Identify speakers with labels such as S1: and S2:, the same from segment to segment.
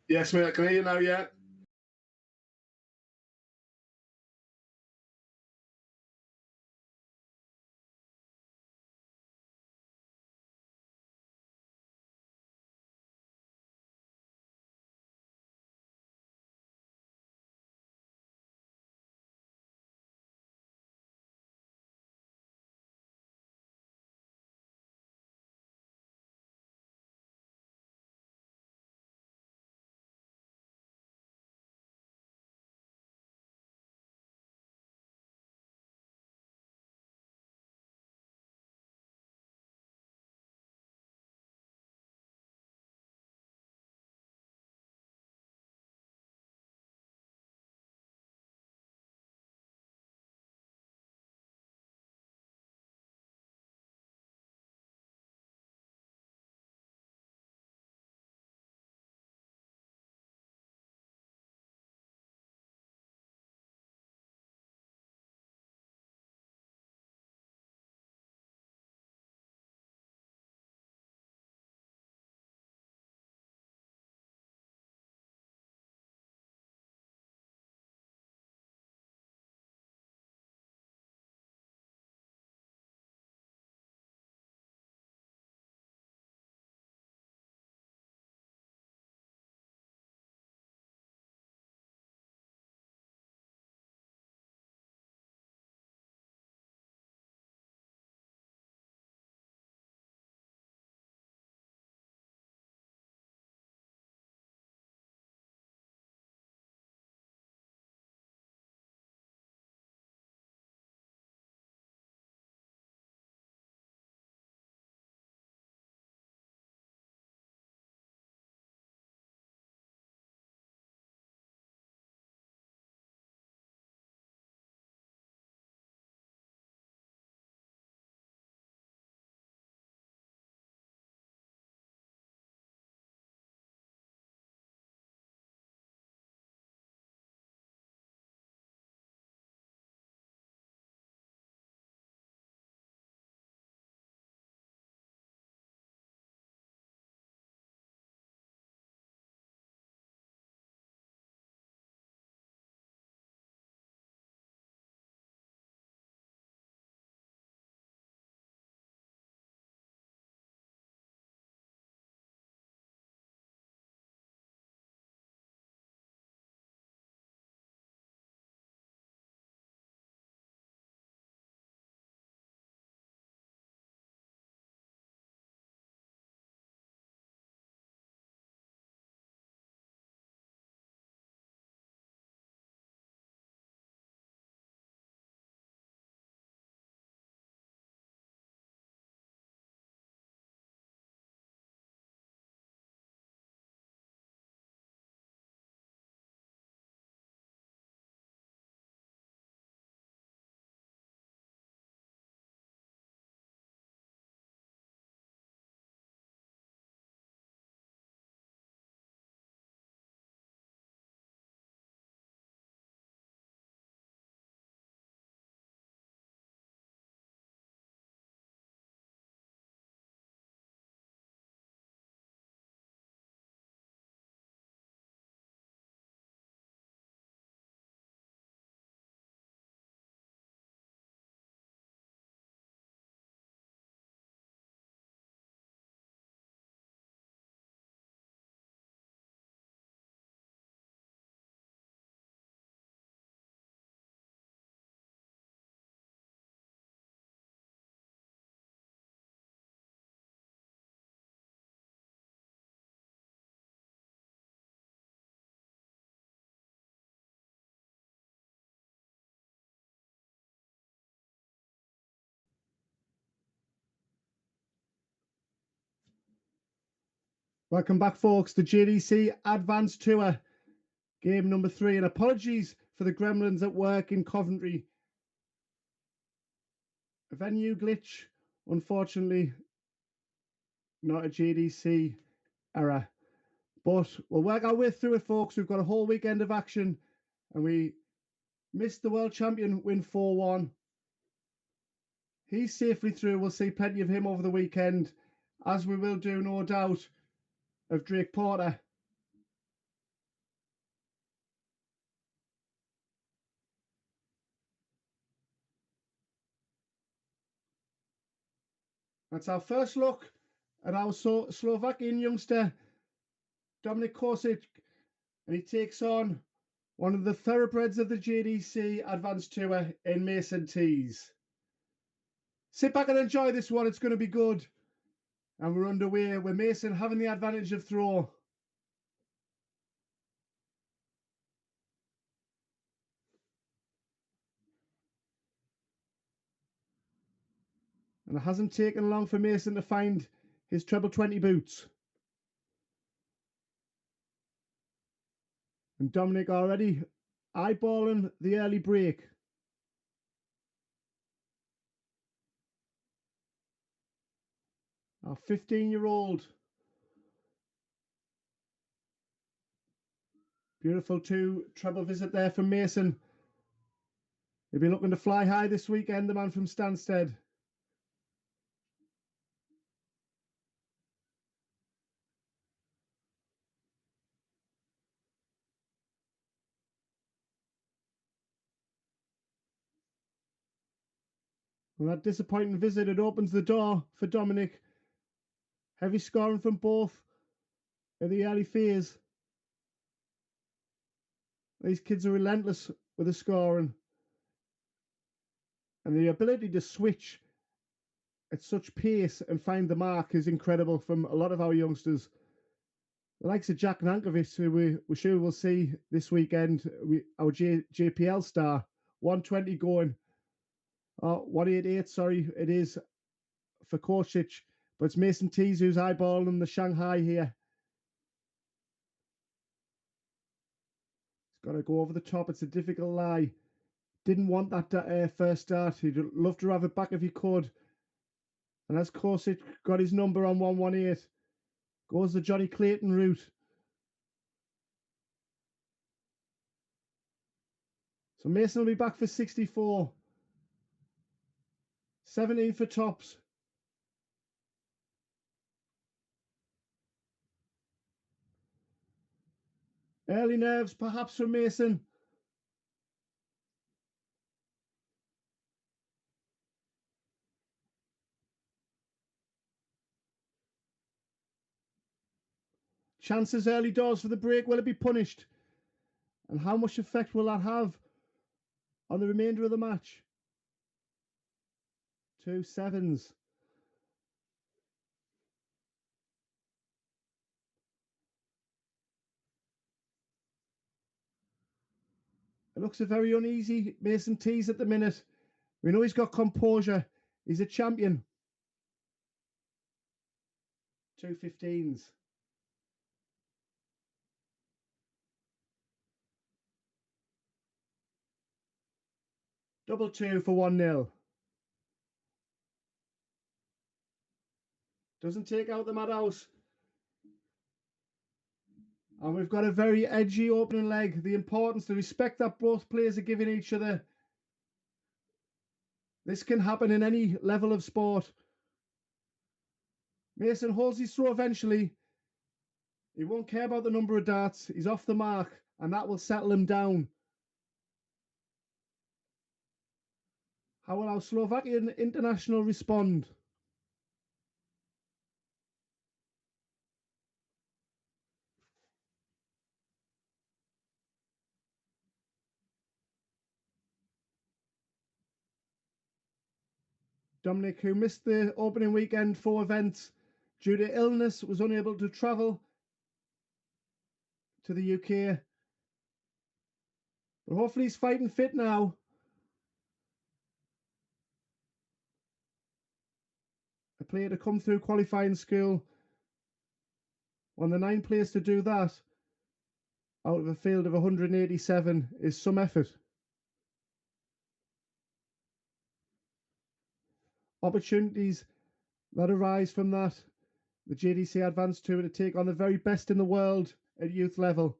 S1: Yes, mate, I can hear you now, yeah. Welcome back, folks, to Jdc Advanced Tour, game number 3. And apologies for the gremlins at work in Coventry. A venue glitch, unfortunately, not a JDC error. But we'll work our way through it, folks. We've got a whole weekend of action, and we missed the world champion win 4-1. He's safely through. We'll see plenty of him over the weekend, as we will do, no doubt, of Drake Porter. That's our first look at our Slovakian youngster, Dominik Leg, and he takes on one of the thoroughbreds of the JDC Advanced Tour in Mason Tees. Sit back and enjoy this one. It's going to be good. And we're underway with Mason having the advantage of throw. And it hasn't taken long for Mason to find his treble 20 boots. And Dominik already eyeballing the early break. Our 15-year-old. Beautiful treble visit there from Mason. He'll be looking to fly high this weekend, the man from Stansted. Well, that disappointing visit, it opens the door for Dominik. Heavy scoring from both in the early phase. These kids are relentless with the scoring. And the ability to switch at such pace and find the mark is incredible from a lot of our youngsters. The likes of Jack Nankovic, who we're sure we'll see this weekend, our JPL star, 120 going. 188, sorry, it is for Kosic, but it's Mason Tees who's eyeballing the Shanghai here. He's got to go over the top. It's a difficult lie. Didn't want that first start. He'd love to have it back if he could. And as Kosic got his number on 118, goes the Johnny Clayton route. So Mason will be back for 64. 17 for tops. Early nerves perhaps for Mason. Chances early doors for the break. Will it be punished? And how much effect will that have on the remainder of the match? 2 sevens. It looks a very uneasy Mason Tees at the minute. We know he's got composure. He's a champion. 2 15s. Double 2 for 1-0. Doesn't take out the madhouse. And we've got a very edgy opening leg. The importance, the respect that both players are giving each other. This can happen in any level of sport. Mason holds his throw eventually. He won't care about the number of darts. He's off the mark, and that will settle him down. How will our Slovakian international respond? Dominik, who missed the opening weekend 4 events due to illness, was unable to travel to the UK. But hopefully he's fighting fit now. A player to come through qualifying school. One of the 9 players to do that out of a field of 187 is some effort. Opportunities that arise from that. The Jdc Advanced Tour to take on the very best in the world at youth level.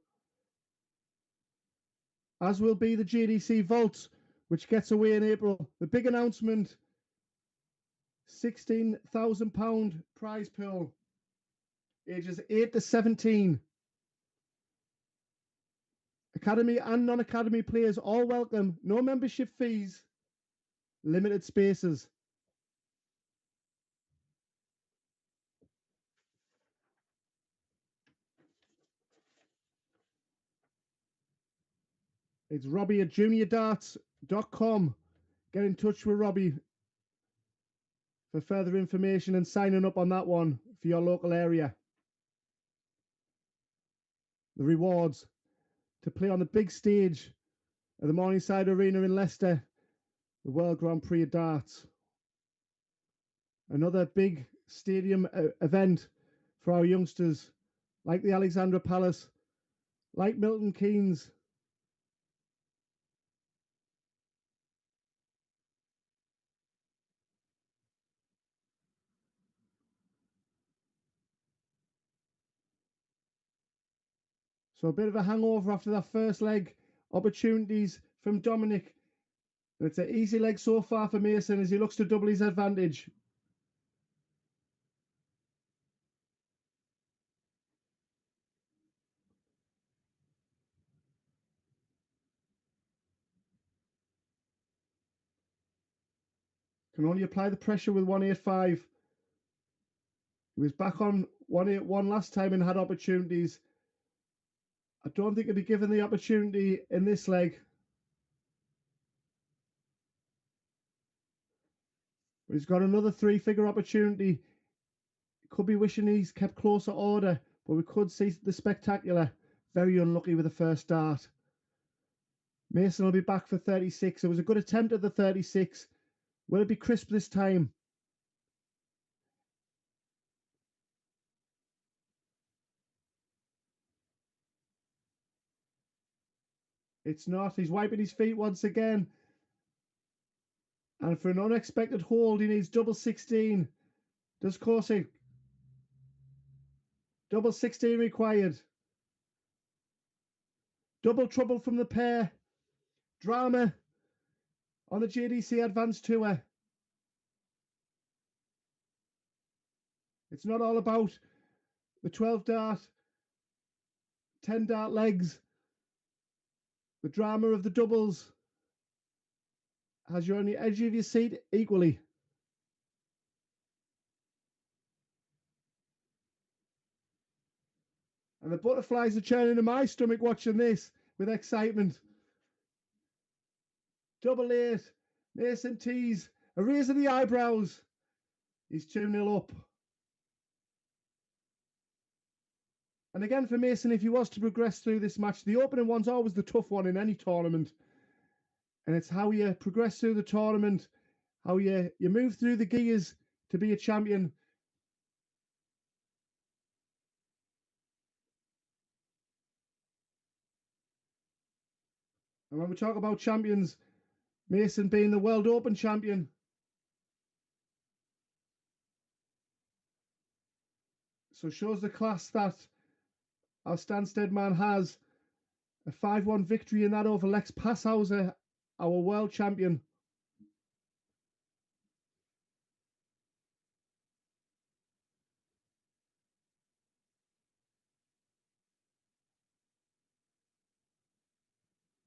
S1: As will be the Jdc Vault, which gets away in April. The big announcement, £16,000 prize pool, ages 8 to 17. Academy and non-academy players all welcome. No membership fees. Limited spaces. It's Robbie at juniordarts.com. Get in touch with Robbie for further information and signing up on that one for your local area. The rewards to play on the big stage at the Morningside Arena in Leicester, the World Grand Prix of Darts. Another big stadium event for our youngsters, like the Alexandra Palace, like Milton Keynes. So a bit of a hangover after that first leg. Opportunities from Dominik. It's an easy leg so far for Mason as he looks to double his advantage. Can only apply the pressure with 185. He was back on 181 last time and had opportunities. I don't think he'll be given the opportunity in this leg. But he's got another three-figure opportunity. Could be wishing he's kept closer order, but we could see the spectacular. Very unlucky with the first start. Mason will be back for 36. It was a good attempt at the 36. Will it be crisp this time? It's not. He's wiping his feet once again. And for an unexpected hold, he needs double 16. Does Cory? Double 16 required. Double trouble from the pair. Drama on the Jdc Advanced Tour. It's not all about the 12 dart, 10 dart legs. The drama of the doubles has you on the edge of your seat equally. And the butterflies are churning in my stomach watching this with excitement. Double 8. Mason tees. A raise of the eyebrows. He's 2-0 up. And again for Mason, if he was to progress through this match, the opening one's always the tough one in any tournament. And it's how you progress through the tournament, how you move through the gears to be a champion. And when we talk about champions, Mason being the World Open champion. So shows the class that our Stansted man has. A 5-1 victory in that over Lex Passhauser, our world champion.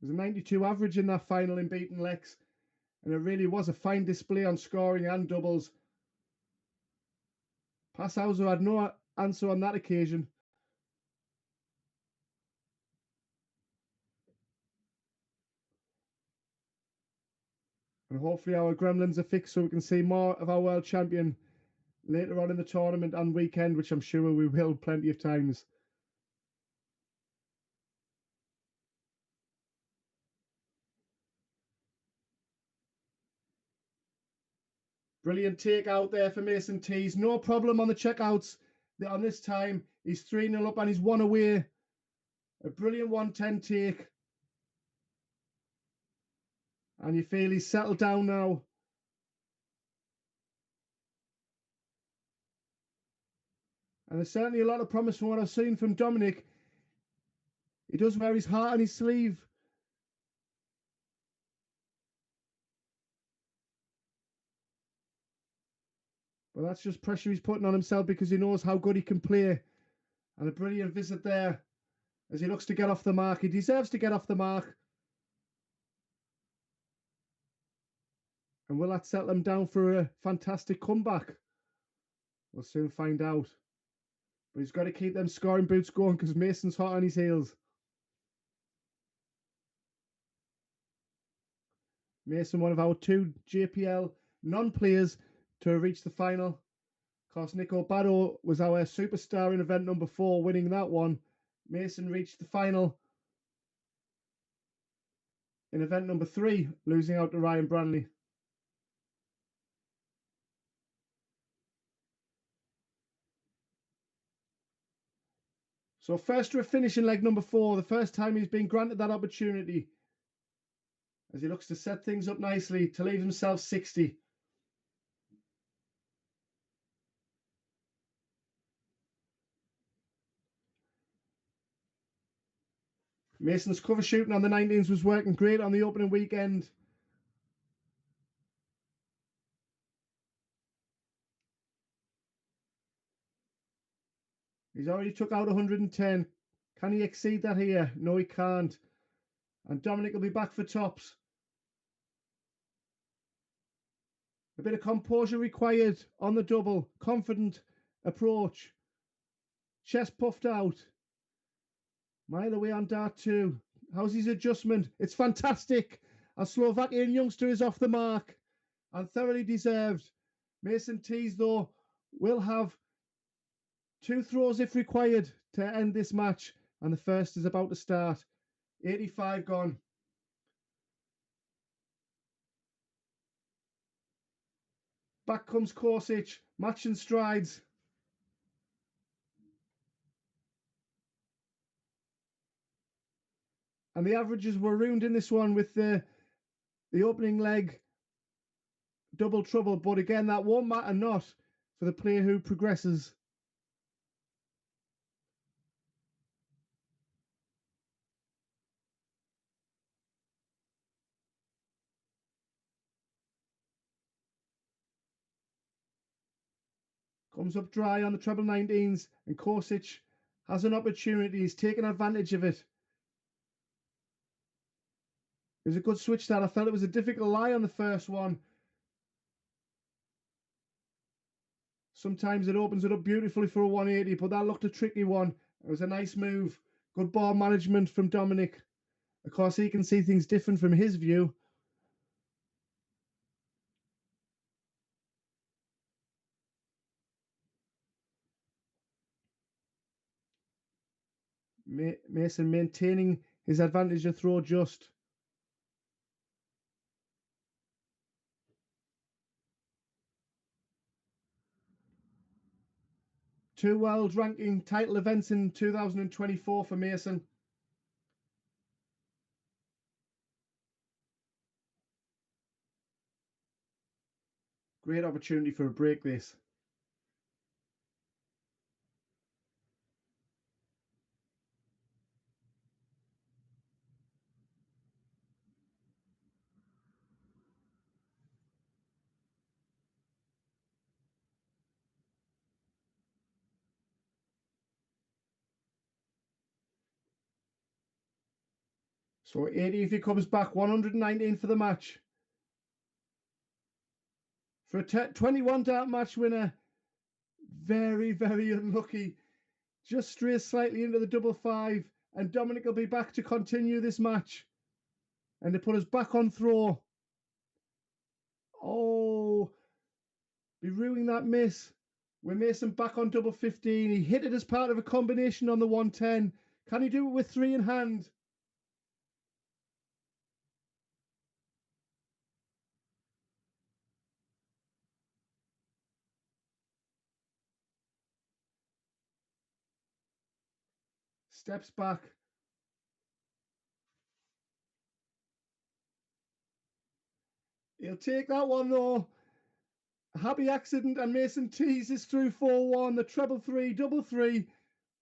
S1: There's a 92 average in that final in beating Lex, and it really was a fine display on scoring and doubles. Passhauser had no answer on that occasion. And hopefully our gremlins are fixed so we can see more of our world champion later on in the tournament and weekend, which I'm sure we will plenty of times. Brilliant take out there for Mason Tees. No problem on the checkouts on this time. He's 3-0 up and he's 1 away. A brilliant 110 take. And you feel he's settled down now. And there's certainly a lot of promise from what I've seen from Dominik. He does wear his heart on his sleeve. But that's just pressure he's putting on himself because he knows how good he can play. And a brilliant visit there as he looks to get off the mark. He deserves to get off the mark. And will that settle him down for a fantastic comeback? We'll soon find out. But he's got to keep them scoring boots going because Mason's hot on his heels. Mason, one of our 2 JPL non-players to reach the final. Of course, Nikola was our superstar in event number 4, winning that one. Mason reached the final in event number 3, losing out to Ryan Branley. So first to a finish in leg number 4, the first time he's been granted that opportunity, as he looks to set things up nicely to leave himself 60. Mason's cover shooting on the 19s was working great on the opening weekend. He's already took out 110. Can he exceed that here? No, he can't. And Dominik will be back for tops. A bit of composure required on the double. Confident approach. Chest puffed out. Mile away on dart 2. How's his adjustment? It's fantastic. A Slovakian youngster is off the mark and thoroughly deserved. Mason Tees, though, will have 2 throws if required to end this match. And the first is about to start. 85 gone. Back comes Korsich, matching strides. And the averages were ruined in this one with the opening leg double trouble. But again, that won't matter not for the player who progresses. Comes up dry on the treble 19s, and Korsich has an opportunity. He's taking advantage of it. It was a good switch start. I felt it was a difficult lie on the first one. Sometimes it opens it up beautifully for a 180, but that looked a tricky one. It was a nice move. Good ball management from Dominik. Of course, he can see things different from his view. Mason maintaining his advantage of throw just. Two world ranking title events in 2024 for Mason. Great opportunity for a break this. So 80 if he comes back, 119 for the match. For a 21 dart match winner, very, very unlucky. Just strays slightly into the double 5, and Dominik will be back to continue this match. And to put us back on throw. Oh, be ruining that miss. With Mason back on double 15. He hit it as part of a combination on the 110. Can he do it with 3 in hand? Steps back. He'll take that one though. A happy accident, and Mason teases through 4-1. The treble 3, double 3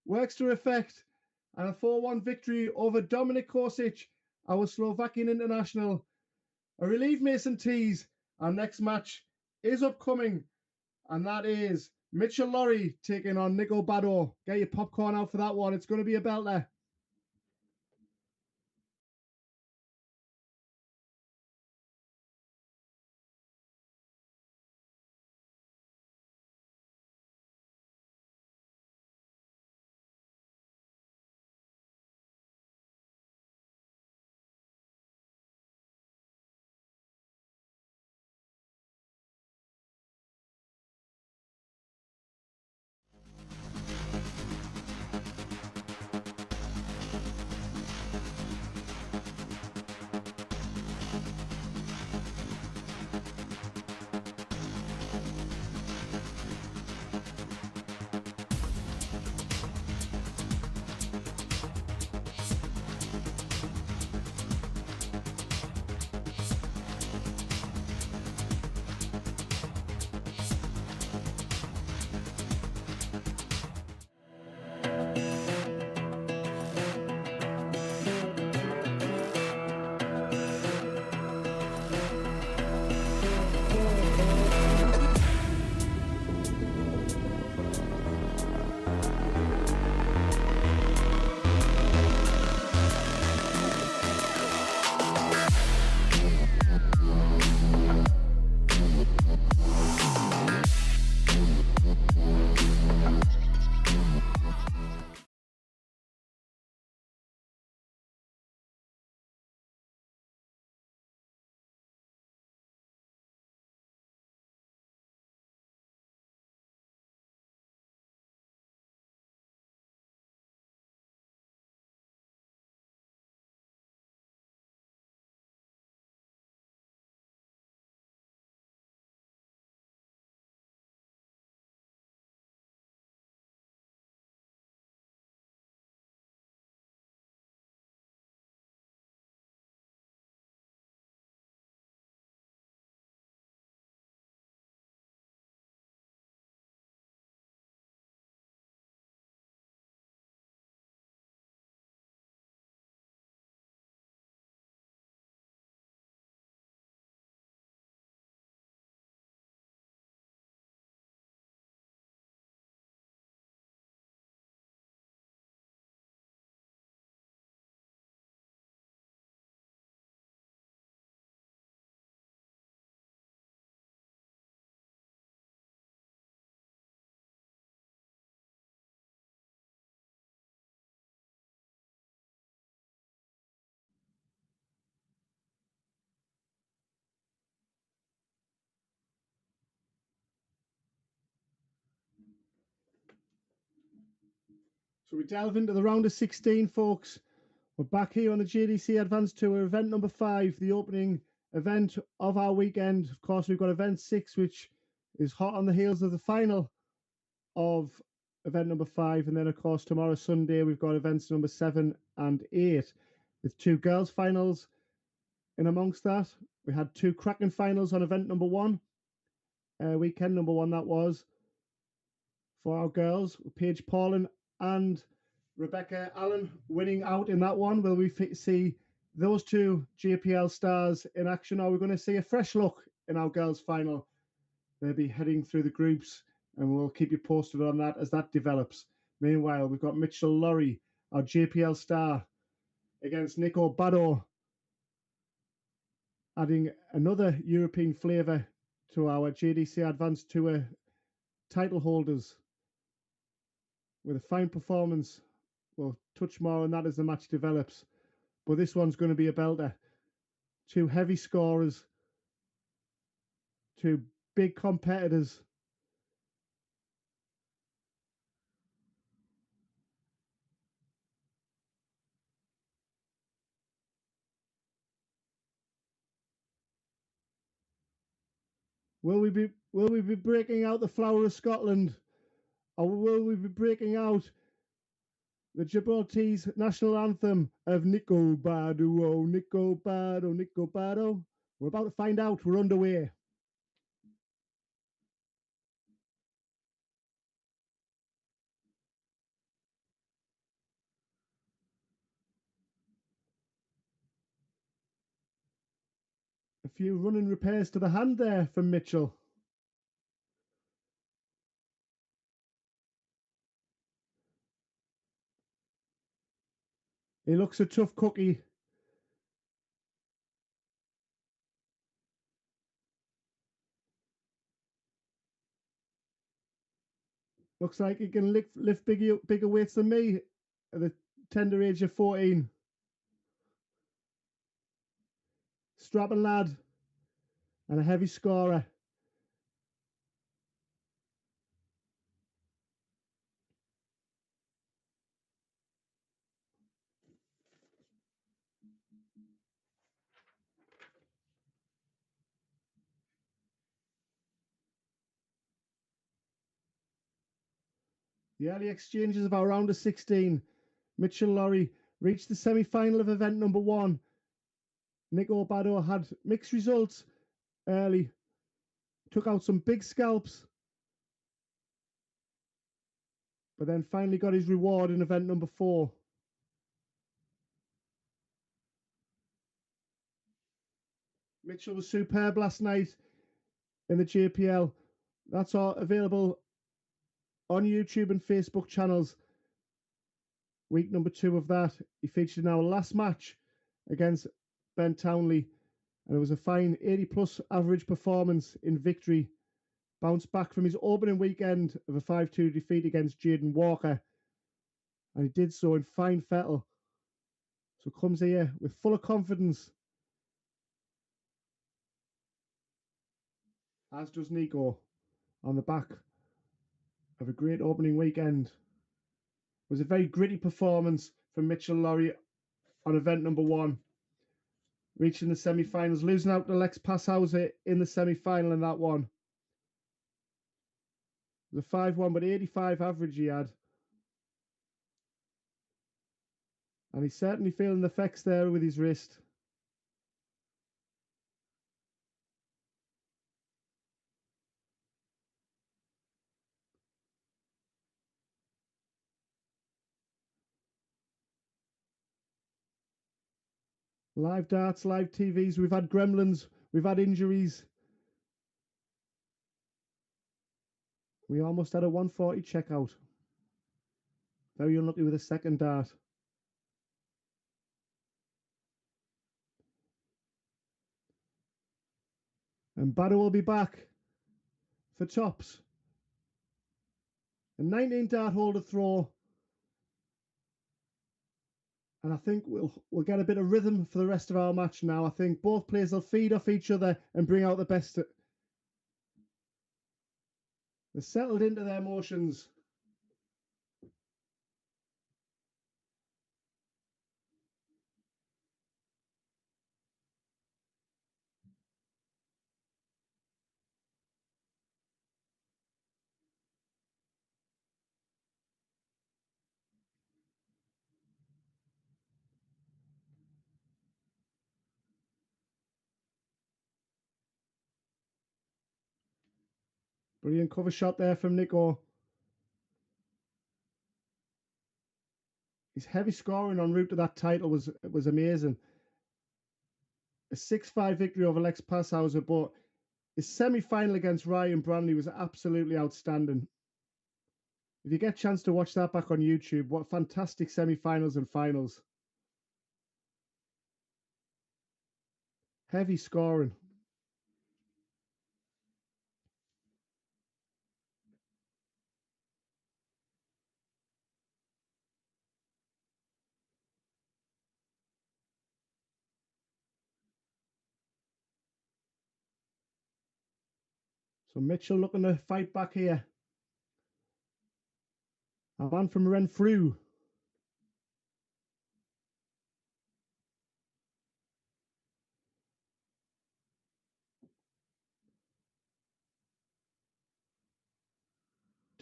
S1: works to effect. And a 4-1 victory over Dominik Korsich, our Slovakian international. A relieved Mason tease. Our next match is upcoming, and that is Mitchell Lorry taking on Nikola. Get your popcorn out for that one. It's going to be a belter. So we delve into the round of 16, folks. We're back here on the Jdc Advanced Tour, event number 5, the opening event of our weekend. Of course, we've got event 6, which is hot on the heels of the final of event number 5. And then, of course, tomorrow, Sunday, we've got events number 7 and 8, with 2 girls' finals in amongst that. We had 2 cracking finals on event number 1, weekend number 1 that was, for our girls, Paige Paulin and Rebecca Allen winning out in that one. Will we see those 2 JPL stars in action? Are we going to see a fresh look in our girls' final? They'll be heading through the groups, and we'll keep you posted on that as that develops. Meanwhile, we've got Mitchell Lorry, our JPL star, against Nico Bado, adding another European flavour to our JDC Advanced Tour title holders with a fine performance. We'll touch more on that as the match develops. But this one's going to be a belter. 2 heavy scorers, 2 big competitors. Will we be breaking out the flower of Scotland, or will we be breaking out the Gibraltar's national anthem of Nico Bado, oh, Nico Bado, Nico Bado? We're about to find out. We're underway. A few running repairs to the hand there from Mitchell. He looks a tough cookie. Looks like he can lift bigger weights than me at the tender age of 14. Strapping lad and a heavy scorer. The early exchanges of our round of 16. Mitchell Lorry reached the semi-final of event number 1. Nico Bado had mixed results early. Took out some big scalps, but then finally got his reward in event number 4. Mitchell was superb last night in the JPL. That's all available on YouTube and Facebook channels. Week number 2 of that. He featured in our last match against Ben Townley, and it was a fine 80+ average performance in victory. Bounced back from his opening weekend of a 5-2 defeat against Jaden Walker, and he did so in fine fettle. So comes here with full of confidence, as does Nico, on the back of a great opening weekend. It was a very gritty performance from Mitchell Lorry on event number 1, reaching the semi-finals, losing out to Lex Passhauser in the semi-final in that one. It was a 5-1, but 85 average he had. And he's certainly feeling the effects there with his wrist. Live darts, live TVs. We've had gremlins. We've had injuries. We almost had a 140 checkout. Very unlucky with a second dart. And Bado will be back for tops. A 19 dart holder throw. And I think we'll get a bit of rhythm for the rest of our match now. I think both players will feed off each other and bring out the best. They're settled into their motions. Brilliant cover shot there from Nico. His heavy scoring en route to that title was amazing. A 6-5 victory over Lex Passhauser, but his semi-final against Ryan Branley was absolutely outstanding. If you get a chance to watch that back on YouTube, what fantastic semi-finals and finals. Heavy scoring. So Mitchell looking to fight back here. A man from Renfrew.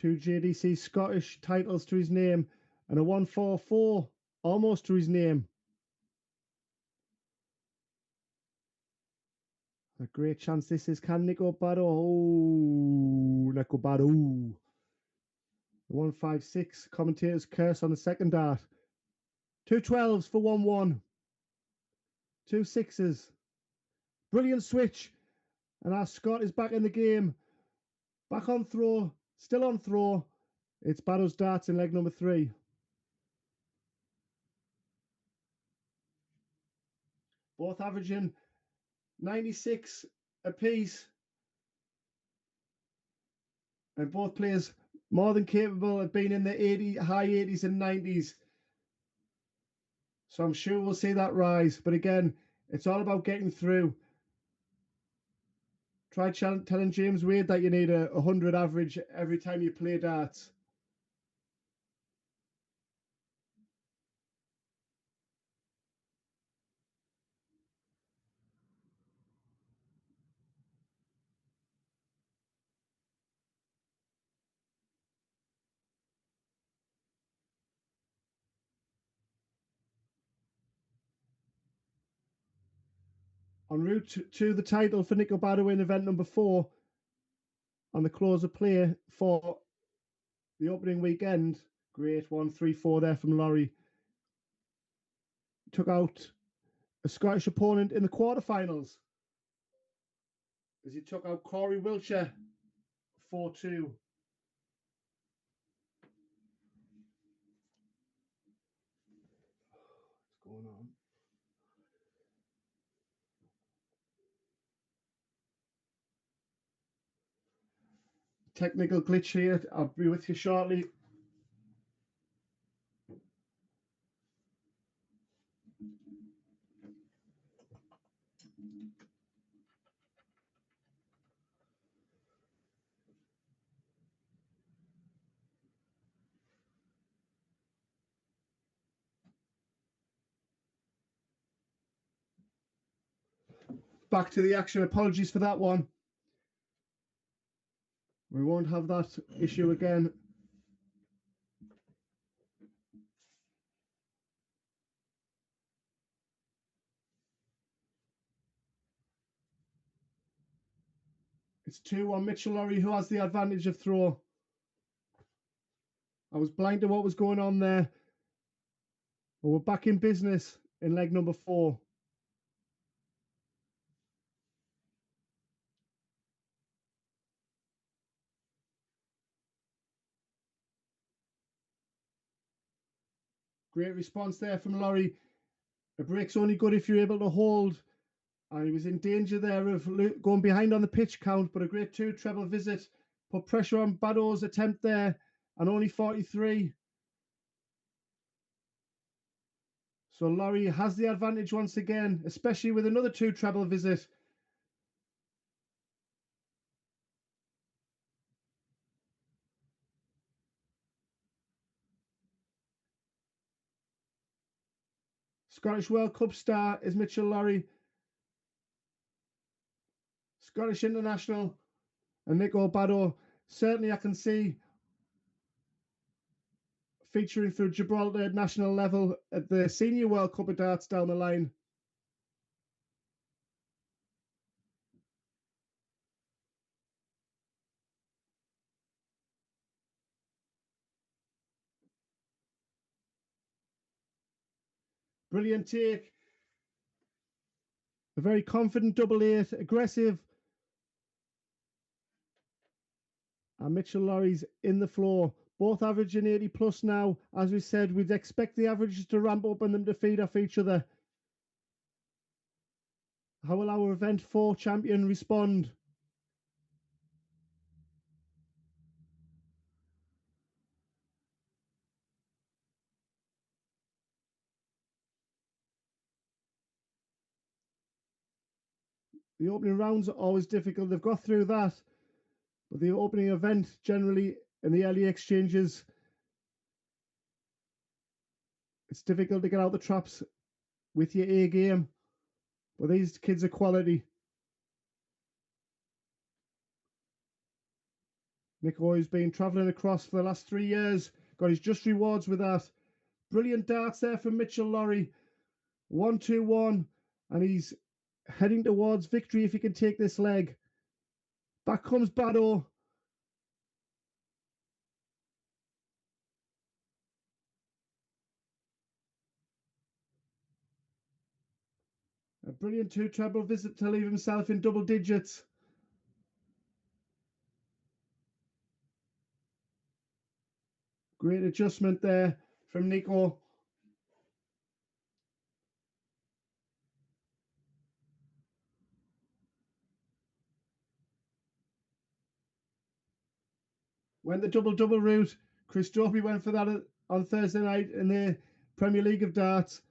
S1: Two JDC Scottish titles to his name and a 144 almost to his name. A great chance this is. Can Nico Bado? Oh, Nico Bado. 156. Commentator's curse on the second dart. 2 12s for 1-1. 2 6s. Brilliant switch. And our Scot is back in the game. Back on throw. Still on throw. It's Bado's darts in leg number 3. Both averaging 96 apiece. And both players more than capable of being in the high 80s and 90s. So I'm sure we'll see that rise. But again, it's all about getting through. Try telling James Wade that you need a 100 average every time you play darts. En route to the title for Nico Bado in event number 4 on the close of play for the opening weekend. Great 1-3-4 there from Laurie. Took out a Scottish opponent in the quarterfinals as he took out Cory Wiltshire 4-2. What's going on? Technical glitch here. I'll be with you shortly. Back to the action. Apologies for that one. We won't have that issue again. It's 2-1 Mitchell Laurie who has the advantage of throw. I was blind to what was going on there. But we're back in business in leg number 4. Great response there from Laurie. A break's only good if you're able to hold. And he was in danger there of going behind on the pitch count, but a great 2 treble visit. Put pressure on Bado's attempt there, and only 43. So Laurie has the advantage once again, especially with another 2 treble visit. Scottish World Cup star is Mitchell Laurie. Scottish international and Nico Bado. Certainly I can see featuring for Gibraltar national level at the Senior World Cup of Darts down the line. Brilliant take. A very confident double eight, aggressive. And Mitchell Lorry's in the floor. Both averaging 80 plus now. As we said, we'd expect the averages to ramp up and them to feed off each other. How will our event 4 champion respond? The opening rounds are always difficult. They've got through that. But the opening event, generally, in the early exchanges, it's difficult to get out the traps with your A game. But these kids are quality. Nikola been travelling across for the last 3 years. Got his just rewards with that. Brilliant darts there from Mitchell Lorry. 1-2-1. And he's heading towards victory if he can take this leg. Back comes Bado. A brilliant 2 treble visit to leave himself in double digits. Great adjustment there from Nico. Went the double-double route. Chris Dobie went for that on Thursday night in the Premier League of Darts.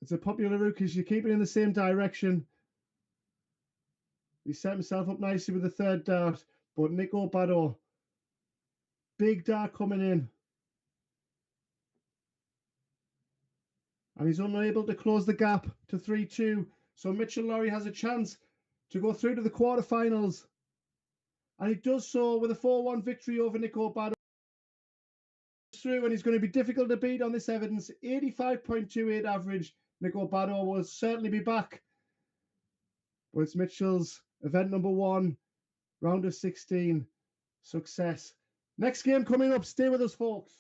S1: It's a popular route because you keep it in the same direction. He set himself up nicely with the third dart, but Nico Bado, big dart coming in. And he's unable to close the gap to 3-2. So Mitchell Lorry has a chance to go through to the quarterfinals. And he does so with a 4-1 victory over Nico Bado. Through, and he's going to be difficult to beat on this evidence. 85.28 average. Nico Bado will certainly be back. But it's Mitchell's event number 1, round of 16. Success. Next game coming up. Stay with us, folks.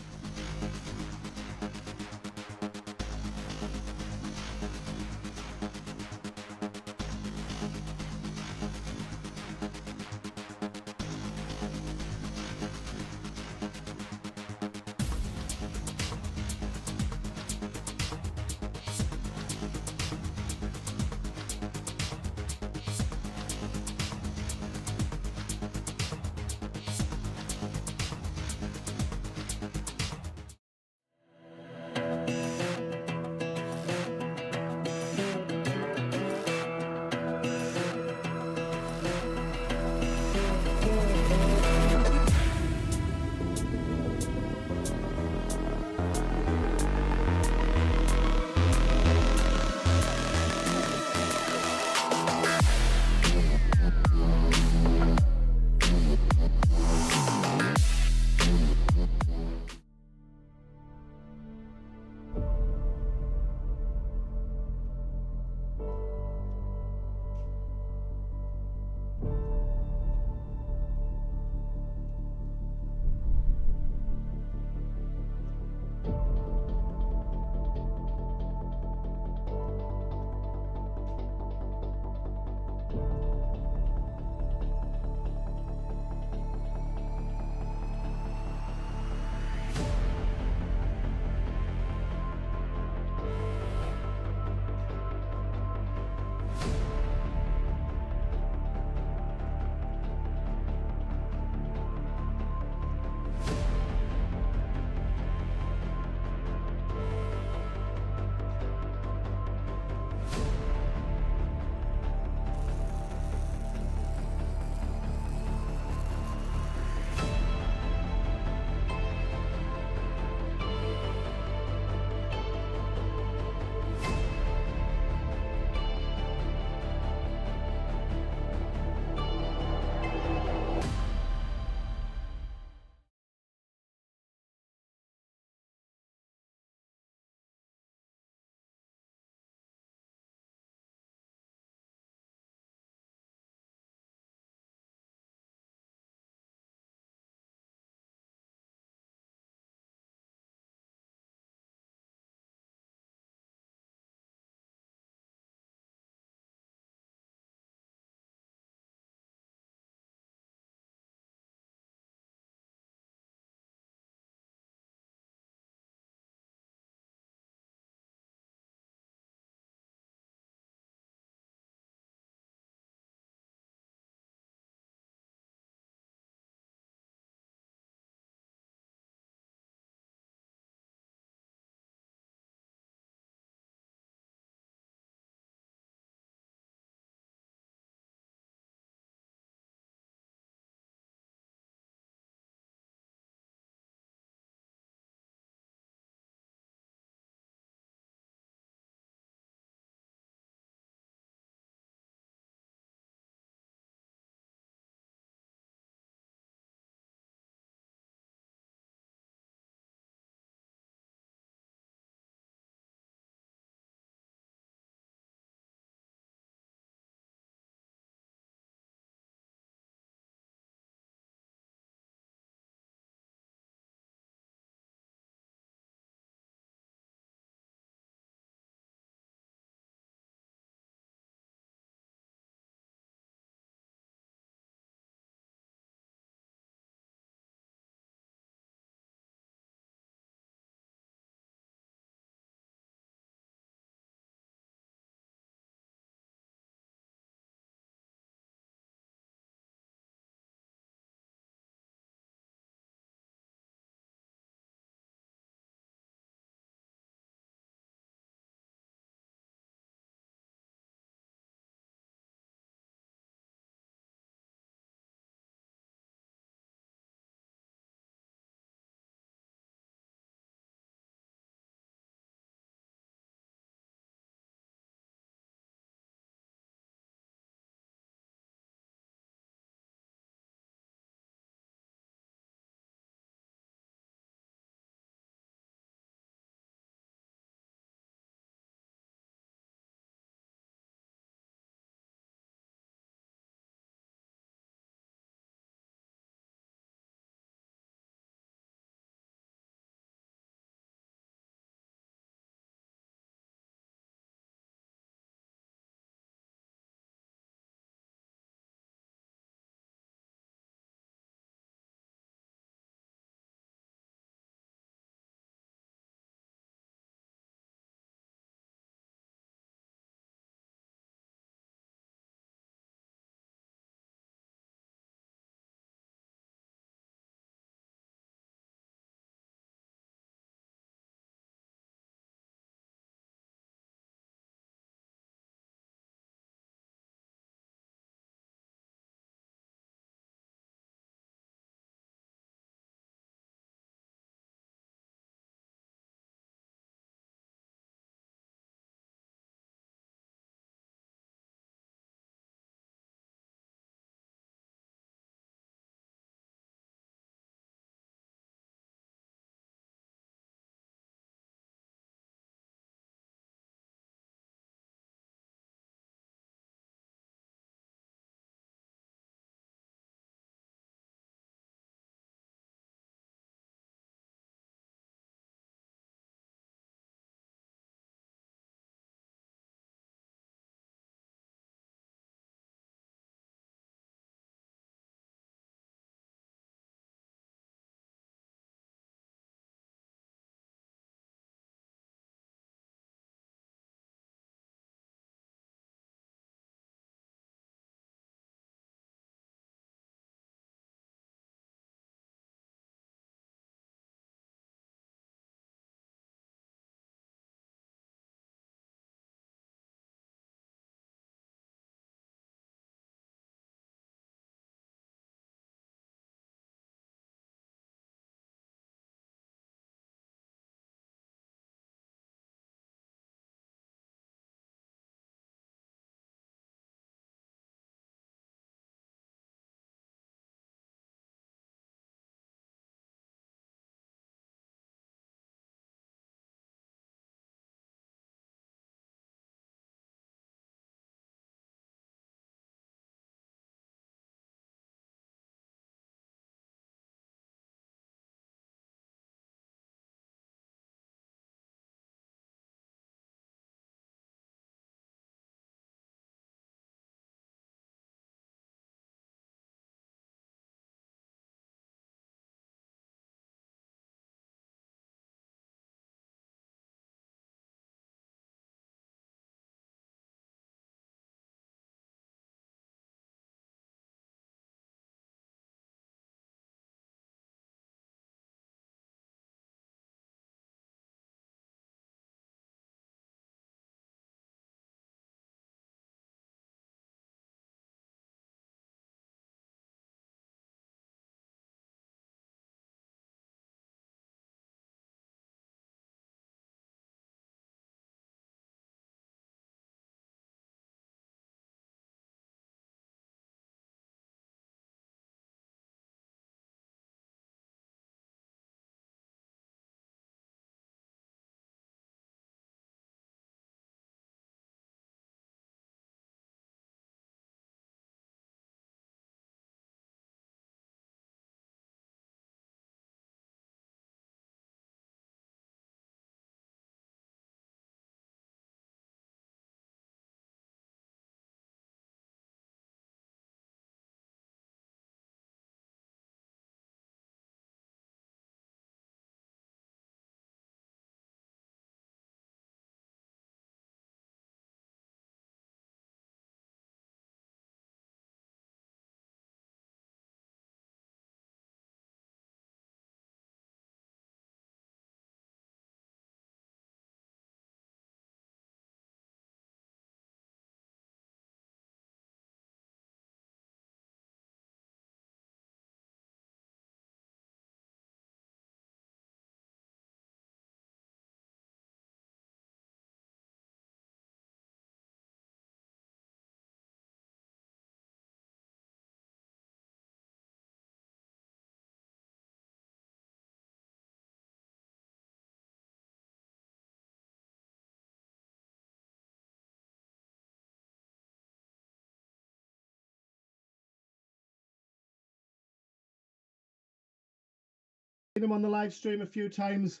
S1: him on the live stream a few times.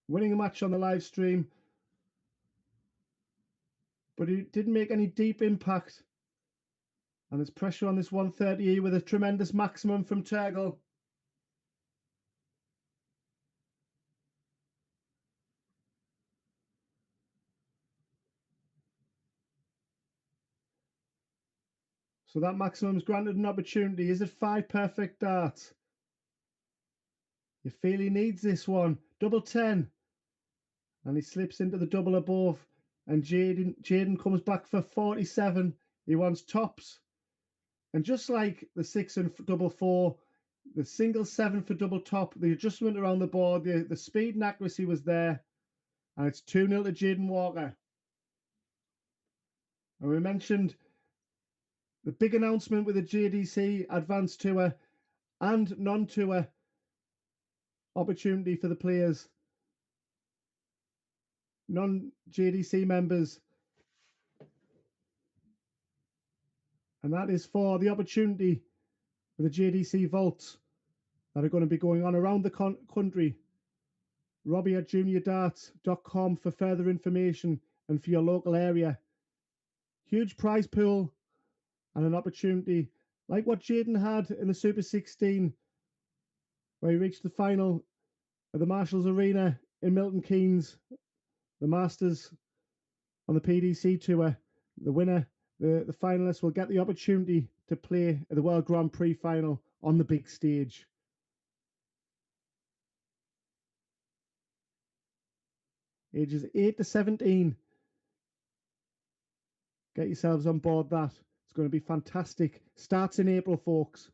S1: Winning a match on the live stream. But he didn't make any deep impact. And there's pressure on this 130E with a tremendous maximum from Turgle. So that maximum's granted an opportunity. Is it 5 perfect darts? You feel he needs this one. Double 10. And he slips into the double above. And Jaden comes back for 47. He wants tops. And just like the 6 and double 4, the single 7 for double top, the adjustment around the board, the speed and accuracy was there. And it's 2-0 to Jaden Walker. And we mentioned the big announcement with the Jdc Advanced Tour and non-tour opportunity for the players, non-JDC members. And that is for the opportunity for the JDC vaults that are going to be going on around the country. Robbie at juniordarts.com for further information and for your local area. Huge prize pool and an opportunity like what Jaden had in the Super 16, where he reached the final at the Marshalls Arena in Milton Keynes, the Masters on the PDC Tour. The winner, the finalists, will get the opportunity to play at the World Grand Prix final on the big stage. Ages 8 to 17. Get yourselves on board that. It's going to be fantastic. Starts in April, folks.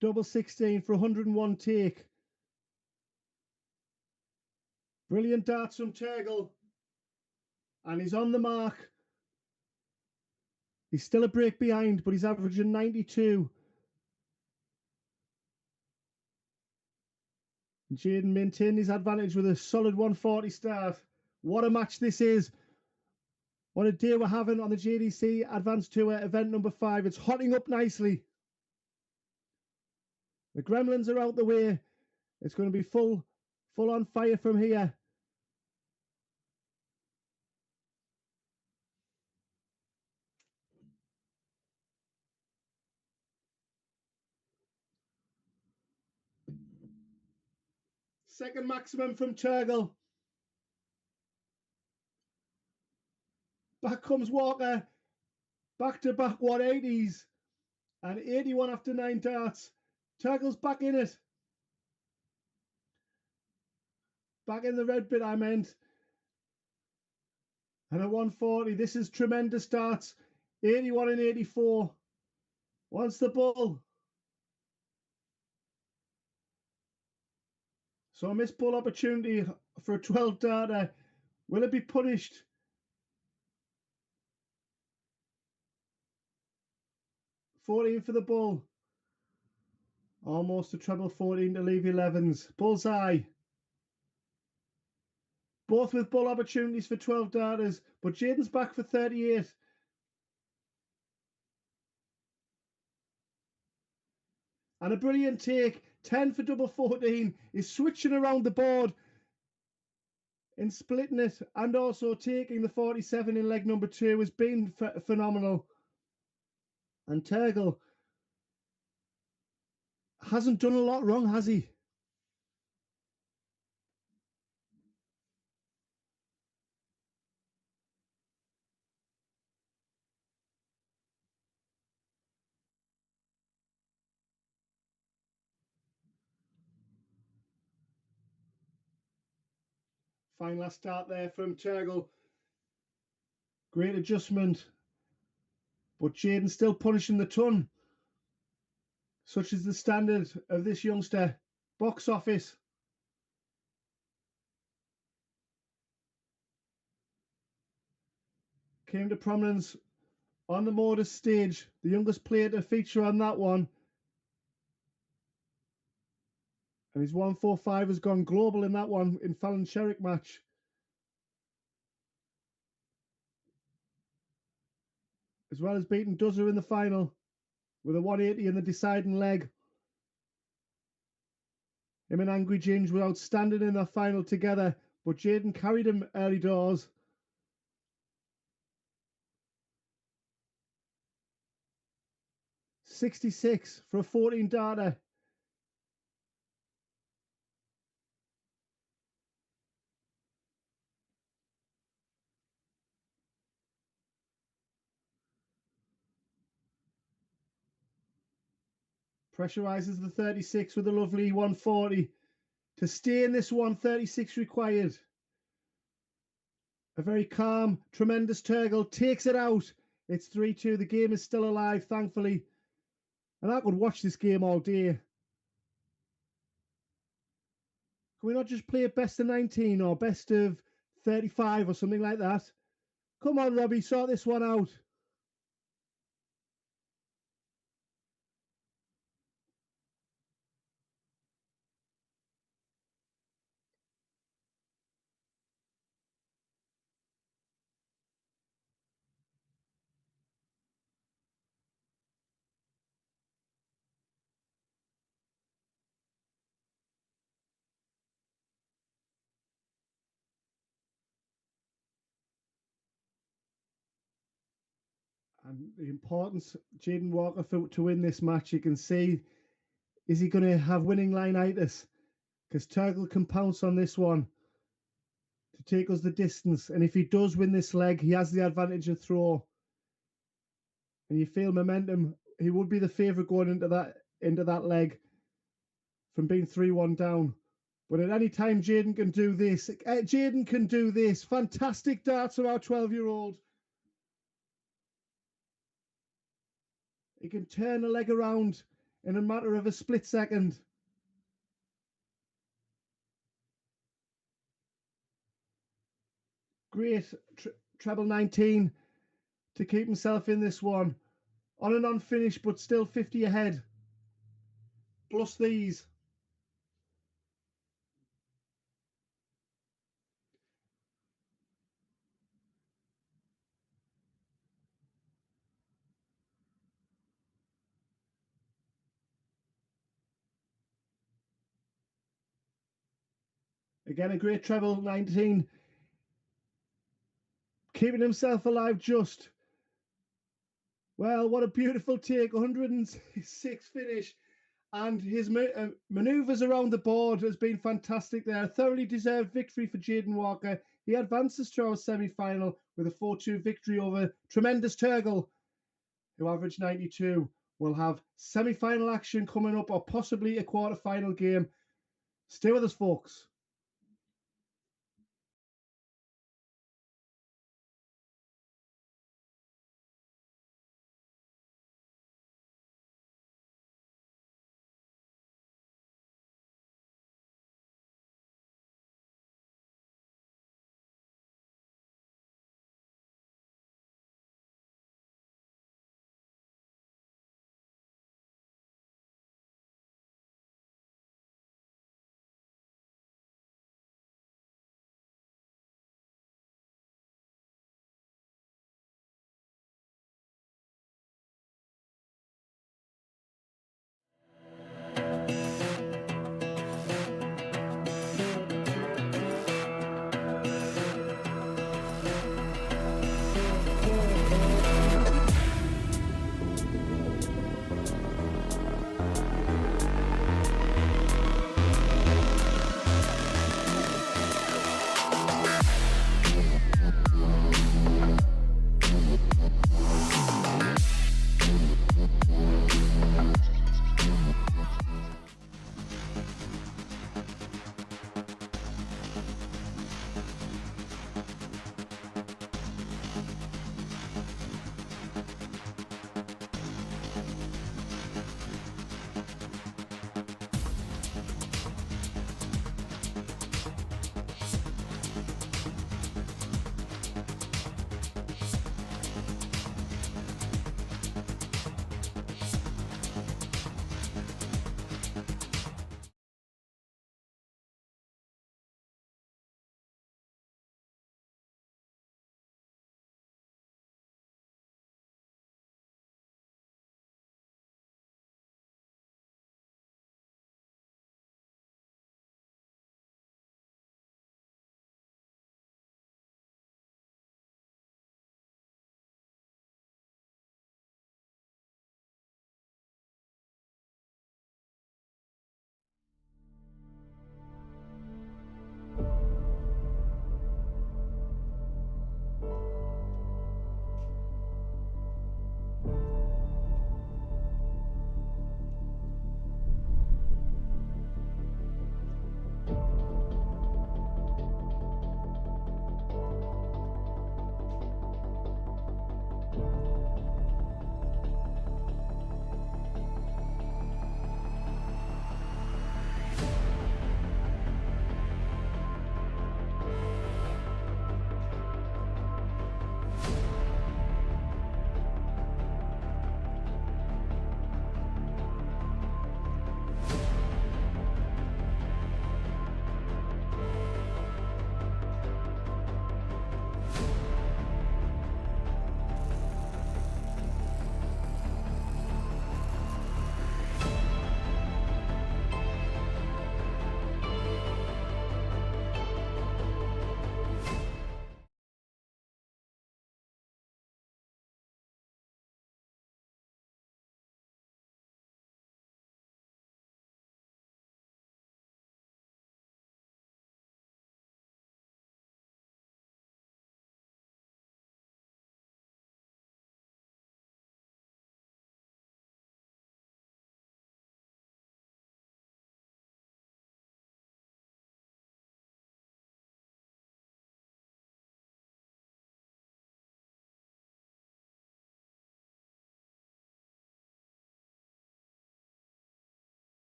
S1: Double 16 for 101 take. Brilliant darts from Turgle. And he's on the mark. He's still a break behind, but he's averaging 92. And Jaden maintained his advantage with a solid 140 start. What a match this is. What a day we're having on the JDC Advanced Tour event number 5. It's hotting up nicely. The Gremlins are out the way. It's going to be full on fire from here. Second maximum from Turgle. Back comes Walker. Back-to-back 180s. And 81 after 9 darts. Turgle's back in it. Back in the red bit, I meant. And a 140. This is tremendous darts. 81 and 84. Wants the ball. So a missed ball opportunity for a 12 darter. Will it be punished? $14 for the bull. Almost a treble 14 to leave 11s. Bullseye. Both with bull opportunities for 12 darters, but Jaden's back for 38. And a brilliant take. 10 for double 14. He's switching around the board and splitting it, and also taking the 47 in leg number 2 has been phenomenal. And Turgle hasn't done a lot wrong, has he? Fine last start there from Turgle. Great adjustment. But Jaden still punishing the ton. Such is the standard of this youngster. Box office. Came to prominence on the Modus stage. The youngest player to feature on that one. And his 145 has gone global in that one in Fallon Sherrick match. As well as beating Duzzer in the final with a 180 in the deciding leg. Him and Angry Ginge were outstanding in the final together, but Jaden carried him early doors. .66 for a 14 darter. Pressurises the 36 with a lovely 140. To stay in this 136 required. A very calm, tremendous Turgle takes it out. It's 3-2. The game is still alive, thankfully. And I could watch this game all day. Can we not just play it best of 19 or best of 35 or something like that? Come on, Robbie, sort this one out. And the importance Jaden Walker felt to win this match, you can see, is he going to have winning line-itis? Because Turgle can pounce on this one to take us the distance. And if he does win this leg, he has the advantage of throw. And you feel momentum. He would be the favourite going into that leg from being 3-1 down. But at any time, Jaden can do this. Jaden can do this. Fantastic darts from our 12-year-old. He can turn a leg around in a matter of a split second. Great treble 19 to keep himself in this one. On and on finish, but still 50 ahead. Plus these. Again, a great treble 19. Keeping himself alive just. Well, what a beautiful take. 106 finish. And his manoeuvres around the board has been fantastic there. A thoroughly deserved victory for Jaden Walker. He advances to our semi-final with a 4-2 victory over Tremendous Turgle, who averaged 92. We'll have semi-final action coming up, or possibly a quarter-final game. Stay with us, folks.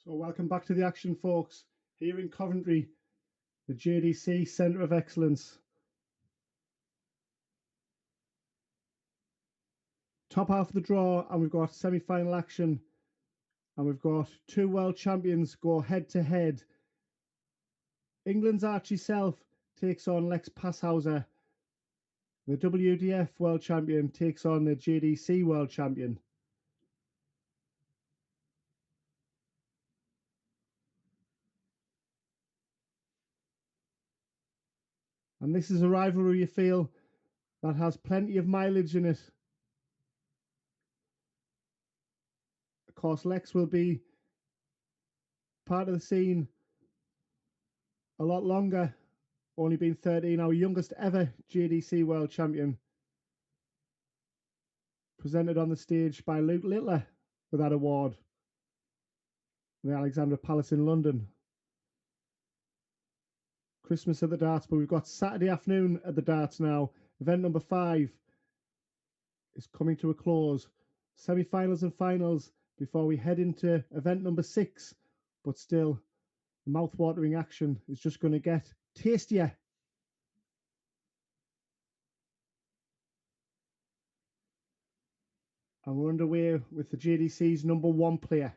S1: So welcome back to the action, folks. Here in Coventry, the JDC Centre of Excellence. Top half of the draw, and we've got semi-final action, and we've got two world champions go head-to-head. England's Archie Self takes on Lex Passhauser. The WDF world champion takes on the JDC world champion. And this is a rivalry, you feel, that has plenty of mileage in it. Of course, Lex will be part of the scene a lot longer, only been 13, our youngest ever JDC world champion. Presented on the stage by Luke Littler with that award, the Alexandra Palace in London. Christmas at the darts, but we've got Saturday afternoon at the darts now. Event number 5 is coming to a close. Semi-finals and finals before we head into event number 6. But still, the mouth-watering action is just going to get tastier. And we're underway with the JDC's number 1 player.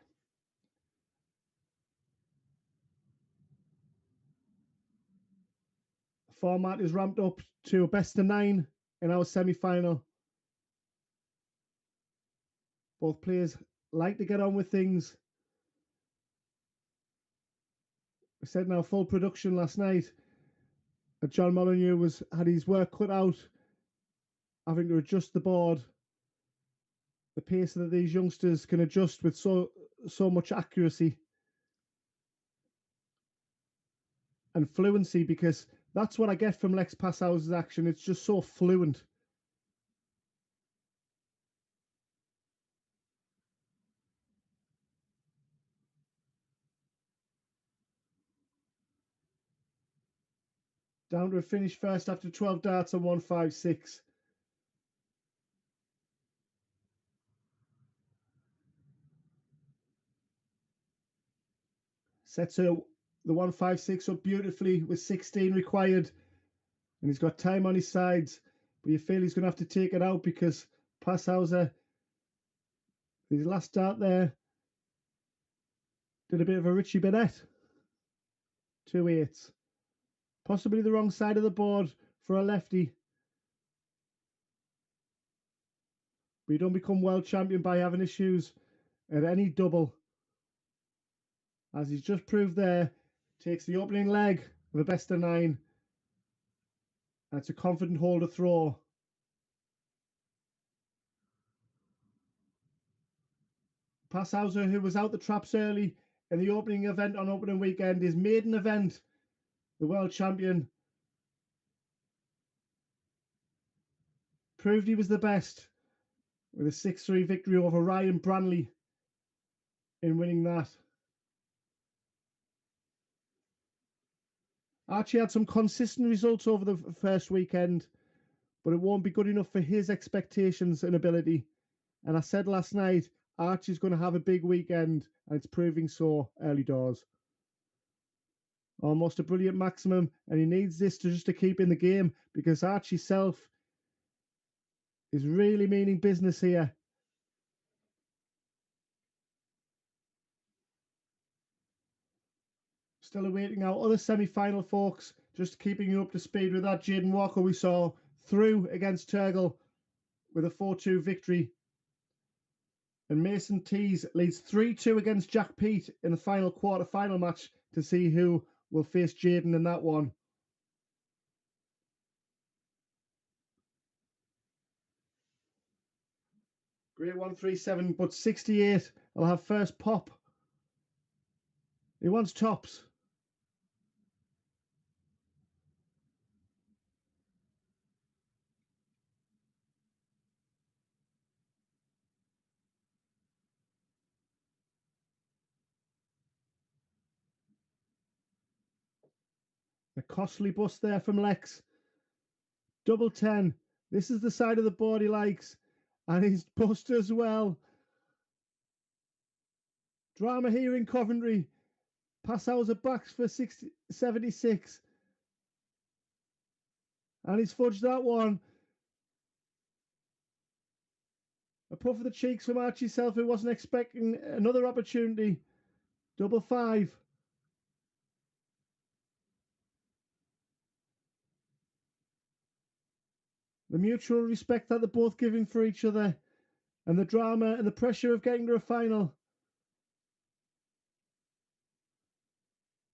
S1: The format is ramped up to a best of 9 in our semi-final. Both players like to get on with things. We said now full production last night. John Molyneux had his work cut out, having to adjust the board. The pace that these youngsters can adjust with so much accuracy and fluency, because that's what I get from Lex Passhauser's action. It's just so fluent. Down to a finish first after 12 darts on 156. Sets the 156 up beautifully with 16 required. And he's got time on his sides. But you feel he's going to have to take it out, because Passhauser, his last dart there, did a bit of a Richie Bennett. 2-8. Possibly the wrong side of the board for a lefty. But you don't become world champion by having issues at any double. As he's just proved there, takes the opening leg of a best of 9. And it's a confident holder throw. Passhauser, who was out the traps early in the opening event on opening weekend, his maiden event, the world champion, proved he was the best with a 6-3 victory over Ryan Branley in winning that. Archie had some consistent results over the first weekend, but it won't be good enough for his expectations and ability. And I said last night, Archie's going to have a big weekend, and it's proving so early doors. Almost a brilliant maximum, and he needs this to keep in the game, because Archie Self is really meaning business here. Still awaiting our other semi-final, folks. Just keeping you up to speed with that. Jaden Walker we saw through against Turgle with a 4-2 victory. And Mason Tees leads 3-2 against Jack Pete in the final quarter-final match to see who will face Jaden in that one. Great 137, but 68. I'll have first pop. He wants tops. A costly bust there from Lex. Double 10. This is the side of the board he likes. And he's bust as well. Drama here in Coventry. Passau's backs for 76. And he's fudged that one. A puff of the cheeks from Archie Self, who wasn't expecting another opportunity. Double 5. The mutual respect that they're both giving for each other. And the drama and the pressure of getting to a final.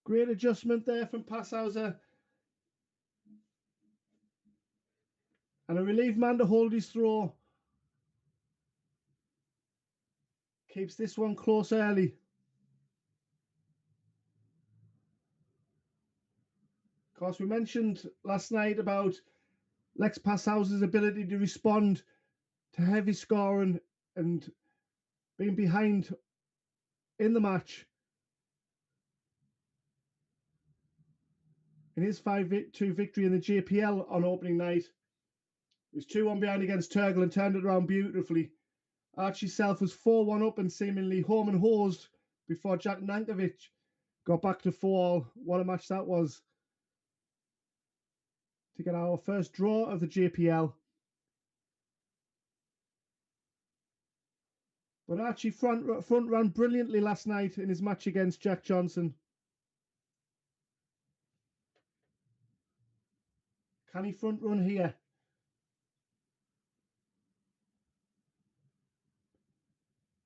S1: Great adjustment there from Passauer. And a relieved man to hold his throw. Keeps this one close early. Of course, we mentioned last night about Lex Passauer's ability to respond to heavy scoring and being behind in the match. In his 5-2 victory in the JPL on opening night, he was 2-1 behind against Turgle and turned it around beautifully. Archie Self was 4-1 up and seemingly home and hosed before Jack Nankovic got back to 4-all. What a match that was. To get our first draw of the JPL. But Archie front ran brilliantly last night in his match against Jack Johnson. Can he front run here?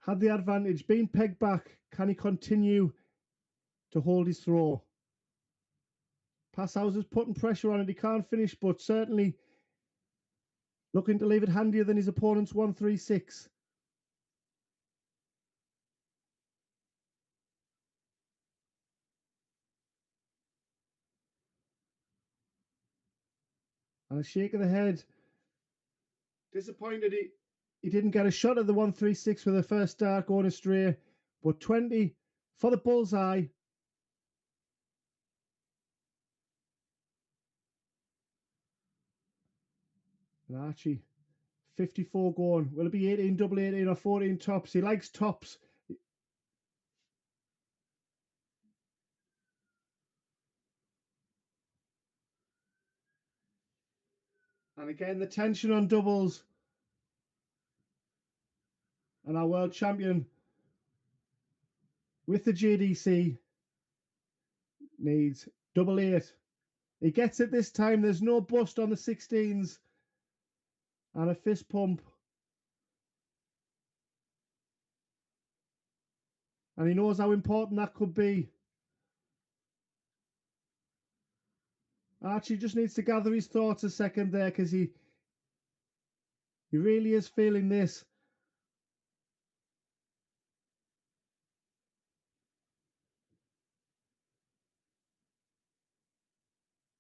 S1: Had the advantage, been pegged back. Can he continue to hold his throw? Passauer's putting pressure on it. He can't finish, but certainly looking to leave it handier than his opponent's 1-3-6. And a shake of the head. Disappointed he didn't get a shot at the 1-3-6 for the first start going astray. But 20 for the bullseye. And Archie, 54 going. Will it be 18, double 18 or 14 tops? He likes tops. And again, the tension on doubles. And our world champion with the JDC needs double 8. He gets it this time. There's no bust on the 16s. And a fist pump. And he knows how important that could be. Archie just needs to gather his thoughts a second there, because he really is feeling this.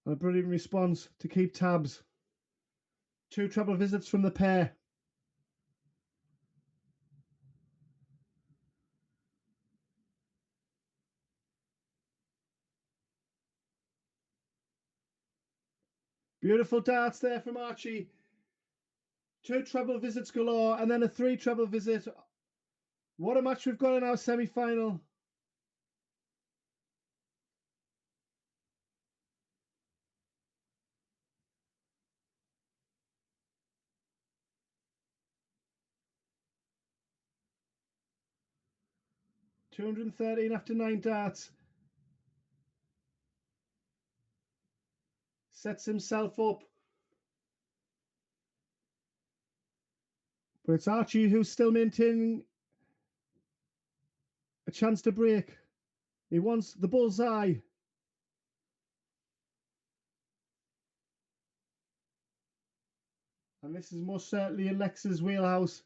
S1: And a brilliant response to keep tabs. 2 treble visits from the pair. Beautiful darts there from Archie. 2 treble visits galore, and then a 3 treble visit. What a match we've got in our semi-final. $213 after 9 darts. Sets himself up. But it's Archie who's still maintaining a chance to break. He wants the bullseye. And this is most certainly in Lex's wheelhouse.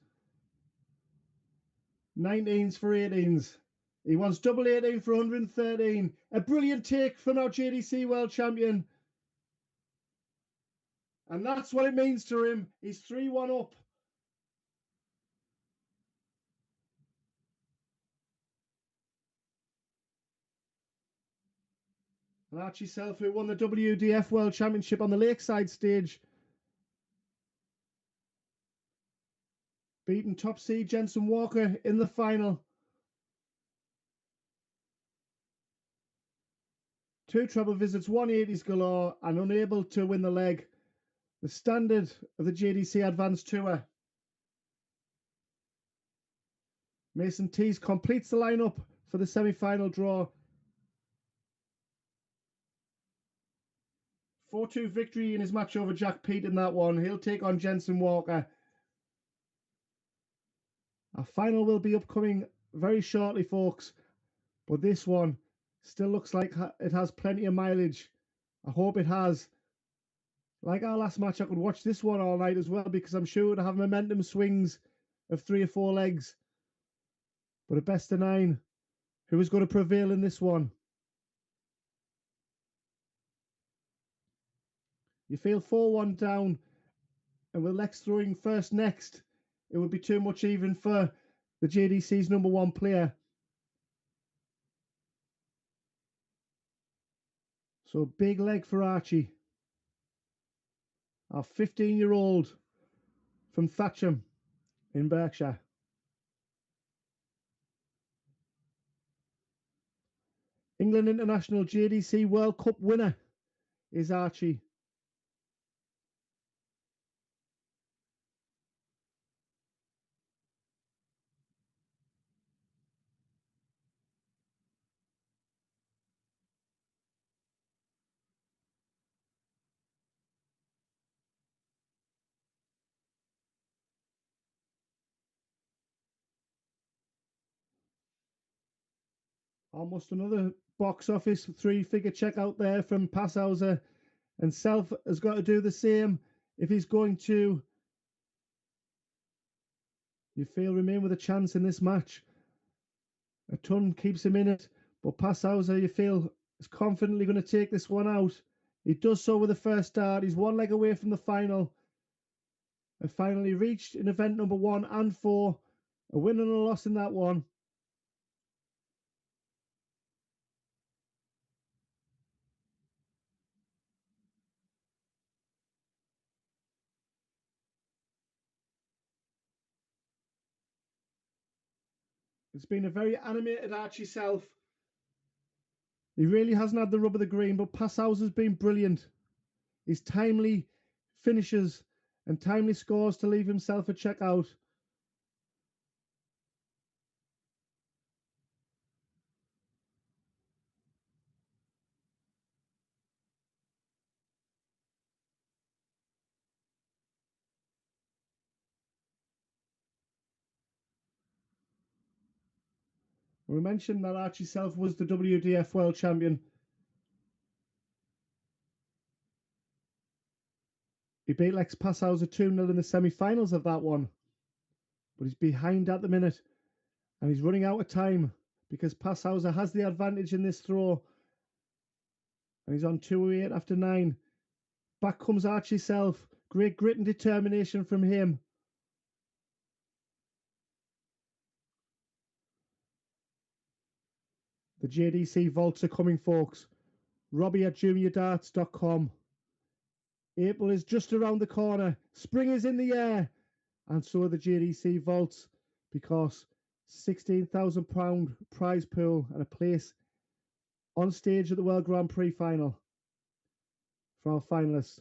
S1: 19s for 18s. He wants double 18 for 113. A brilliant take from our JDC world champion. And that's what it means to him. He's 3-1 up. And Archie Self, who won the WDF World Championship on the Lakeside stage, beating top seed Jensen Walker in the final. 2 treble visits, 180s galore, and unable to win the leg. The standard of the JDC Advanced Tour. Mason Tees completes the lineup for the semi-final draw. 4-2 victory in his match over Jack Pete in that one. He'll take on Jensen Walker. Our final will be upcoming very shortly, folks. But this one still looks like it has plenty of mileage. I hope it has. Like our last match, I could watch this one all night as well, because I'm sure it'll have momentum swings of 3 or 4 legs. But a best of 9. Who is going to prevail in this one? You feel 4-1 down, and with Lex throwing first next, it would be too much even for the JDC's number 1 player. So big leg for Archie, our 15-year-old from Thatcham in Berkshire. England International JDC World Cup winner is Archie. Almost another box office 3-figure check out there from Passhauser, and Self has got to do the same if he's going to, you feel, remain with a chance in this match. A ton keeps him in it, but Passhauser, you feel, is confidently going to take this one out. He does so with the first start. He's 1 leg away from the final. And finally reached in event number 1 and 4. A win and a loss in that one. It's been a very animated Archie Self. He really hasn't had the rub of the green, but Passhauser's been brilliant. His timely finishes and timely scores to leave himself a check out. We mentioned that Archie Self was the WDF World Champion. He beat Lex Passhauser 2-0 in the semi-finals of that one. But he's behind at the minute, and he's running out of time because Passhauser has the advantage in this throw. And he's on 208 after 9. Back comes Archie Self. Great grit and determination from him. The JDC vaults are coming, folks. Robbie at juniordarts.com. April is just around the corner. Spring is in the air. And so are the JDC vaults, because £16,000 prize pool and a place on stage at the World Grand Prix final for our finalists.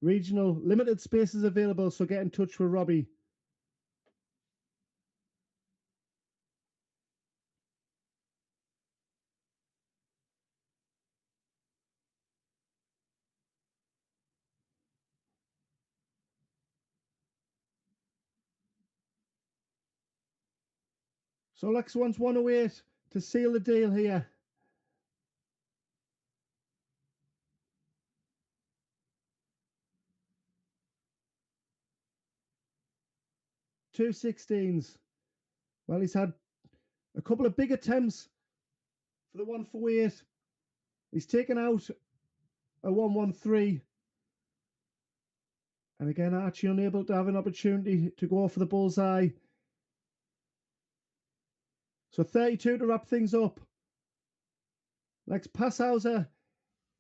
S1: Regional limited spaces available, so get in touch with Robbie. So Lex wants 108 to seal the deal here. Two 16s. Well, he's had a couple of big attempts for the 148. He's taken out a 113. And again, Archie unable to have an opportunity to go for the bullseye. So 32 to wrap things up. Lex Passhauser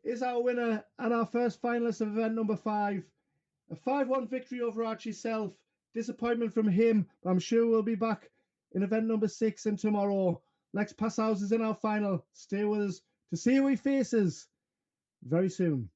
S1: is our winner and our first finalist of event number 5. A 5-1 victory over Archie Self. Disappointment from him, but I'm sure we'll be back in event number 6 and tomorrow. Lex Passhauser's in our final. Stay with us. to see who he faces very soon.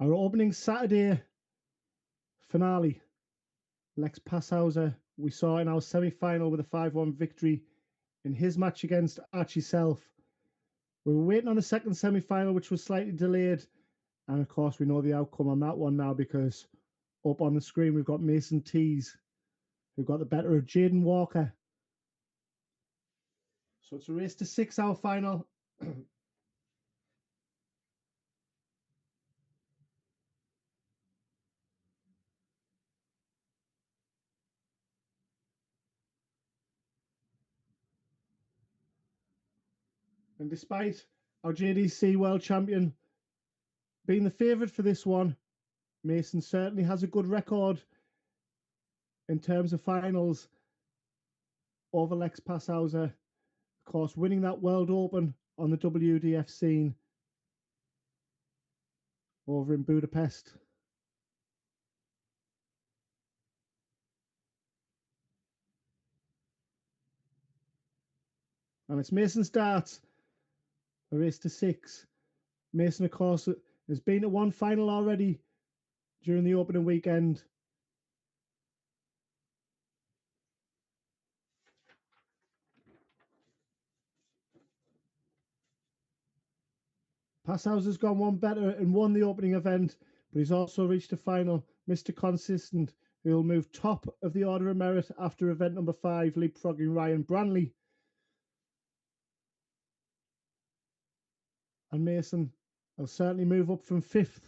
S1: Our opening Saturday finale, Lex Passhauser, we saw in our semi-final with a 5-1 victory in his match against Archie self. We were waiting on a second semi-final, which was slightly delayed. And of course, we know the outcome on that one now because up on the screen, we've got Mason Tees, who got the better of Jaden Walker. So it's a race to 6, our final. And despite our JDC World Champion being the favourite for this one, Mason certainly has a good record in terms of finals over Lex Passhauser. Of course, winning that World Open on the WDF scene over in Budapest. And it's Mason's darts, a race to 6. Mason, of course, has been to one final already during the opening weekend. Passhauser's gone one better and won the opening event, but he's also reached a final. Mr. Consistent, who will move top of the Order of Merit after event number 5, leapfrogging Ryan Branley. And Mason will certainly move up from 5th.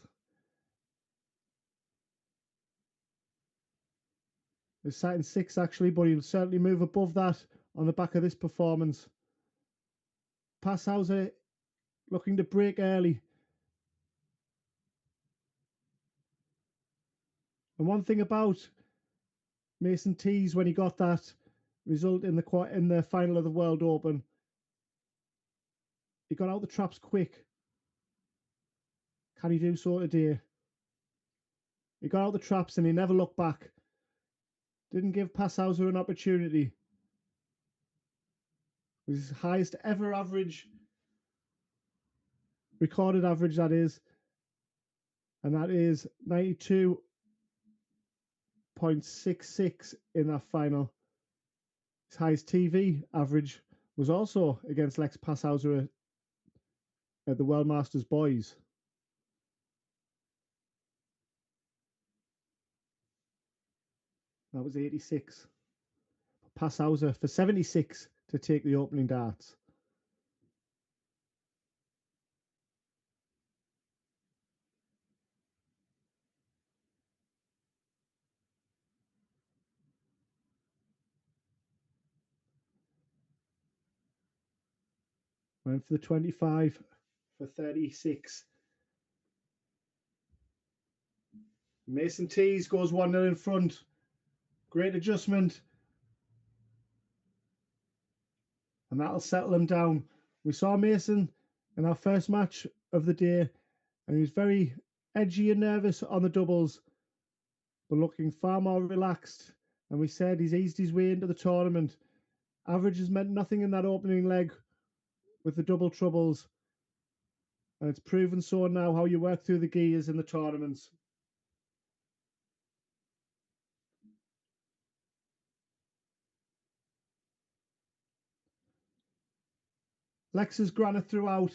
S1: He's sat in 6th actually, but he'll certainly move above that on the back of this performance. Passhauser looking to break early. And one thing about Mason Tees when he got that result in the final of the World Open, he got out the traps quick. Can he do so today? He got out the traps and he never looked back. Didn't give Passhauser an opportunity. It was his highest ever average, recorded average that is, and that is 92.66 in that final. His highest TV average was also against Lex Passhauser at the World Masters Boys. That was 86. Passhauser for 76 to take the opening darts. Went for the 25 for 36. Mason Tees goes 1-0 in front. Great adjustment. And that'll settle him down. We saw Mason in our first match of the day, and he was very edgy and nervous on the doubles, but looking far more relaxed. And we said he's eased his way into the tournament. Averages meant nothing in that opening leg with the double troubles. And it's proven so now how you work through the gears in the tournaments. Lex is granite throughout.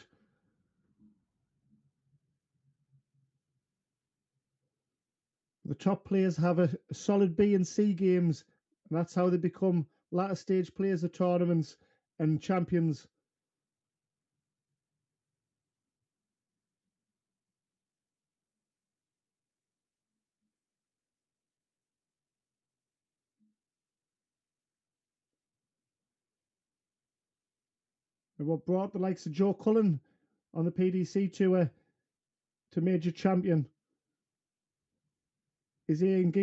S1: The top players have a solid B and C games, and that's how they become latter stage players of tournaments and champions. And what brought the likes of Joe Cullen on the PDC tour to major champion. His A and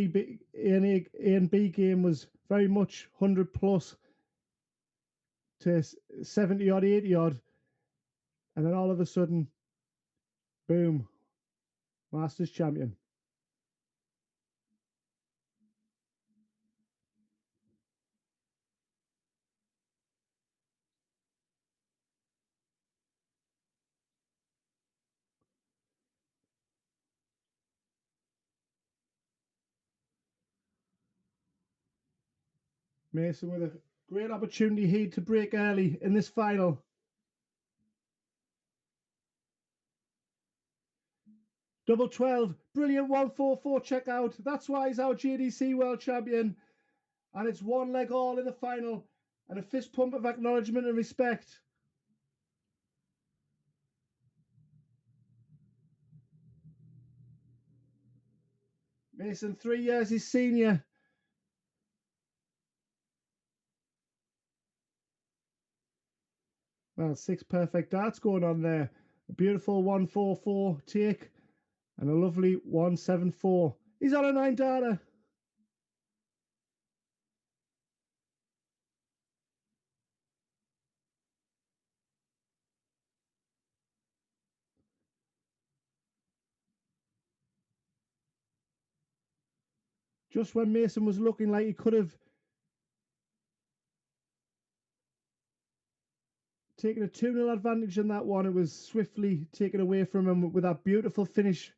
S1: B game was very much 100 plus to 70 odd, 80 odd. And then all of a sudden, boom, Masters champion. Mason with a great opportunity here to break early in this final. Double 12, brilliant 144 checkout. That's why he's our JDC World Champion. And it's one leg all in the final. And a fist pump of acknowledgement and respect. Mason, 3 years his senior. Well, 6 perfect darts going on there. A beautiful 144 take and a lovely 174. He's on a 9 darter. Just when Mason was looking like he could have taken a 2-0 advantage in that one, it was swiftly taken away from him with that beautiful finish.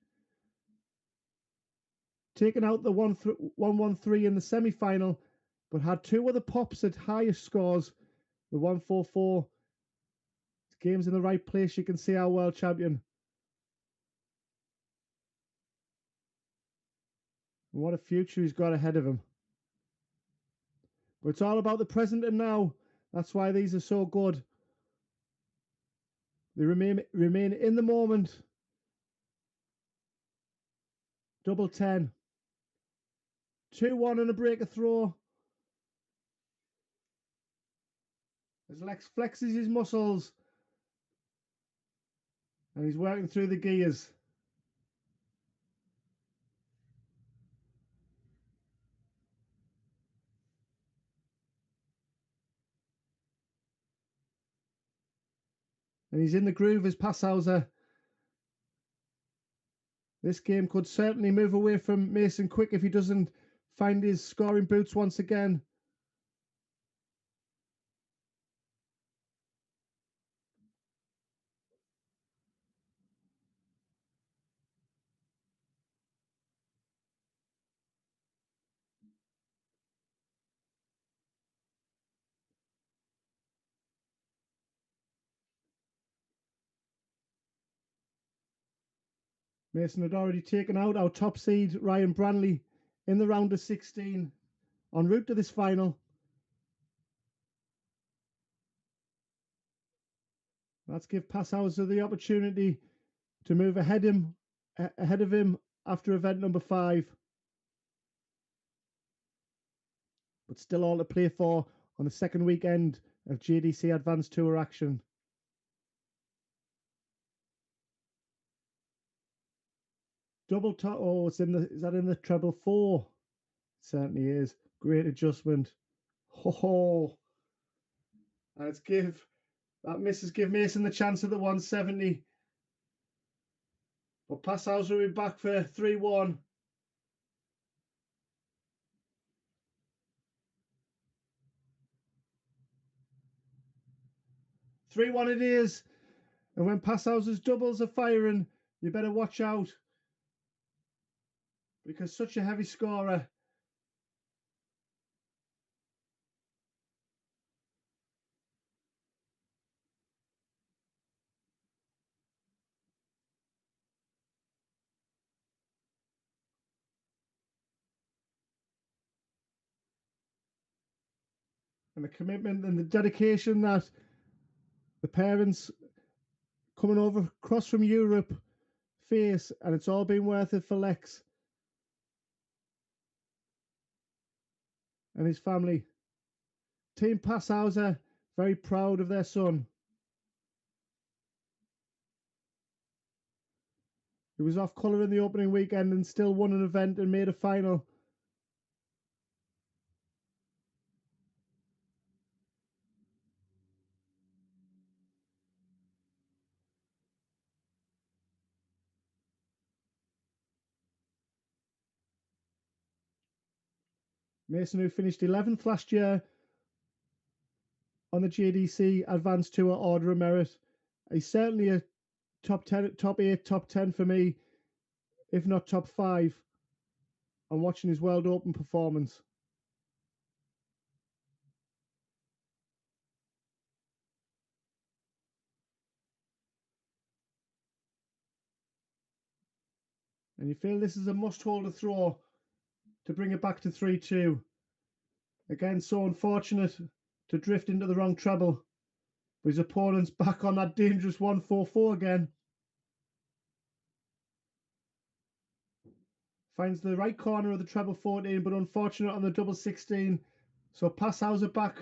S1: Taken out the 113 in the semi-final, but had 2 other pops at higher scores. The 144. Game's in the right place. You can see our world champion. And what a future he's got ahead of him. But it's all about the present and now. That's why these are so good. They remain in the moment. Double 10. 2-1 and a break a throw. As Lex flexes his muscles. And he's working through the gears. And he's in the groove as Passhauser. This game could certainly move away from Mason quick if he doesn't find his scoring boots once again. Mason had already taken out our top seed, Ryan Branley, in the round of 16, en route to this final. Let's give Passhauser the opportunity to move ahead of him after event number 5. But still all to play for on the second weekend of Jdc Advanced Tour action. Double top. Oh, is that in the treble 4? It certainly is. Great adjustment. Oh, and let's give Mason the chance at the 170. But Passhauser will be back for 3-1. It is. And when Passhauser's doubles are firing, you better watch out. Because such a heavy scorer. And the commitment and the dedication that the parents coming over across from Europe face, and it's all been worth it for Lex and his family. Team Passhauser, very proud of their son. He was off colour in the opening weekend and still won an event and made a final. Mason, who finished 11th last year on the JDC Advanced Tour Order of Merit. He's certainly a top 10, top 8, top 10 for me, if not top 5, on watching his World Open performance. And you feel this is a must-hold to throw to bring it back to 3-2. Again, so unfortunate to drift into the wrong treble. But his opponent's back on that dangerous 1-4-4 again. Finds the right corner of the treble 14, but unfortunate on the double 16. So Passauer back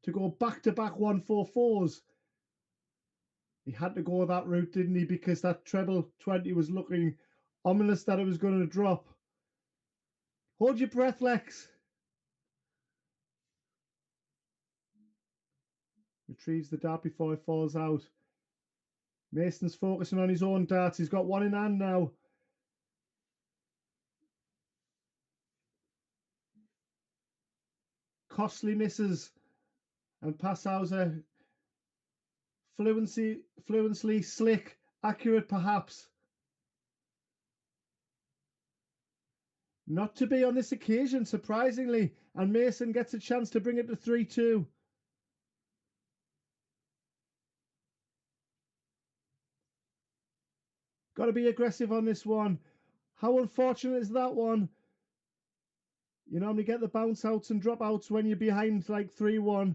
S1: to go back-to-back 1-4-4s. He had to go that route, didn't he? Because that treble 20 was looking ominous that it was going to drop. Hold your breath, Lex. Retrieves the dart before it falls out. Mason's focusing on his own darts. He's got one in hand now. Costly misses. And Passauer fluently slick, accurate perhaps. Not to be on this occasion, surprisingly. And Mason gets a chance to bring it to 3-2. Got to be aggressive on this one. How unfortunate is that one? You normally get the bounce outs and drop outs when you're behind like 3-1.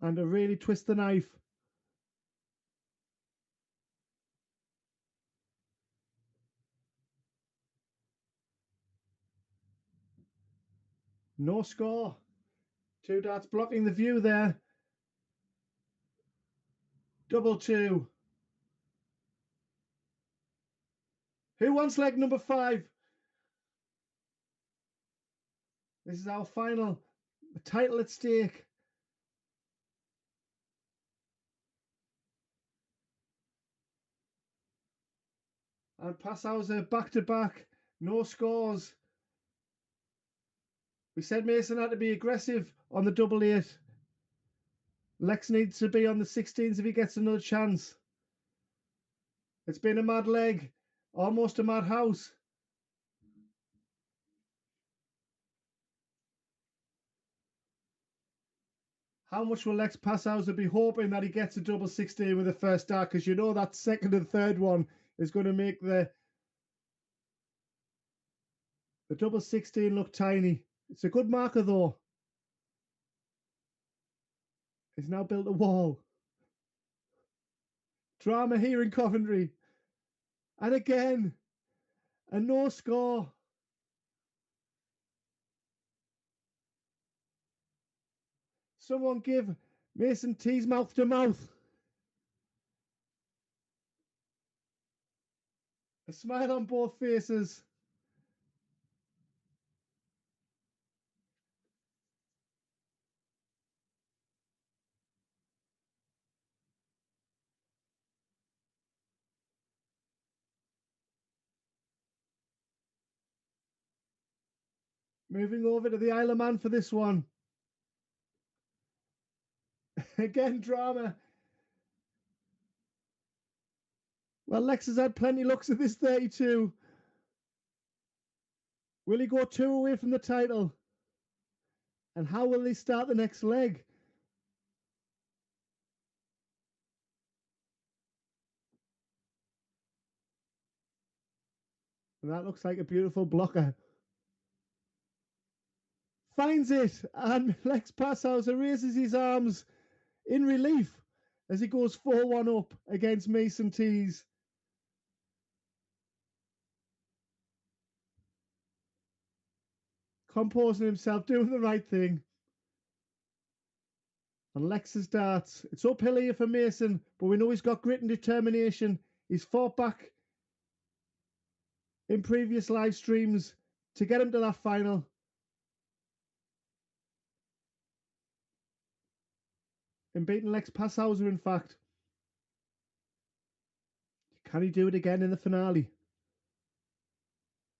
S1: And to really twist the knife. No score. 2 darts blocking the view there. 2-2. Who wants leg number 5? This is our final. The title at stake. And Passauer back to back. No scores. We said Mason had to be aggressive on the double 8. Lex needs to be on the 16s if he gets another chance. It's been a mad leg. Almost a mad house. How much will Lex Passauer be hoping that he gets a double 16 with the first dart? Because you know that second and third one is going to make the double 16 look tiny. It's a good marker though. He's now built a wall. Drama here in Coventry. And again, a no score. Someone give Mason T's mouth to mouth. A smile on both faces. Moving over to the Isle of Man for this one. Again, drama. Well, Lex has had plenty looks at this 32. Will he go 2 away from the title? And how will they start the next leg? And that looks like a beautiful blocker. Finds it, and Lex Passauer raises his arms in relief as he goes 4-1 up against Mason Tees. Composing himself, doing the right thing. And Lex's darts. It's uphill here for Mason, but we know he's got grit and determination. He's fought back in previous live streams to get him to that final. And beating Lex Passauer, in fact. Can he do it again in the finale?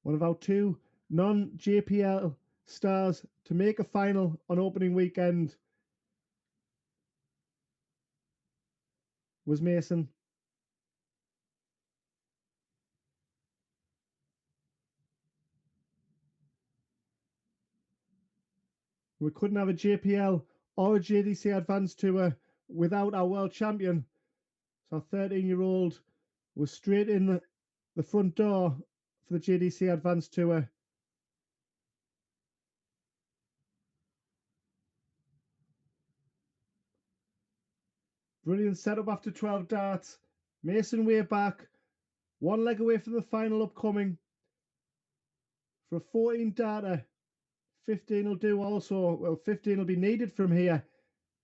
S1: One of our 2 non-JPL stars to make a final on opening weekend was Mason. We couldn't have a JPL or a JDC Advanced Tour without our world champion. So our 13-year-old was straight in the front door for the JDC Advanced Tour. Brilliant setup after 12 darts. Mason way back, one leg away from the final upcoming. For a 14 darter, 15 will do also. Well, 15 will be needed from here.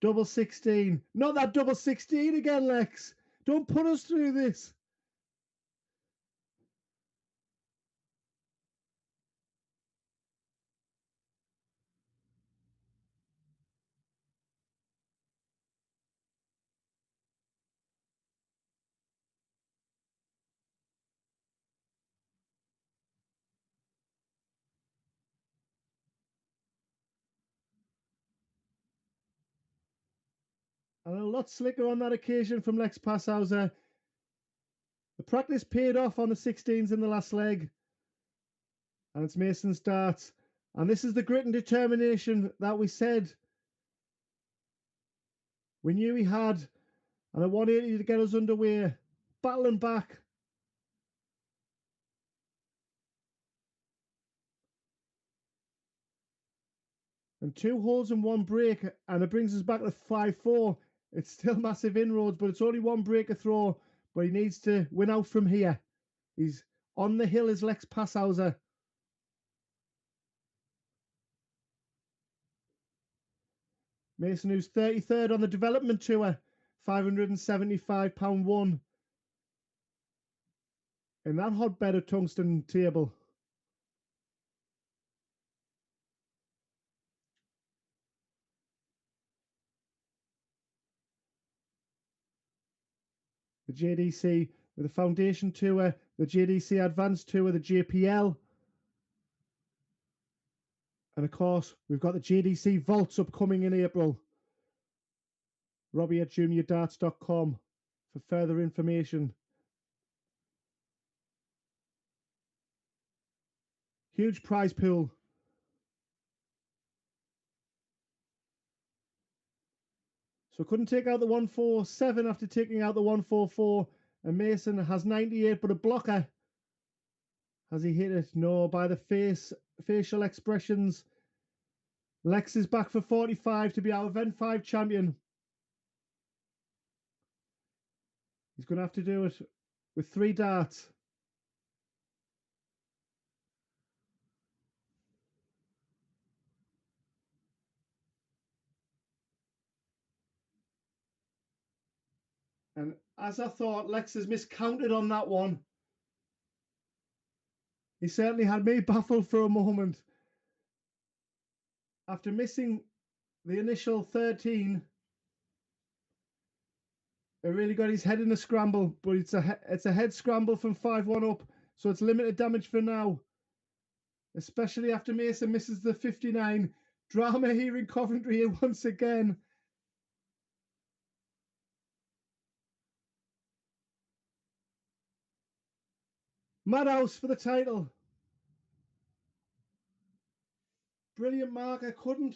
S1: Double 16. Not that double 16 again, Lex. Don't put us through this. And a lot slicker on that occasion from Lex Passhauser. The practice paid off on the 16s in the last leg. And it's Mason's darts. And this is the grit and determination that we said we knew he had. And a 180 to get us underway. Battling back. And 2 holes and 1 break. And it brings us back to 5-4. It's still massive inroads, but it's only 1 break a throw. But he needs to win out from here. He's on the hill as Lex Passhauser. Mason, who's 33rd on the development tour, £575 one. In that hotbed of tungsten table. The JDC with the Foundation Tour, the JDC Advanced Tour, the JPL. And of course, we've got the JDC Vaults upcoming in April. Robbie at juniordarts.com for further information. Huge prize pool. So couldn't take out the 147 after taking out the 144. And Mason has 98, but a blocker. Has he hit it? No, by the facial expressions. Lex is back for 45 to be our Event 5 champion. He's going to have to do it with 3 darts. And as I thought, Lex has miscounted on that one. He certainly had me baffled for a moment. After missing the initial 13, it really got his head in a scramble, but it's a head scramble from 5-1 up, so it's limited damage for now. Especially after Mason misses the 59. Drama here in Coventry once again. Madhouse for the title. Brilliant marker, couldn't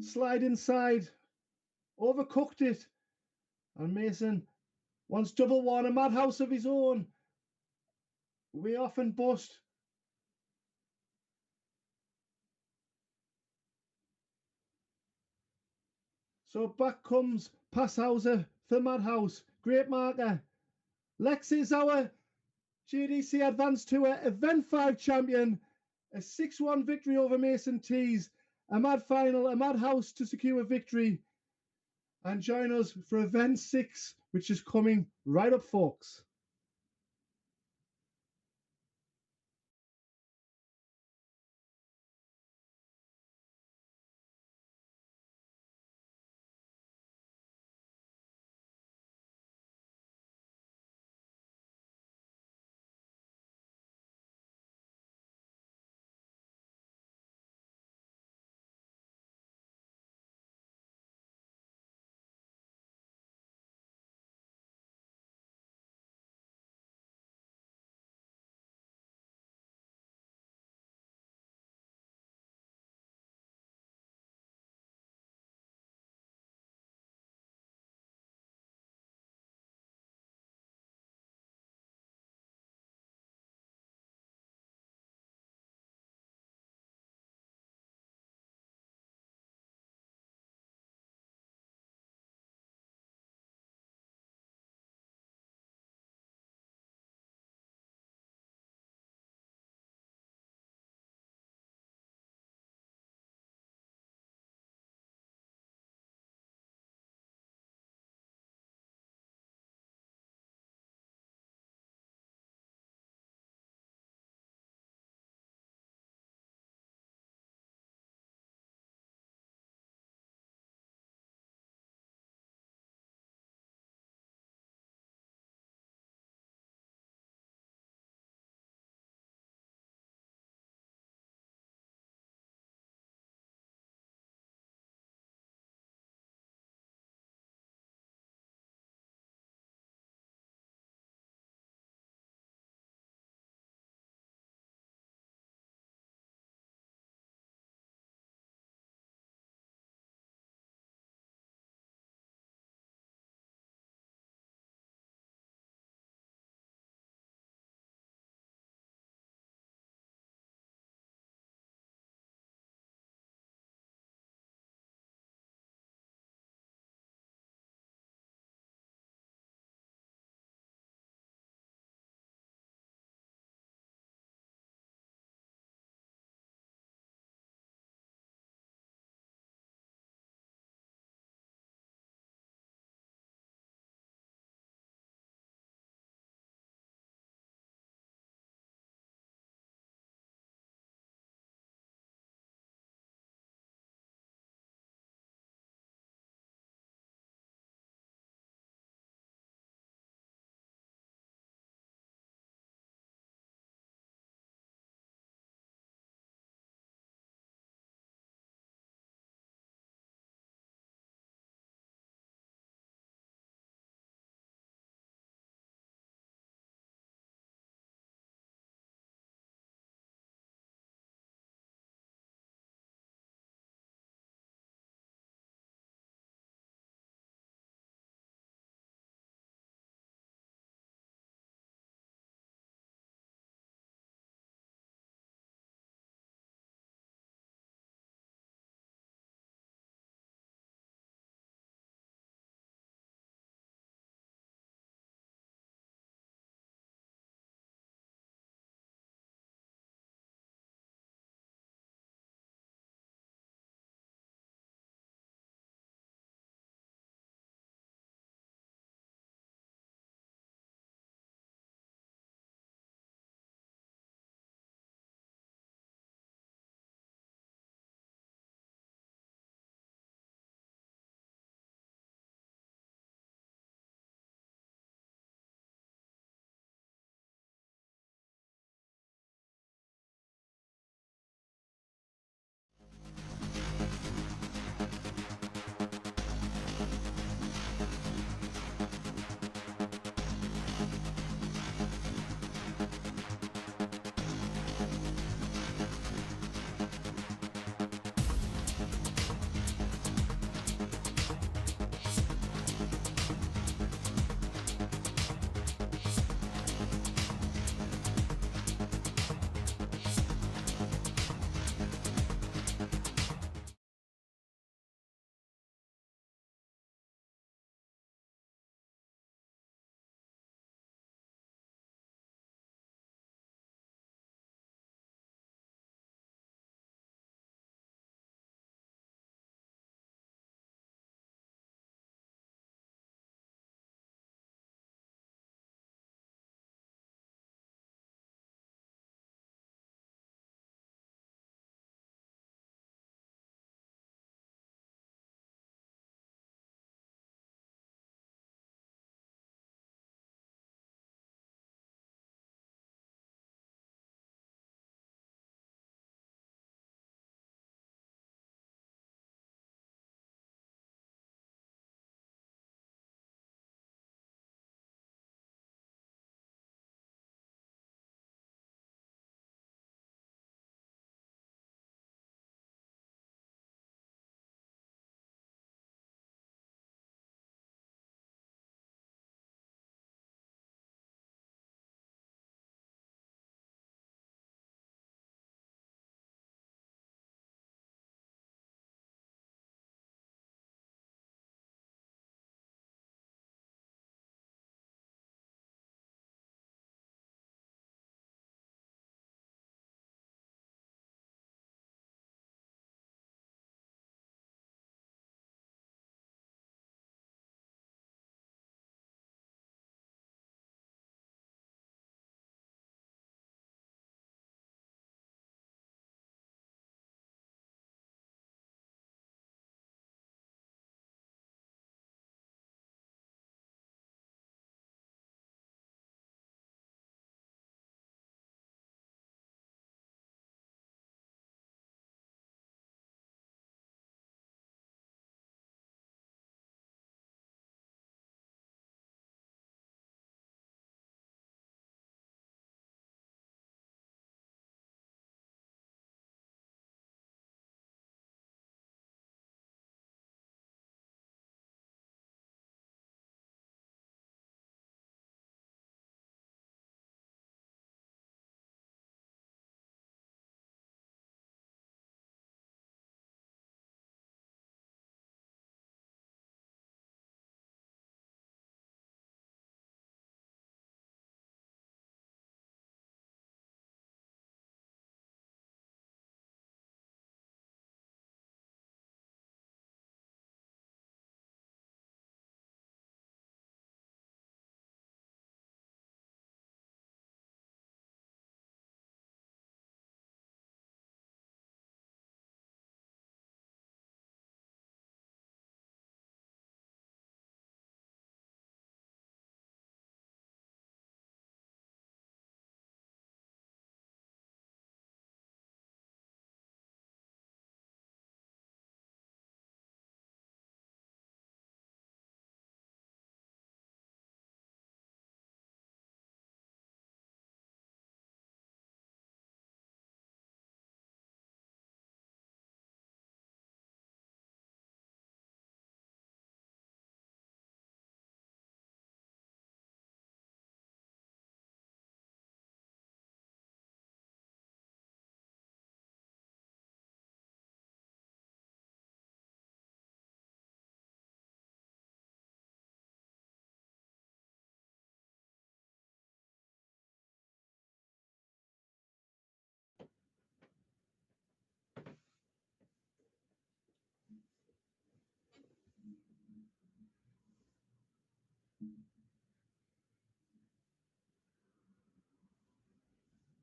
S1: slide inside. Overcooked it. And Mason wants double one, a madhouse of his own. We often bust. So back comes Passhauser for madhouse. Great marker. Lex is our JDC Advanced Tour Event 5 champion. A 6-1 victory over Mason Tees. A mad final, a madhouse to secure victory. And join us for Event 6, which is coming right up, folks.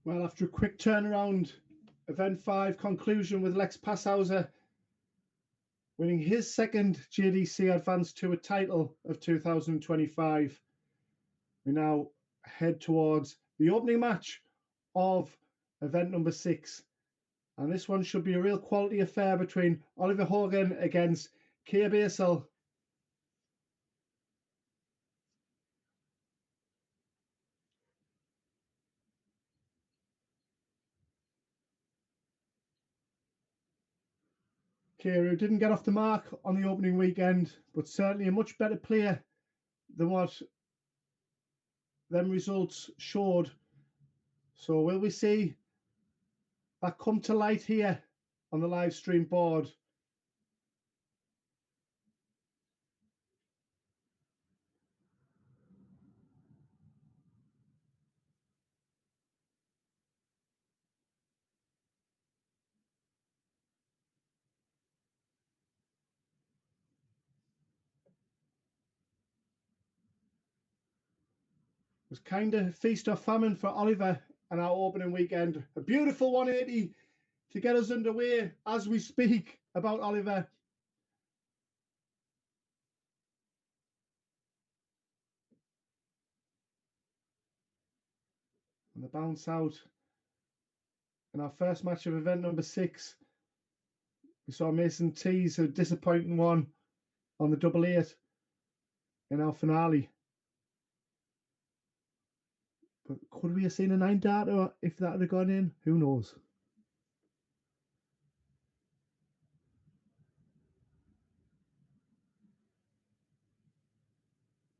S1: Well, after a quick turnaround, event 5 conclusion with Lex Passhauser winning his second Jdc Advanced Tour title of 2025. We now head towards the opening match of event number 6. And this one should be a real quality affair between Oliver Hogan against Keir Basel. Keir, who didn't get off the mark on the opening weekend, but certainly a much better player than what them results showed. So will we see that come to light here on the live stream board? It was kind of feast or famine for Oliver and our opening weekend. A beautiful 180 to get us underway as we speak about Oliver. And the bounce out in our first match of event number 6. We saw Mason tease a disappointing one on the 888 in our finale. But could we have seen a 9 darter if that had gone in? Who knows?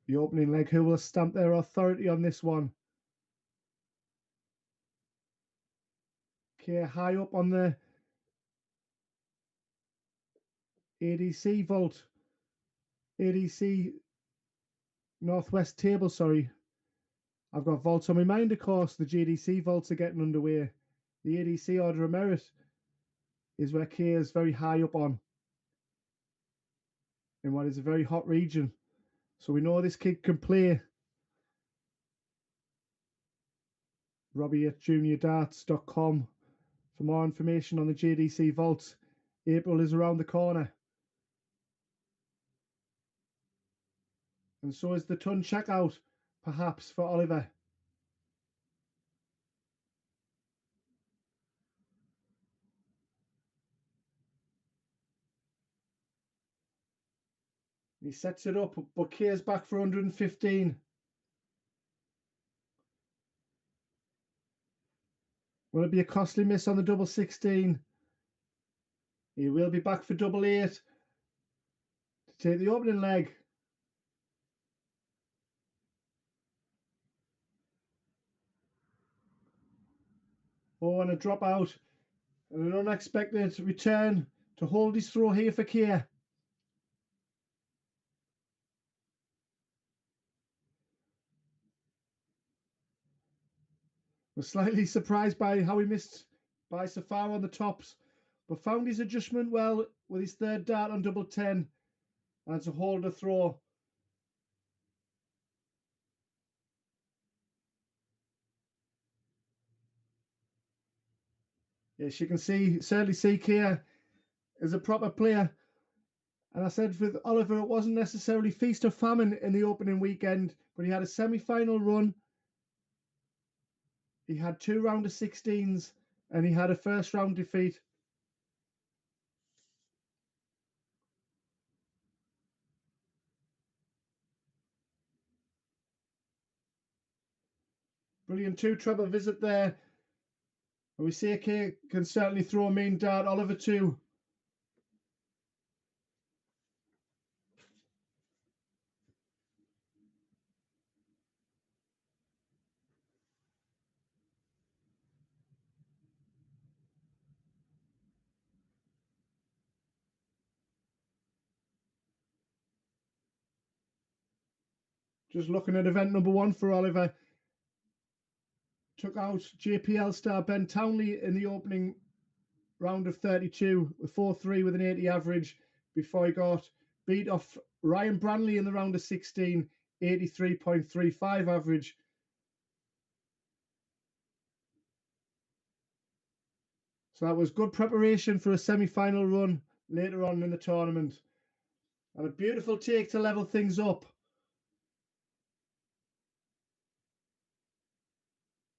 S1: The opening leg, who will stamp their authority on this one? Okay, high up on the ADC vault. ADC Northwest table, sorry. I've got vaults on my mind, of course. The JDC vaults are getting underway. The ADC Order of Merit is where Kay is very high up on in what is a very hot region. So we know this kid can play. Robbie at juniordarts.com for more information on the JDC vaults. April is around the corner. And so is the ton checkout, perhaps, for Oliver. He sets it up, but Kay's back for 115. Will it be a costly miss on the double 16? He will be back for double 8 to take the opening leg. Oh, and a drop out. And an unexpected return to hold his throw here for Kay. Was slightly surprised by how he missed by so far on the tops, but found his adjustment well with his third dart on double 10 and to hold a throw. Yes, you can certainly see Kay is a proper player. And I said with Oliver, it wasn't necessarily feast or famine in the opening weekend, but he had a semi-final run. He had 2 round of 16s and he had a first round defeat. Brilliant 2 treble visit there. And we see Kay can certainly throw a mean dart. Oliver too. Just looking at event number 1 for Oliver. Took out JPL star Ben Townley in the opening round of 32 with 4-3 with an 80 average before he got beat off Ryan Branley in the round of 16, 83.35 average. So that was good preparation for a semi-final run later on in the tournament. And a beautiful take to level things up.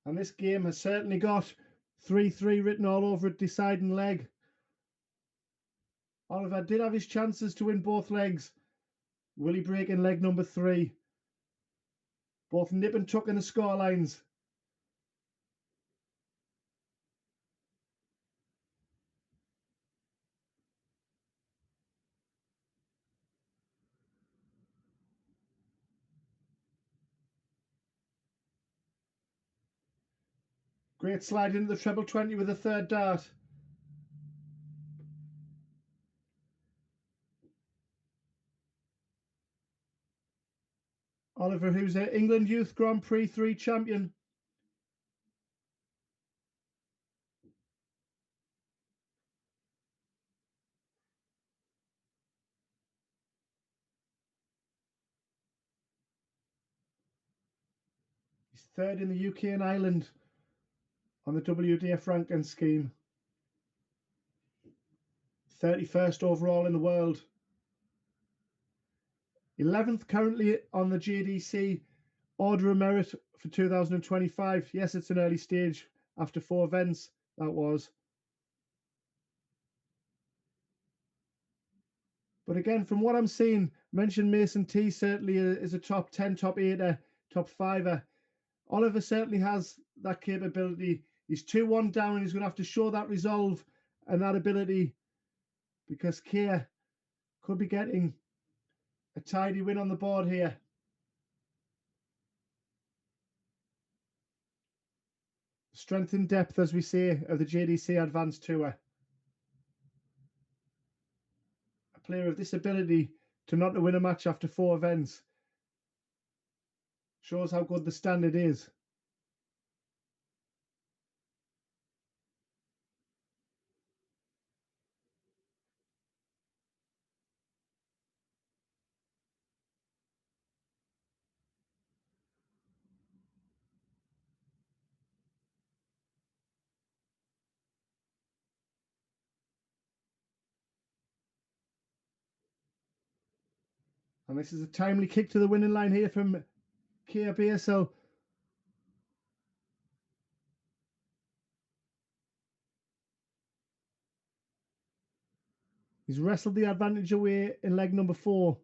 S1: And this game has certainly got 3-3 written all over it, deciding leg. Oliver did have his chances to win both legs. Will he break in leg number 3? Both nip and tuck in the scorelines. Great slide into the treble 20 with a third dart. Oliver, who's an England Youth Grand Prix 3 champion. He's third in the UK and Ireland on the WDF ranking scheme. 31st overall in the world. 11th currently on the JDC Order of Merit for 2025. Yes, it's an early stage after 4 events, that was. But again, from what I'm seeing, mentioned Mason T certainly is a top 10, top 8er, top 5er. Oliver certainly has that capability. He's 2-1 down and he's going to have to show that resolve and that ability, because Keir could be getting a tidy win on the board here. Strength and depth, as we say, of the JDC Advanced Tour. A player of this ability to not to win a match after 4 events shows how good the standard is. And this is a timely kick to the winning line here from Keir BSL. He's wrestled the advantage away in leg number 4.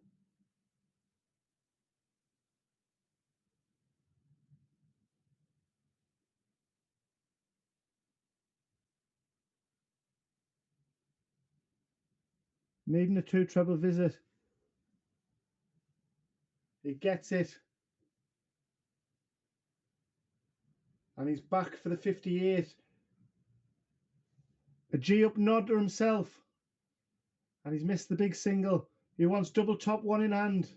S1: Needing a 2 treble visit. He gets it. And he's back for the 58. A G up nod to himself. And he's missed the big single. He wants double top 1 in hand.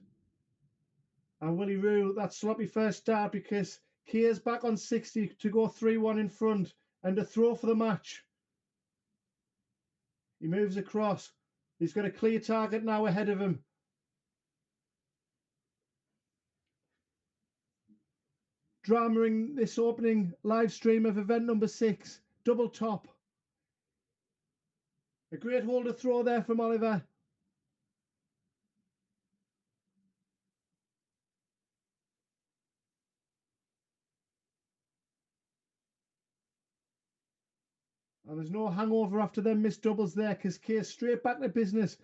S1: And will he rule that sloppy first start, because Keir's back on 60 to go 3-1 in front and to throw for the match. He moves across. He's got a clear target now ahead of him. Drama in this opening live stream of event number 6, double top. A great hold to throw there from Oliver. And there's no hangover after them missed doubles there, because Keir's straight back to business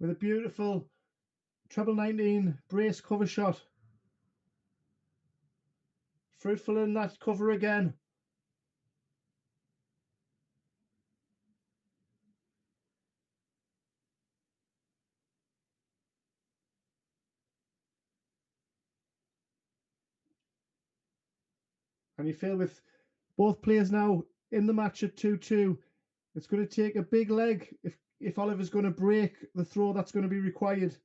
S1: with a beautiful treble 19 brace cover shot. Fruitful in that cover again. And you feel with both players now in the match at 2-2, it's going to take a big leg if Oliver's going to break the throw that's going to be required.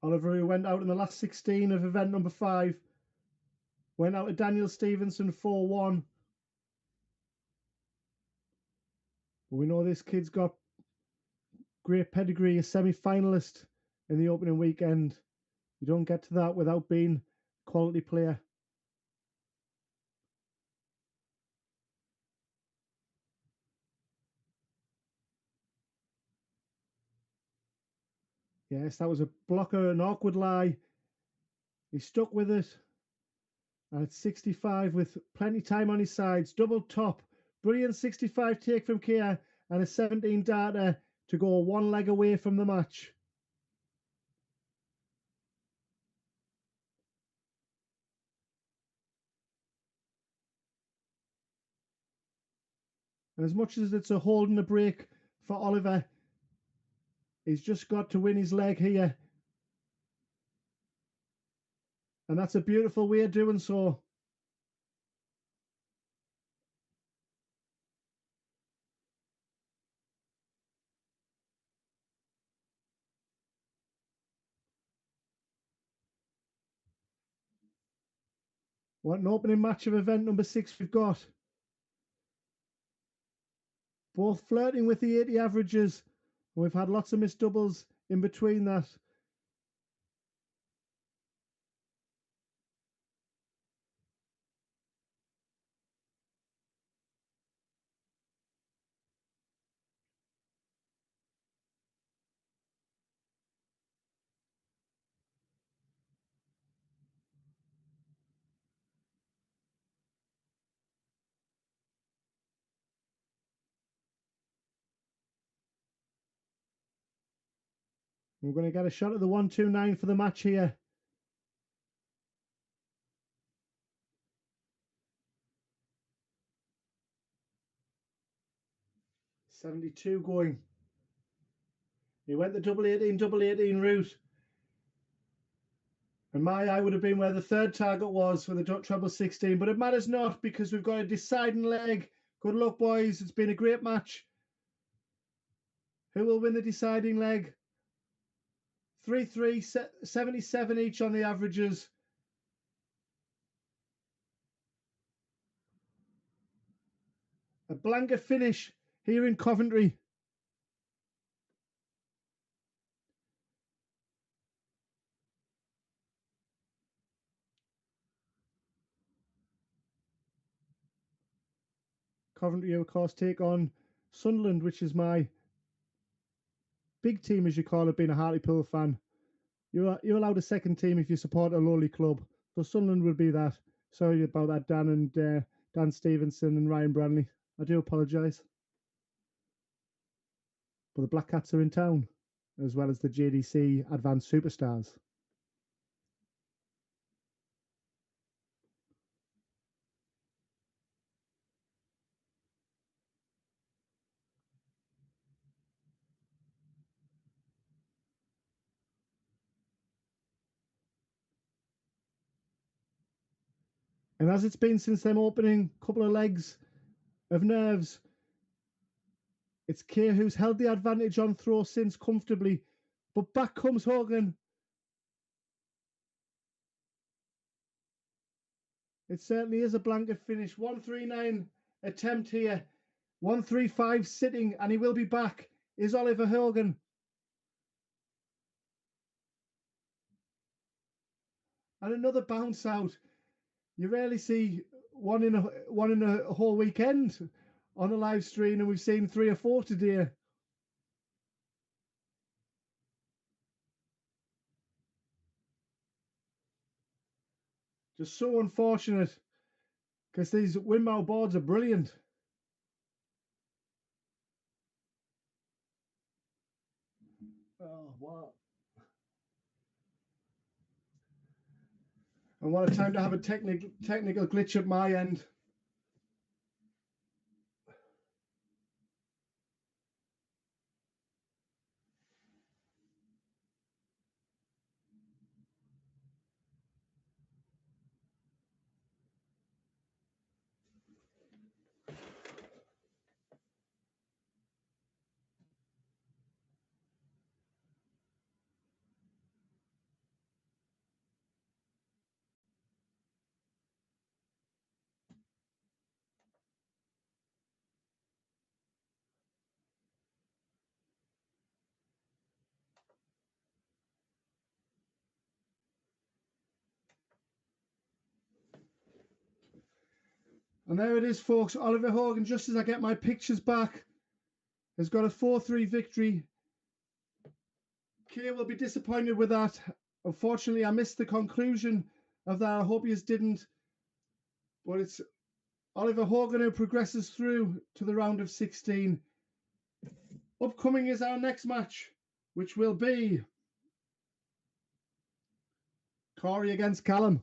S1: Oliver, who went out in the last 16 of event number 5, went out to Daniel Stevenson 4-1. We know this kid's got great pedigree, a semi-finalist in the opening weekend. You don't get to that without being a quality player. Yes, that was a blocker, an awkward lie. He stuck with it. And it's 65 with plenty time on his sides. Double top. Brilliant 65 take from Kia and a 17 darter to go one leg away from the match. And as much as it's a hold and a break for Oliver, he's just got to win his leg here. And that's a beautiful way of doing so. What an opening match of event number 6 we've got. Both flirting with the 80 averages. We've had lots of missed doubles in between that. We're going to get a shot at the 129 for the match here. $72 going. He went the double 18 route. And my eye would have been where the third target was for the treble 16, but it matters not because we've got a deciding leg. Good luck, boys. It's been a great match. Who will win the deciding leg? 3-3, 77 each on the averages. A blanket finish here in Coventry. Coventry, of course, take on Sunderland, which is my big team, as you call it, being a Hartlepool fan. You're allowed a second team if you support a lowly club. So Sunderland would be that. Sorry about that, Dan and Dan Stevenson and Ryan Branley. I do apologise. But the Black Cats are in town, as well as the JDC Advanced Superstars. And as it's been since them opening couple of legs of nerves, it's Kay who's held the advantage on throw since comfortably. But back comes Hogan. It certainly is a blanket finish. 139 attempt here. 135 sitting, and he will be back. Is Oliver Hogan. And another bounce out. You rarely see one in a whole weekend on a live stream, and we've seen 3 or 4 today. Just so unfortunate, because these windmill boards are brilliant. Oh, wow. And what a time to have a technical glitch at my end. And there it is, folks. Oliver Hogan, just as I get my pictures back, has got a 4-3 victory. Kay will be disappointed with that. Unfortunately, I missed the conclusion of that. I hope you didn't. But it's Oliver Hogan who progresses through to the round of 16. Upcoming is our next match, which will be Cory against Callum.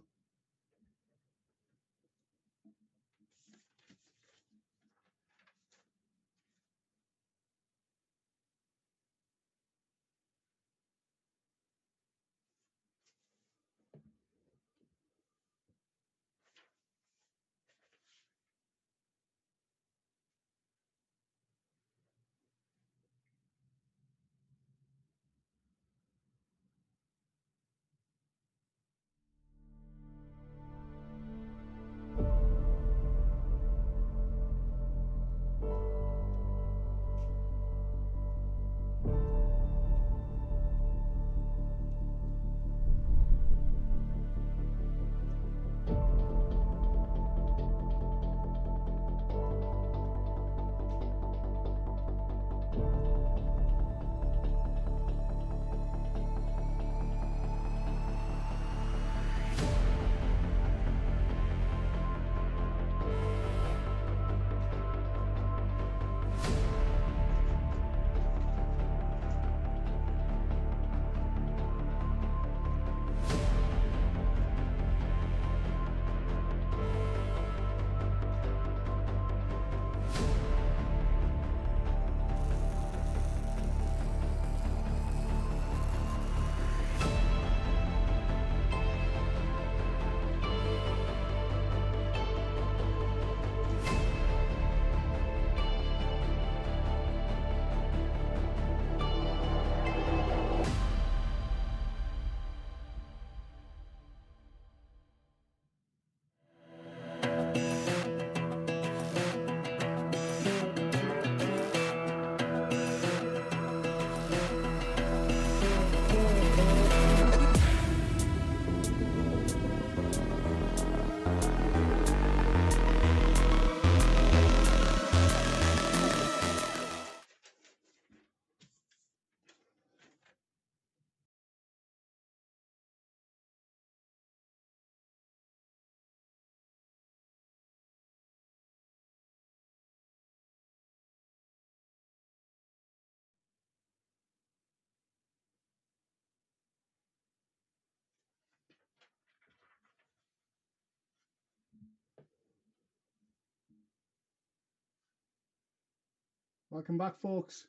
S1: Welcome back, folks.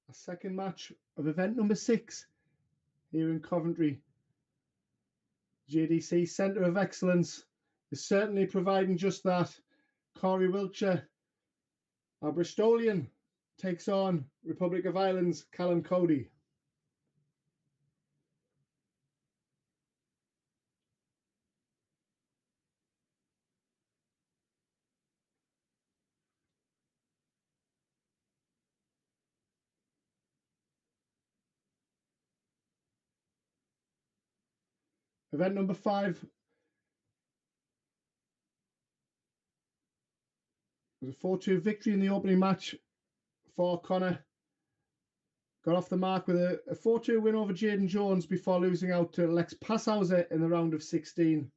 S1: A second match of event number 6 here in Coventry. JDC Centre of Excellence is certainly providing just that. Cory Wiltshire, our Bristolian, takes on Republic of Ireland's Callum Cody. Event number 5 was a 4-2 victory in the opening match for Connor. Got off the mark with a 4-2 win over Jaden Jones before losing out to Lex Passhauser in the round of 16.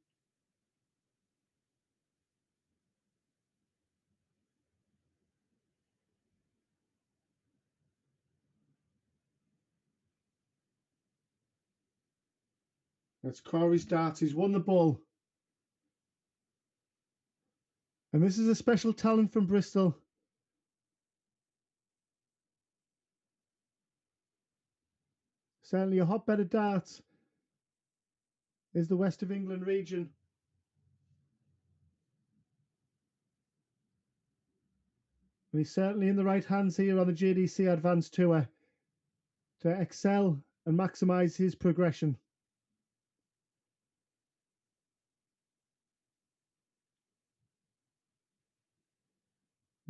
S1: That's Cory's darts. He's won the bull. And this is a special talent from Bristol. Certainly a hotbed of darts is the West of England region. And he's certainly in the right hands here on the Jdc Advanced Tour to excel and maximise his progression.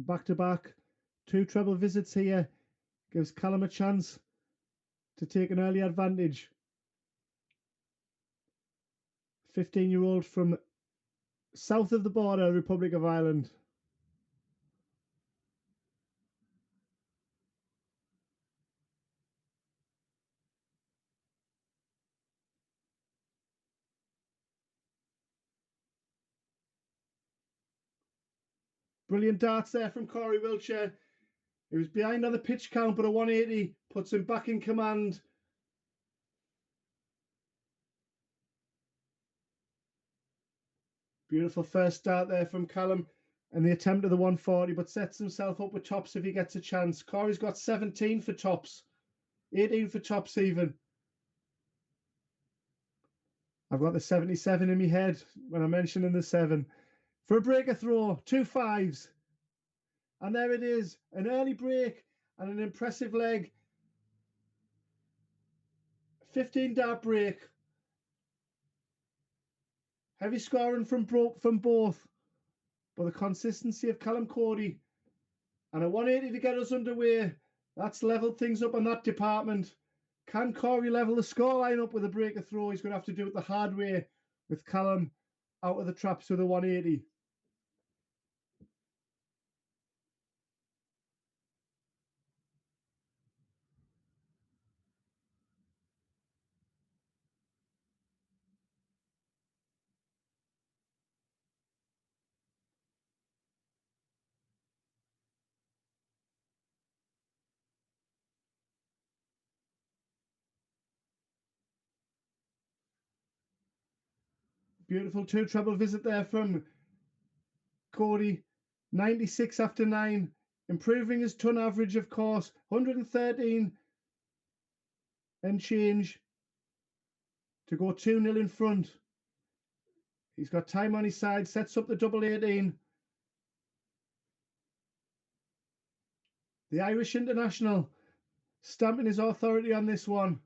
S1: Back-to-back, 2 treble visits here gives Callum a chance to take an early advantage. 15-year-old from south of the border, Republic of Ireland. Brilliant darts there from Cory Wiltshire. He was behind on the pitch count, but a 180 puts him back in command. Beautiful first start there from Callum and the attempt of the 140, but sets himself up with tops if he gets a chance. Cory's got 17 for tops, 18 for tops even. I've got the 77 in my head when I'm mentioning the 7. For a breaker throw, 2 5s. And there it is, an early break and an impressive leg. 15 dart break. Heavy scoring from both. But the consistency of Callum Cory and a 180 to get us underway. That's levelled things up on that department. Can Cory level the scoreline up with a breaker throw? He's going to have to do it the hard way with Callum out of the traps with a 180. Beautiful 2 treble visit there from Cory. 96 after 9. Improving his ton average, of course. 113 and change to go 2-0 in front. He's got time on his side, sets up the double 18. The Irish international stamping his authority on this one.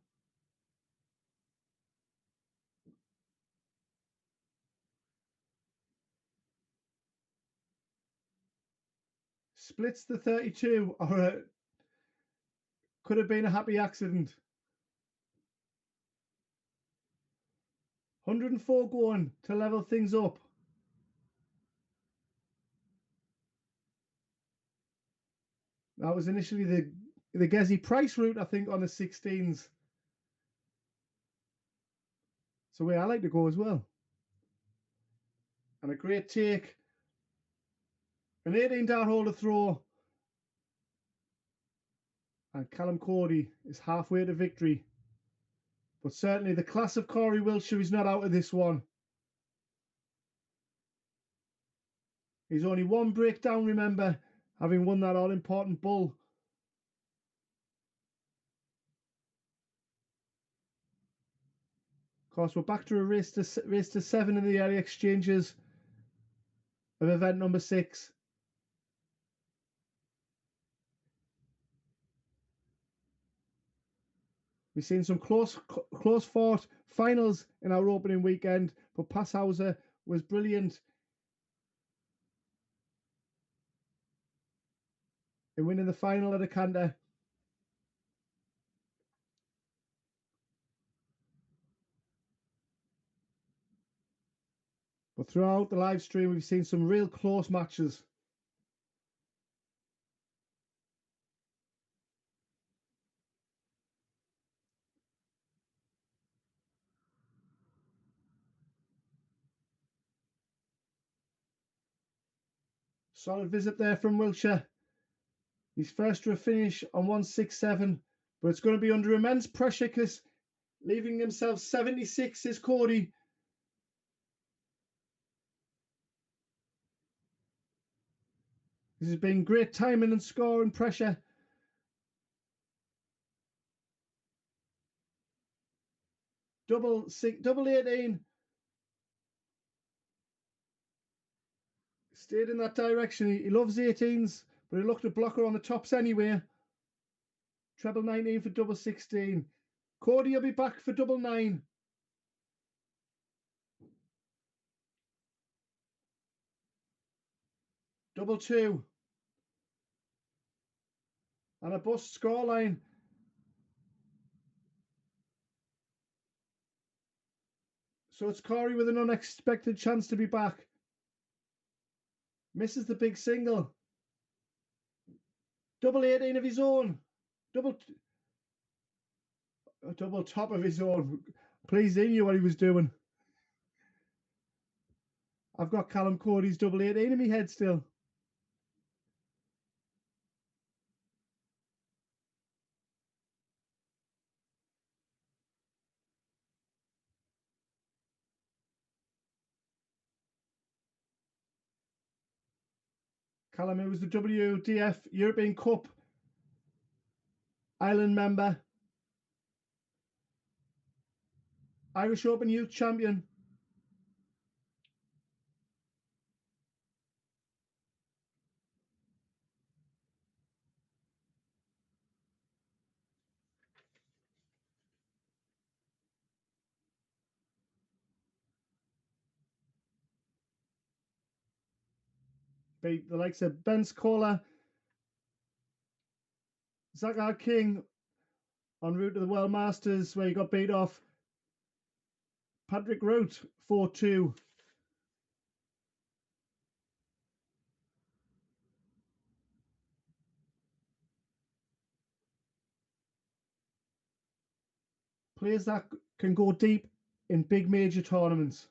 S1: Splits the 32, or could have been a happy accident. 104 going to level things up. That was initially the Gezi Price route, I think, on the 16s. So where I like to go as well. And a great take. An 18 dart holder throw. And Callum Cory is halfway to victory. But certainly the class of Cory Wiltshire is not out of this one. He's only one breakdown, remember, having won that all-important bull. Of course, we're back to a race to 7 in the early exchanges of event number 6. We've seen some close fought finals in our opening weekend, but Passhauser was brilliant in winning the final at a canter. But throughout the live stream, we've seen some real close matches. Solid visit there from Wiltshire. He's first to a finish on 167, but it's going to be under immense pressure because leaving himself 76 is Cory. This has been great timing and scoring pressure. Double 18. Stayed in that direction. He loves 18s, but he looked at blocker on the tops anyway. Treble 19 for double 16. Cory will be back for double 9. Double 2. And a bust scoreline. So it's Cory with an unexpected chance to be back. Misses the big single. Double 18 of his own. Double top of his own. Please, he knew what he was doing. I've got Callum Cody's double 18 in my head still. Callum, who was the WDF European Cup Ireland member, Irish Open Youth Champion. Beat the likes of Ben Scola, Zagar King en route to the World Masters, where he got beat off Patrick Root 4-2. Players that can go deep in big major tournaments.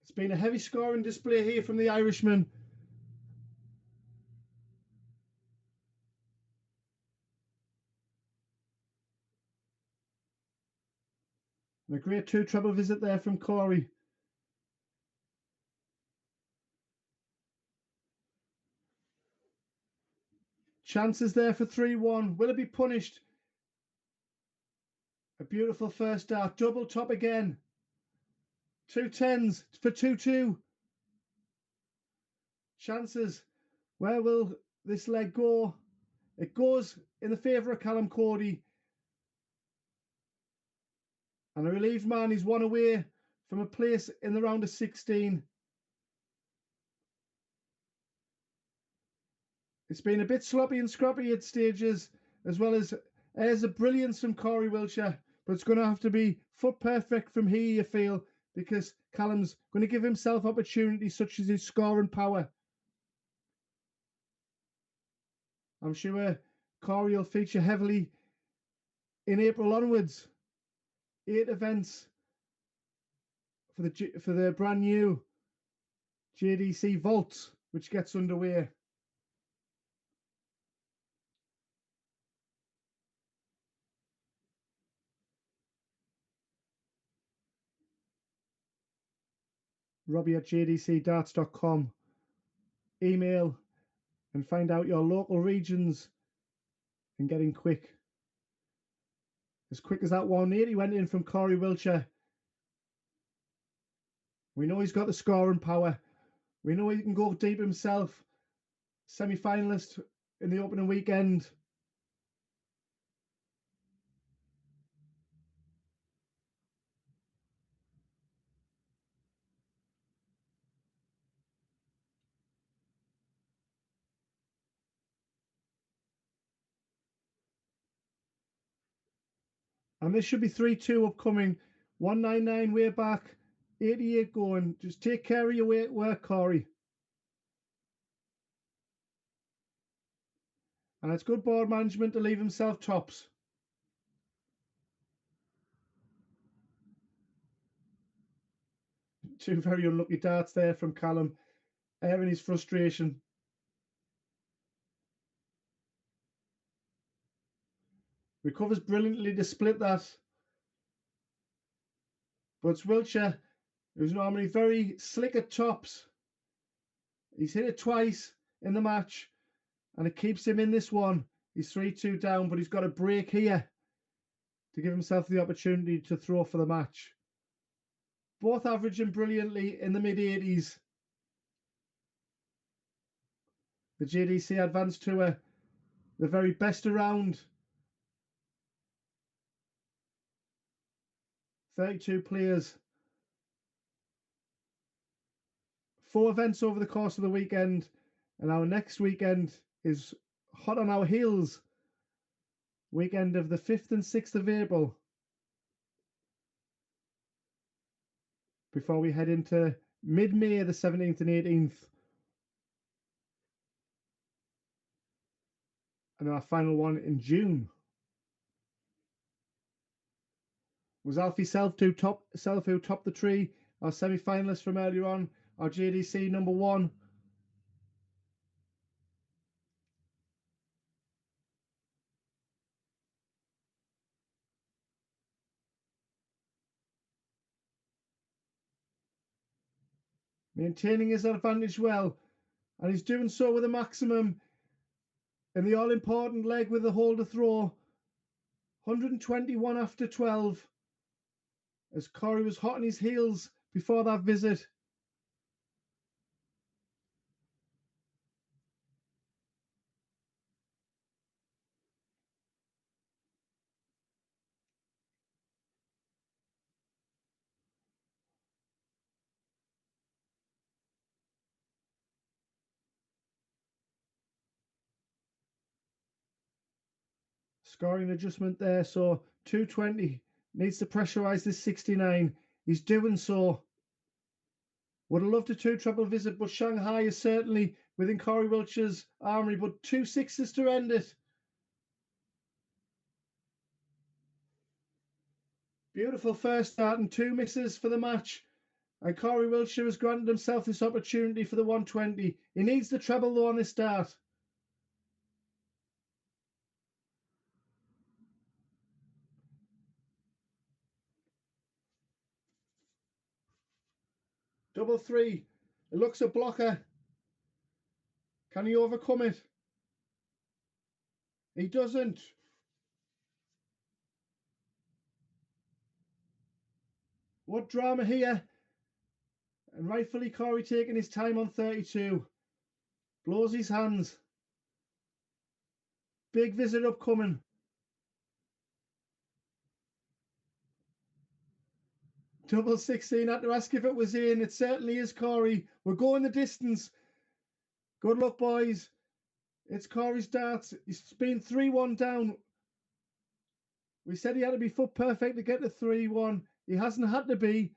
S1: It's been a heavy scoring display here from the Irishman. And a great two-treble visit there from Cory. Chances there for 3-1. Will it be punished? A beautiful first start. Double top again. 2 10s for 2-2. Chances. Where will this leg go? It goes in the favour of Callum Cory. And a relieved man is one away from a place in the round of 16. It's been a bit sloppy and scrappy at stages, as well as airs of brilliance from Cory Wiltshire. But it's going to have to be foot perfect from here, you feel, because Callum's going to give himself opportunities such as his scoring power. I'm sure Cory will feature heavily in April onwards. 8 events for the brand new JDC Vault, which gets underway. Robbie@jdcdarts.com. Email and find out your local regions and get in quick. As quick as that 180 went in from Cory Wiltshire. We know he's got the scoring power. We know he can go deep himself. Semi-finalist in the opening weekend. And this should be 3-2 upcoming. 199 way back. 88 going. Just take care of your work, Cory. And it's good board management to leave himself tops. Two very unlucky darts there from Callum, airing his frustration. Recovers brilliantly to split that. But it's Wiltshire, who's normally very slick at tops. He's hit it twice in the match, and it keeps him in this one. He's 3-2 down, but he's got a break here to give himself the opportunity to throw for the match. Both averaging brilliantly in the mid-80s. The Jdc Advanced Tour, the very best around. 32 players. 4 events over the course of the weekend. And our next weekend is hot on our heels. Weekend of the 5th and 6th of April. Before we head into mid-May, the 17th and 18th. And our final one in June. Was Alfie Self who topped the tree, our semi-finalist from earlier on, our JDC number 1. Maintaining his advantage well, and he's doing so with a maximum in the all-important leg with the holder throw. 121 after 12, as Cory was hot on his heels before that visit. Scoring adjustment there, so 220 needs to pressurise this 69. He's doing so. Would have loved a 2-treble visit, but Shanghai is certainly within Cory Wiltshire's armoury, but 2 6s to end it. Beautiful first start and 2 misses for the match. And Cory Wiltshire has granted himself this opportunity for the 120. He needs the treble though on this start. Double 3. It looks a blocker. Can he overcome it? He doesn't. What drama here. And rightfully Cory taking his time on 32. Blows his hands. Big visit upcoming. Double 16. Had to ask if it was in. It certainly is, Cory. We're going the distance. Good luck, boys. It's Cory's darts. He's been 3-1 down. We said he had to be foot perfect to get to 3-1. He hasn't had to be.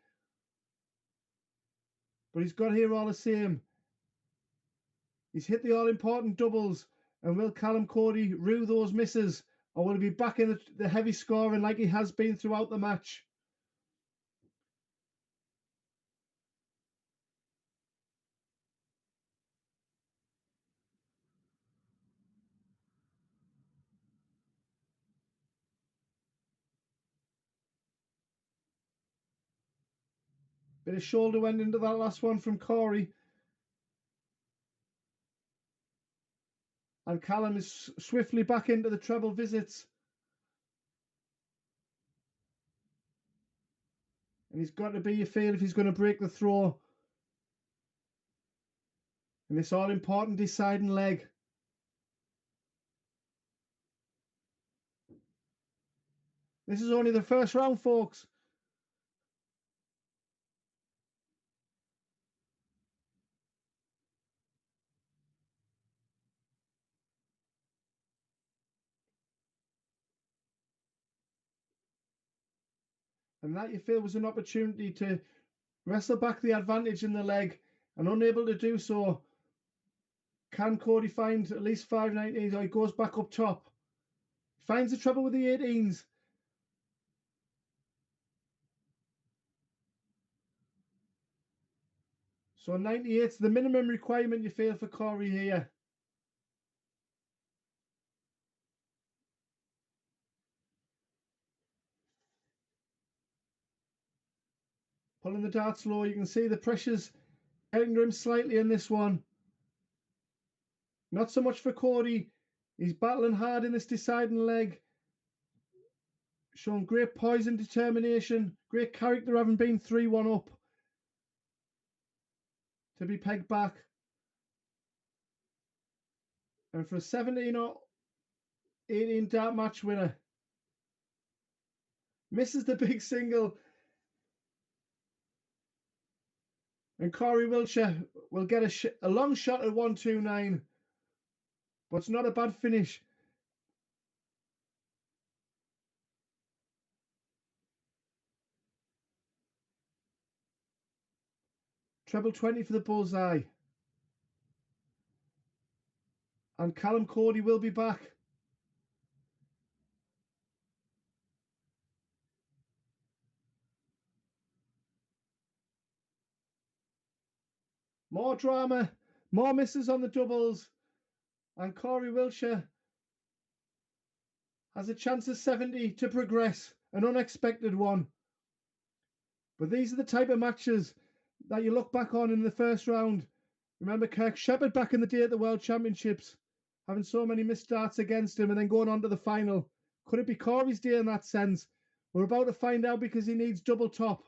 S1: But he's got here all the same. He's hit the all-important doubles. And will Callum Cory rue those misses? Or will he be back in the heavy scoring like he has been throughout the match? Bit of shoulder went into that last one from Cory. And Callum is swiftly back into the treble visits. And he's got to be, you feel, if he's going to break the throw. And this all-important deciding leg. This is only the first round, folks. And that, you feel, was an opportunity to wrestle back the advantage in the leg. And unable to do so. Can Cory find at least 519s, or he goes back up top? Finds the trouble with the 18s. So 98's the minimum requirement, you feel, for Cory here. Pulling the darts low, you can see the pressure's getting to him slightly in this one. Not so much for Cory. He's battling hard in this deciding leg. Showing great poise and determination. Great character, having been 3-1 up. To be pegged back. And for a 17 or 18 dart match winner. Misses the big single. And Cory Wiltshire will get a long shot at 129, but it's not a bad finish. Treble 20 for the bullseye. And Callum Cory will be back. More drama, more misses on the doubles. And Cory Wiltshire has a chance of 70 to progress, an unexpected one. But these are the type of matches that you look back on in the first round. Remember Kirk Shepherd back in the day at the World Championships, having so many missed darts against him and then going on to the final. Could it be Cory's day in that sense? We're about to find out because he needs double top.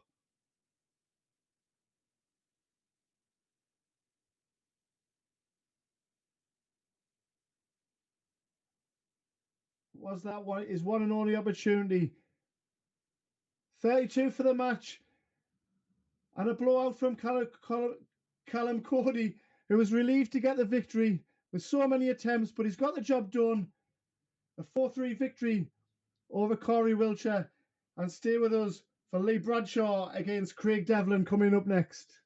S1: Was that one? His one and only opportunity. 32 for the match. And a blowout from Callum Cory, who was relieved to get the victory with so many attempts, but he's got the job done. A 4-3 victory over Cory Wiltshire. And stay with us for Lee Bradshaw against Craig Devlin coming up next.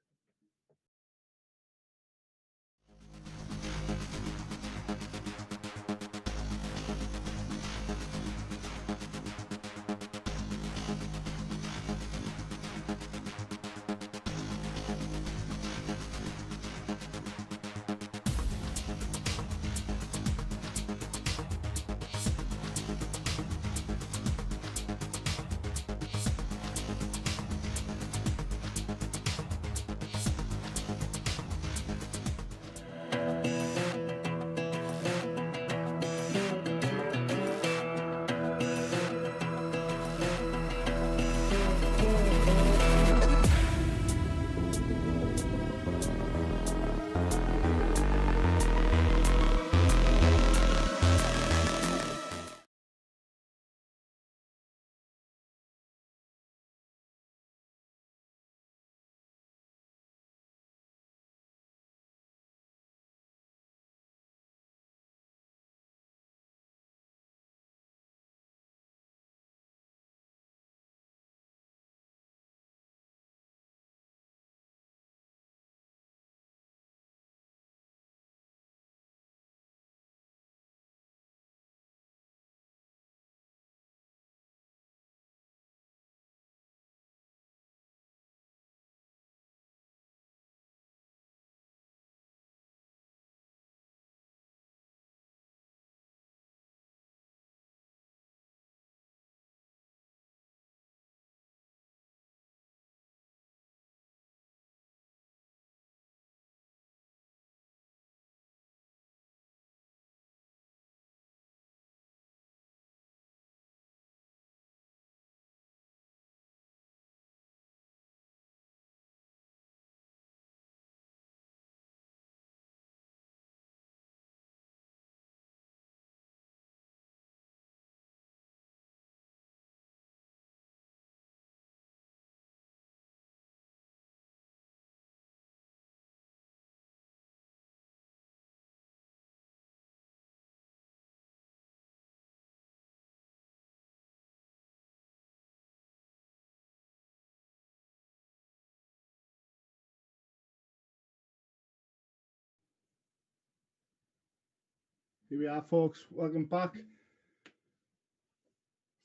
S1: Here we are, folks. Welcome back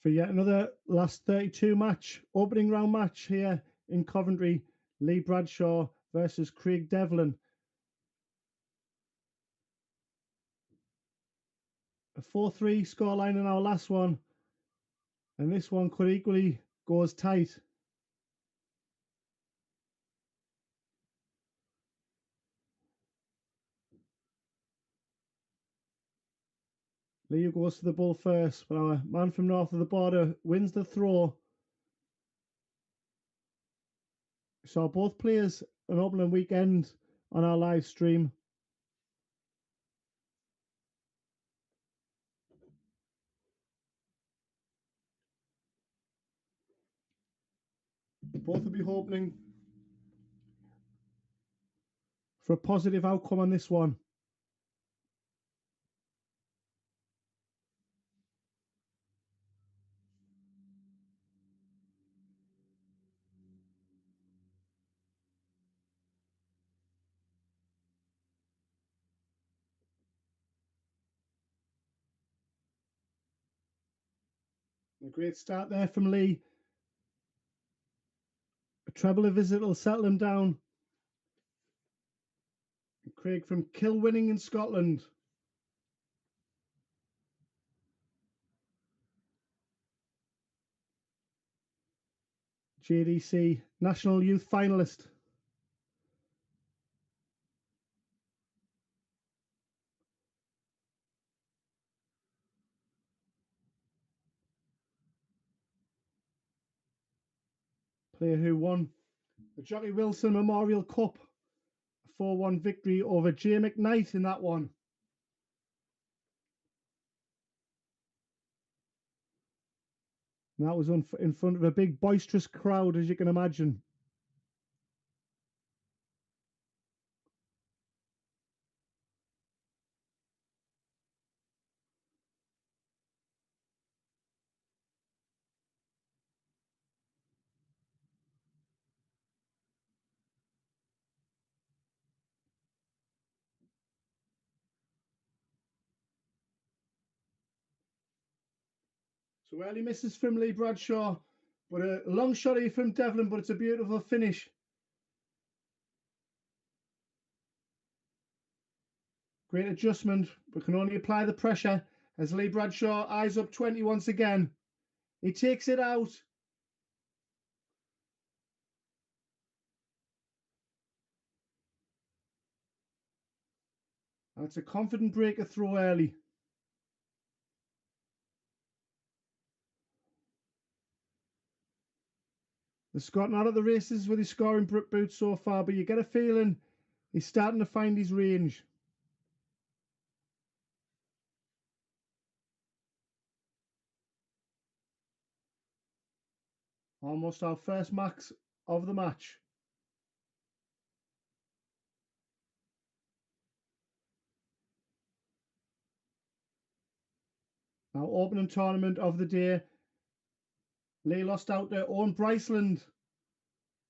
S1: for yet another last 32 match, opening round match here in Coventry. Lee Bradshaw versus Craig Devlin. A 4-3 scoreline in our last one, and this one could equally go as tight. Leo goes to the ball first, but our man from north of the border wins the throw. We saw both players an opening weekend on our live stream. Both will be opening for a positive outcome on this one. A great start there from Lee. A treble of visit will settle him down. Craig from Kilwinning in Scotland. JDC National Youth Finalist. Player who won the Jockey Wilson Memorial Cup. A 4-1 victory over Jay McKnight in that one. And that was in front of a big boisterous crowd, as you can imagine. So early misses from Lee Bradshaw, but a long shot here from Devlin, but it's a beautiful finish. Great adjustment, but can only apply the pressure as Lee Bradshaw eyes up 20 once again. He takes it out. That's a confident breaker throw early. The Scot not at the races with his scoring boots so far, but you get a feeling he's starting to find his range. Almost our first max of the match. Now opening tournament of the day. Lee lost out to Owen Bryceland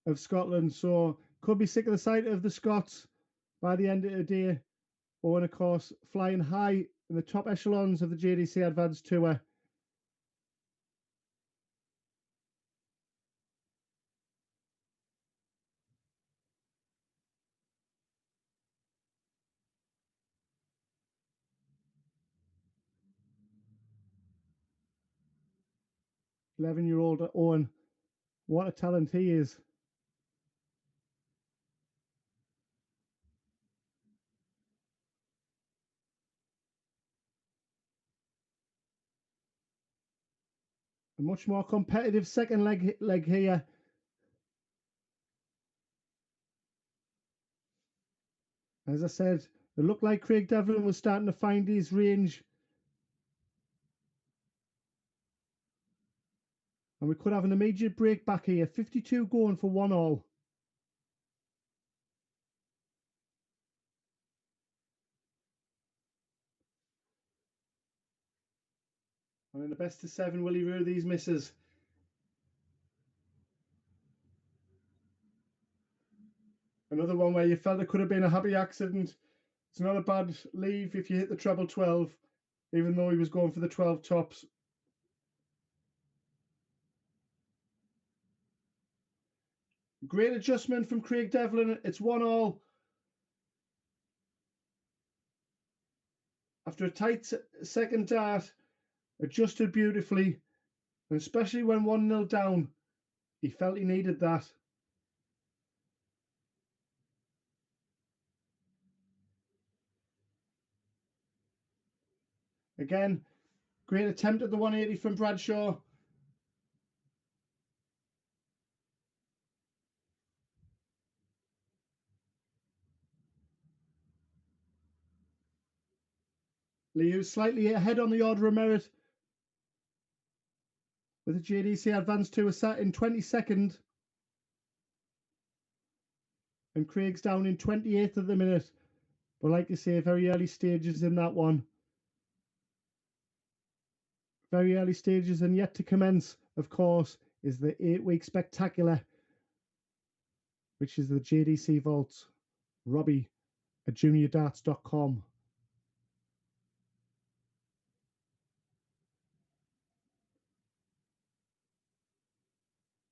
S1: of Scotland, so could be sick of the sight of the Scots by the end of the day. Owen, of course, flying high in the top echelons of the Jdc Advanced Tour. "11-year-old Owen, what a talent he is." A much more competitive second leg here. As I said, it looked like Craig Devlin was starting to find his range. And we could have an immediate break back here. 52 going for 1-all. And in the best of 7, will he rue these misses? Another one where you felt it could have been a happy accident. It's not a bad leave if you hit the treble 12, even though he was going for the 12 tops. Great adjustment from Craig Devlin. It's 1-all. After a tight second dart, adjusted beautifully, and especially when 1-0 down, he felt he needed that. Again, great attempt at the 180 from Bradshaw. Liu slightly ahead on the order of merit, with the JDC Advanced Tour sat in 22nd. and Craig's down in 28th at the minute. But like I say, very early stages in that one. Very early stages, and yet to commence, of course, is the 8-week spectacular, which is the JDC Vault. Robbie at juniordarts.com.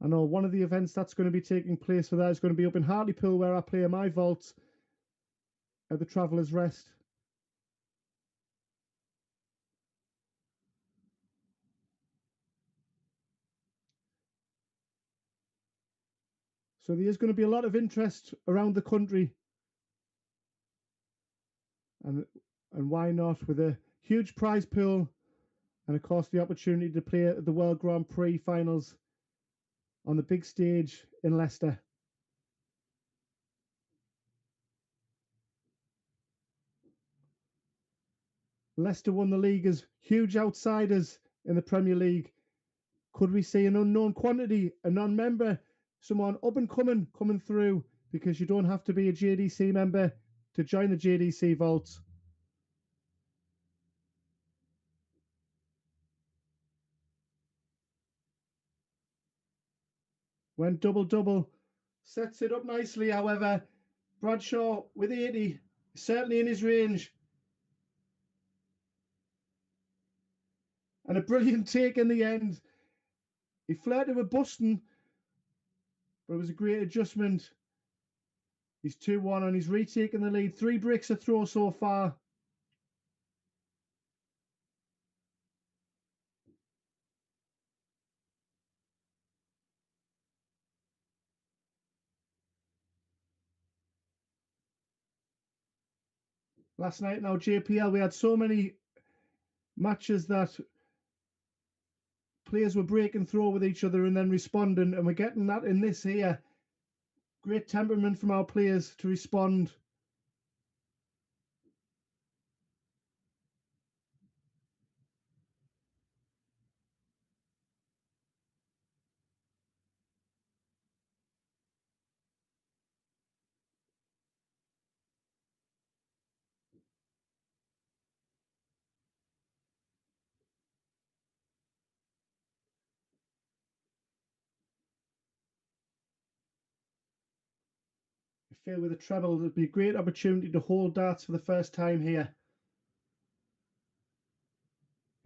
S1: I know one of the events that's going to be taking place for that is going to be up in Hartlepool, where I play my vault at the Traveller's Rest. So there is going to be a lot of interest around the country. And why not, with a huge prize pool and of course the opportunity to play at the World Grand Prix finals on the big stage in Leicester. Leicester won the league as huge outsiders in the Premier League. Could we see an unknown quantity, a non-member, someone up and coming through? Because you don't have to be a JDC member to join the JDC Vault. Went double-double. Sets it up nicely, however. Bradshaw with 80, certainly in his range. And a brilliant take in the end. He flirted with busting, but it was a great adjustment. He's 2-1 and he's retaking the lead. 3 bricks a throw so far. Last night now, JPL, we had so many matches that players were breaking throw with each other and then responding, and we're getting that in this here. Great temperament from our players to respond. I feel with a treble, it'd be a great opportunity to hold darts for the first time here.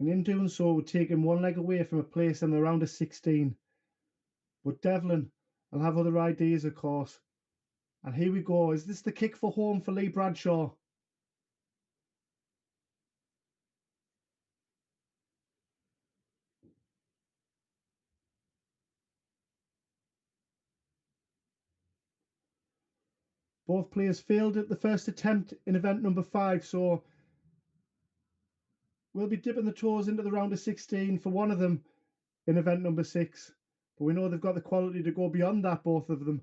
S1: And in doing so, we're taking one leg away from a place in the round of 16. But Devlin will have other ideas, of course. And here we go. Is this the kick for home for Lee Bradshaw? Both players failed at the first attempt in event number 5, so we'll be dipping the toes into the round of 16 for one of them in event number 6. But we know they've got the quality to go beyond that, both of them.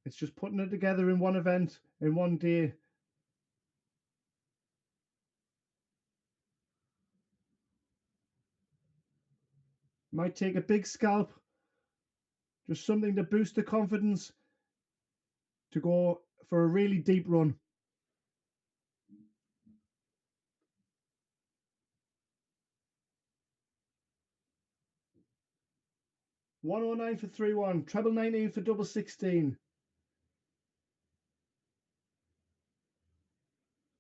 S1: It's just putting it together in one event, in one day. Might take a big scalp, just something to boost the confidence to go for a really deep run. $109 for 3-1, treble 19 for double 16.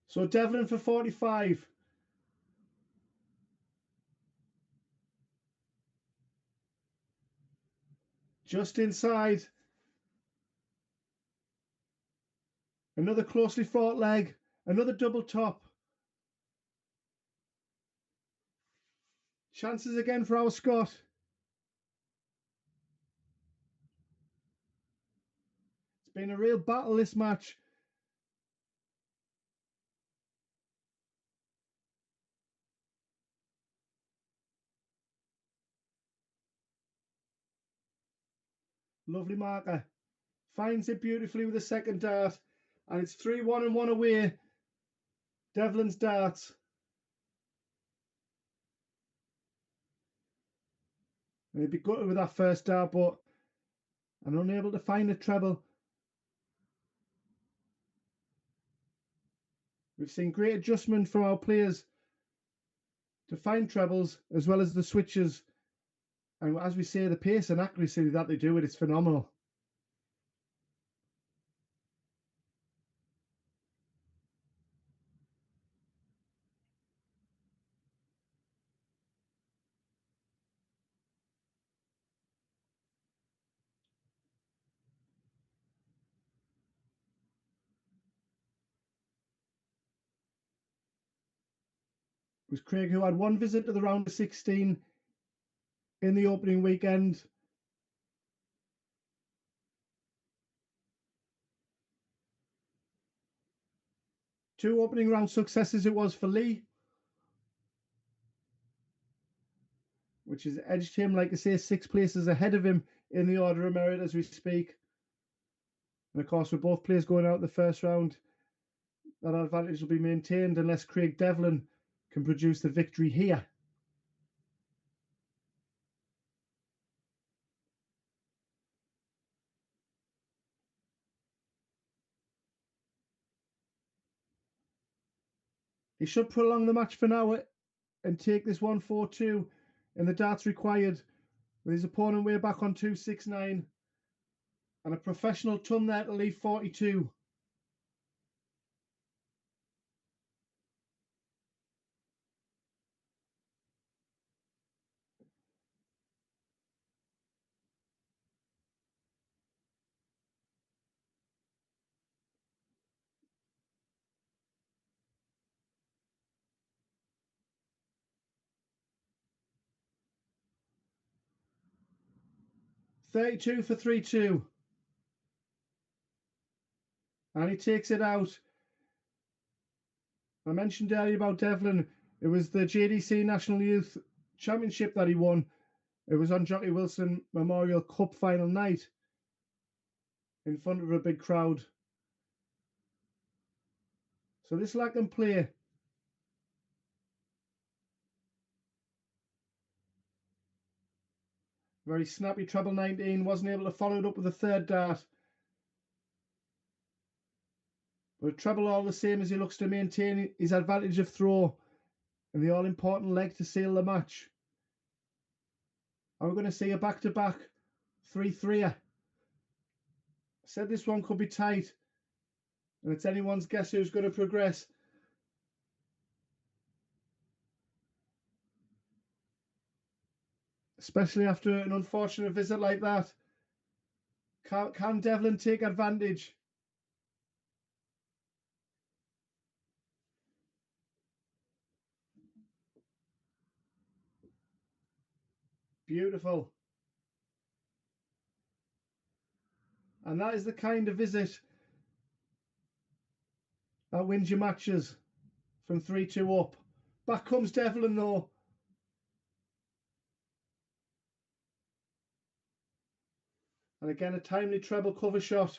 S1: So Devlin for 45. Just inside. Another closely fought leg. Another double top. Chances again for our Scot. It's been a real battle, this match. Lovely marker. Finds it beautifully with the second dart. And it's 3-1 and 1 away. Devlin's darts. And he'd be gutted with that first dart, but and unable to find a treble. We've seen great adjustment from our players to find trebles as well as the switches. And as we say, the pace and accuracy that they do it, it's phenomenal. It was Craig who had one visit to the round of 16 in the opening weekend. Two opening round successes it was for Lee, which has edged him, like I say, 6 places ahead of him in the order of merit as we speak. And of course, with both players going out the first round, that advantage will be maintained unless Craig Devlin can produce the victory here. He should prolong the match for now and take this 1-4-2 in the darts required, with his opponent way back on 2-6-9 and a professional ton there to leave 42. $32 for 3-2. And he takes it out. I mentioned earlier about Devlin. It was the JDC National Youth Championship that he won. It was on Jockey Wilson Memorial Cup final night in front of a big crowd. So this lad can play. Very snappy treble 19. Wasn't able to follow it up with a third dart. But treble all the same as he looks to maintain his advantage of throw and the all-important leg to seal the match. Are we going to see a back-to-back 3-3er? I said this one could be tight, and it's anyone's guess who's going to progress. Especially after an unfortunate visit like that. Can Devlin take advantage? Beautiful. And that is the kind of visit that wins your matches from 3-2 up. Back comes Devlin though. And again, a timely treble cover shot.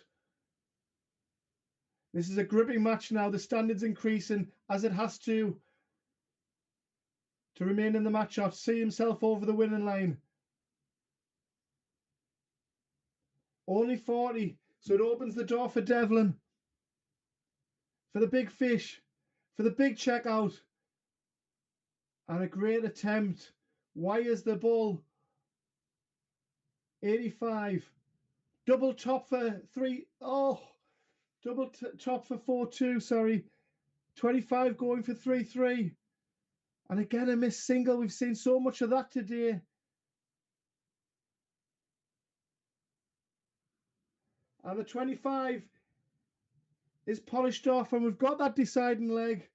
S1: This is a gripping match now. The standard's increasing as it has to remain in the match off, see himself over the winning line. Only 40, so it opens the door for Devlin. For the big fish, for the big checkout. And a great attempt. Wires the ball. 85. Double top for 3. Oh, double top for 4-2, sorry. 25 going for 3-3. And again, a missed single. We've seen so much of that today. And the 25 is polished off, and we've got that deciding leg.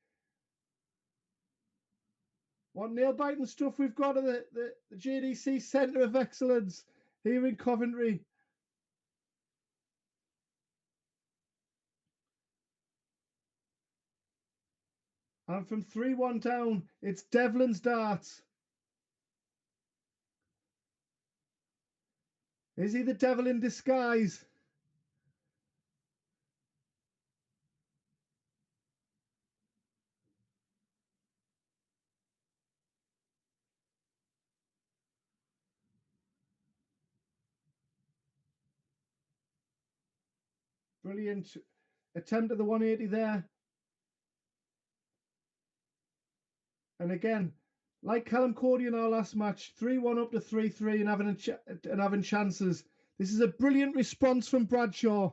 S1: What nail-biting stuff we've got at the JDC Centre of Excellence here in Coventry. And from 3-1 down, it's Devlin's darts. Is he the devil in disguise? Brilliant attempt at the 180 there. And again, like Callum Cory in our last match, 3-1 up to 3-3 and having chances. This is a brilliant response from Bradshaw.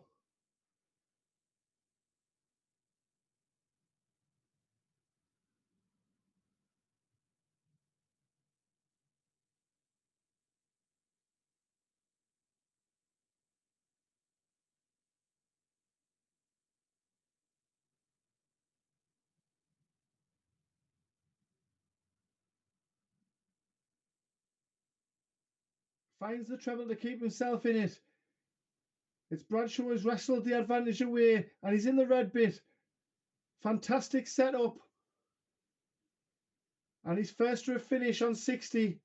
S1: Finds the treble to keep himself in it. It's Bradshaw who's wrestled the advantage away, and he's in the red bit. Fantastic setup. And he's first to a finish on 60.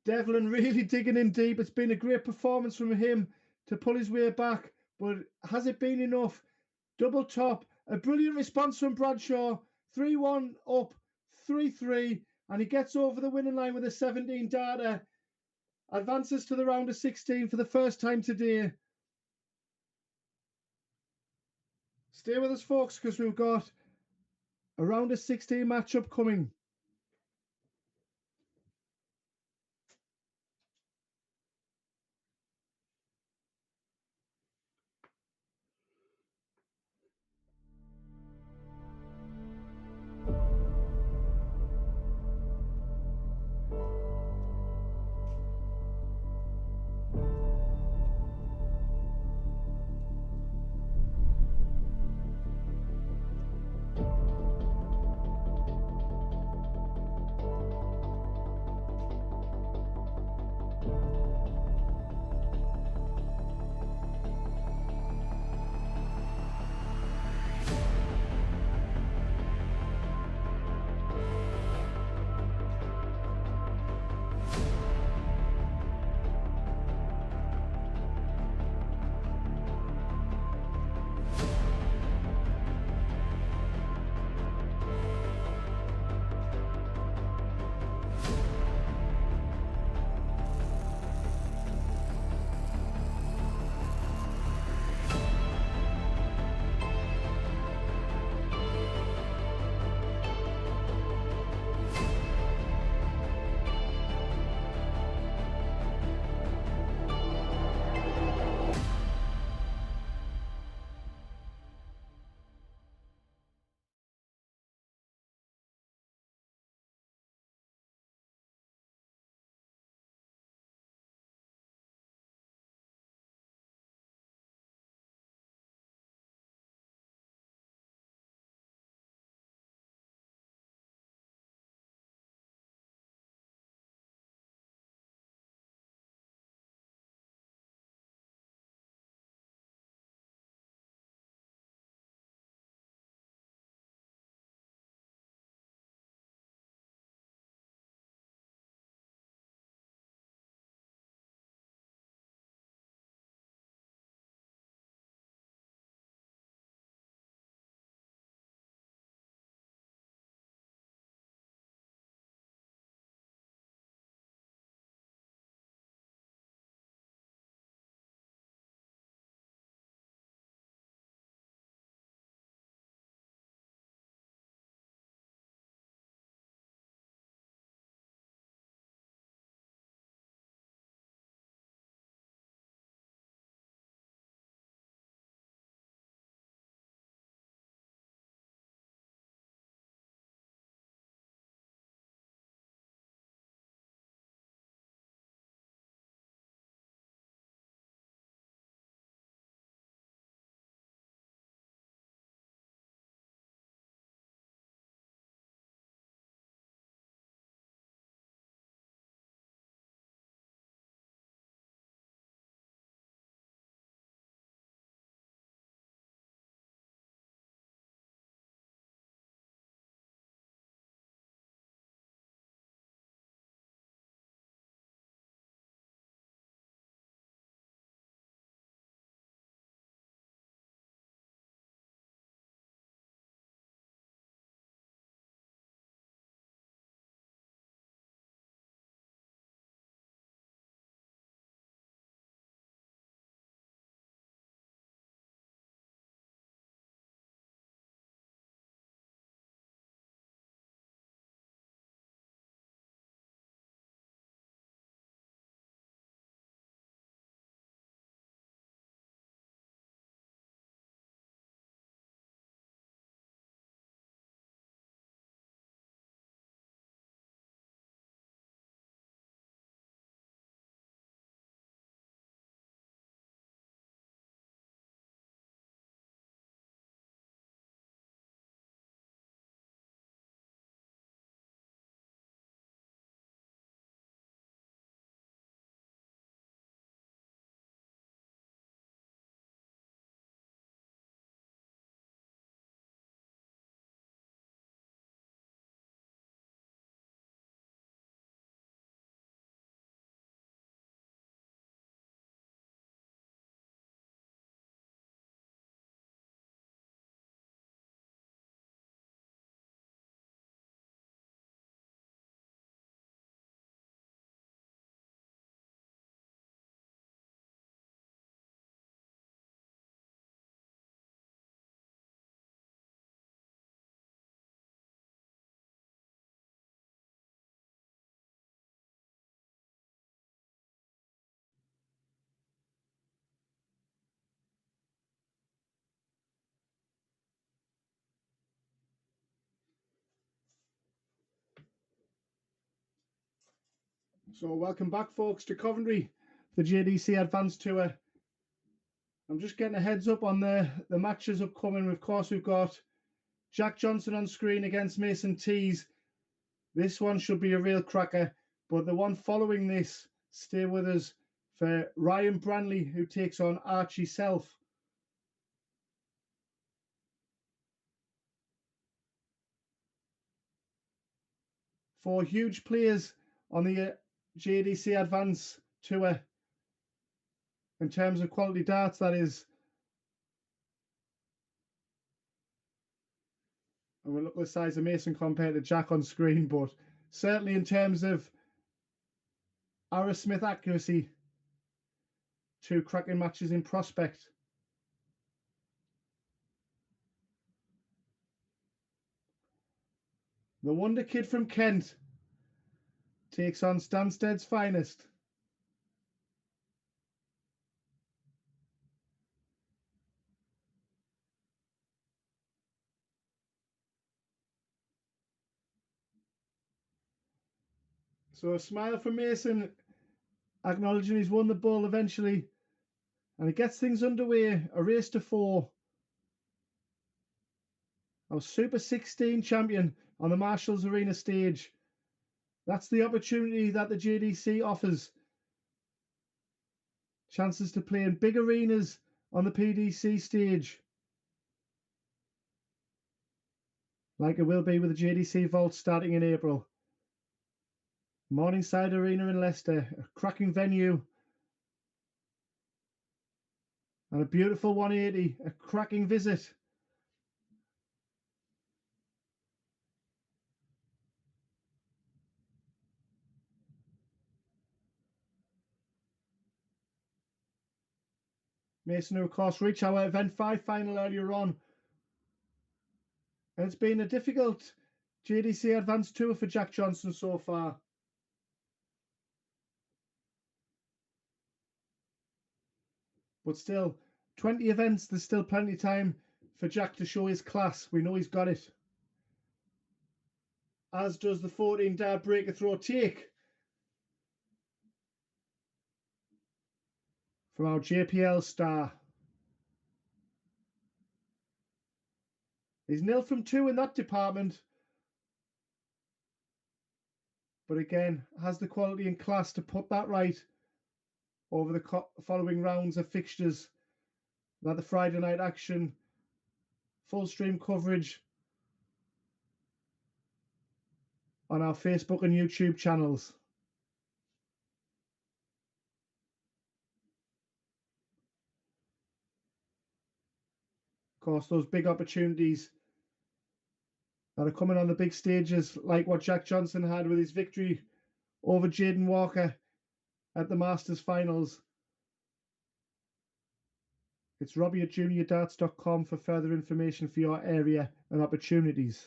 S1: Devlin really digging in deep. It's been a great performance from him to pull his way back, but has it been enough? Double top. A brilliant response from Bradshaw. 3-1 up, 3-3, and he gets over the winning line with a 17 data. Advances to the round of 16 for the first time today. Stay with us, folks, because we've got a round of 16 matchup coming. So welcome back, folks, to Coventry, the JDC Advanced Tour. I'm just getting a heads up on the matches upcoming. Of course, we've got Jack Johnson on screen against Mason Tees. This one should be a real cracker, but the one following this, stay with us for Ryan Branley, who takes on Archie Self. Four huge players on the JDC Advanced Tour. In terms of quality darts, that is. And we'll look at the size of Mason compared to Jack on screen, but certainly in terms of Arrowsmith accuracy, two cracking matches in prospect. The Wonder Kid from Kent takes on Stansted's finest. So a smile from Mason, acknowledging he's won the ball eventually. And it gets things underway, a race to 4. Our Super 16 champion on the Marshalls Arena stage. That's the opportunity that the JDC offers. Chances to play in big arenas on the PDC stage. Like it will be with the JDC Vault starting in April. Morningside Arena in Leicester, a cracking venue. And a beautiful 180, a cracking visit. Mason, who of course reached our Event 5 final earlier on. And it's been a difficult JDC Advanced Tour for Jack Johnson so far. But still, 20 events, there's still plenty of time for Jack to show his class. We know he's got it. As does the 14 dart breaker throw take from our JPL star. He's 0 from 2 in that department. But again, has the quality and class to put that right over the following rounds of fixtures. That the Friday night action, full stream coverage on our Facebook and YouTube channels. Of course, those big opportunities that are coming on the big stages, like what Jack Johnson had with his victory over Jaden Walker at the Masters finals. It's Robbie at juniordarts.com for further information for your area and opportunities.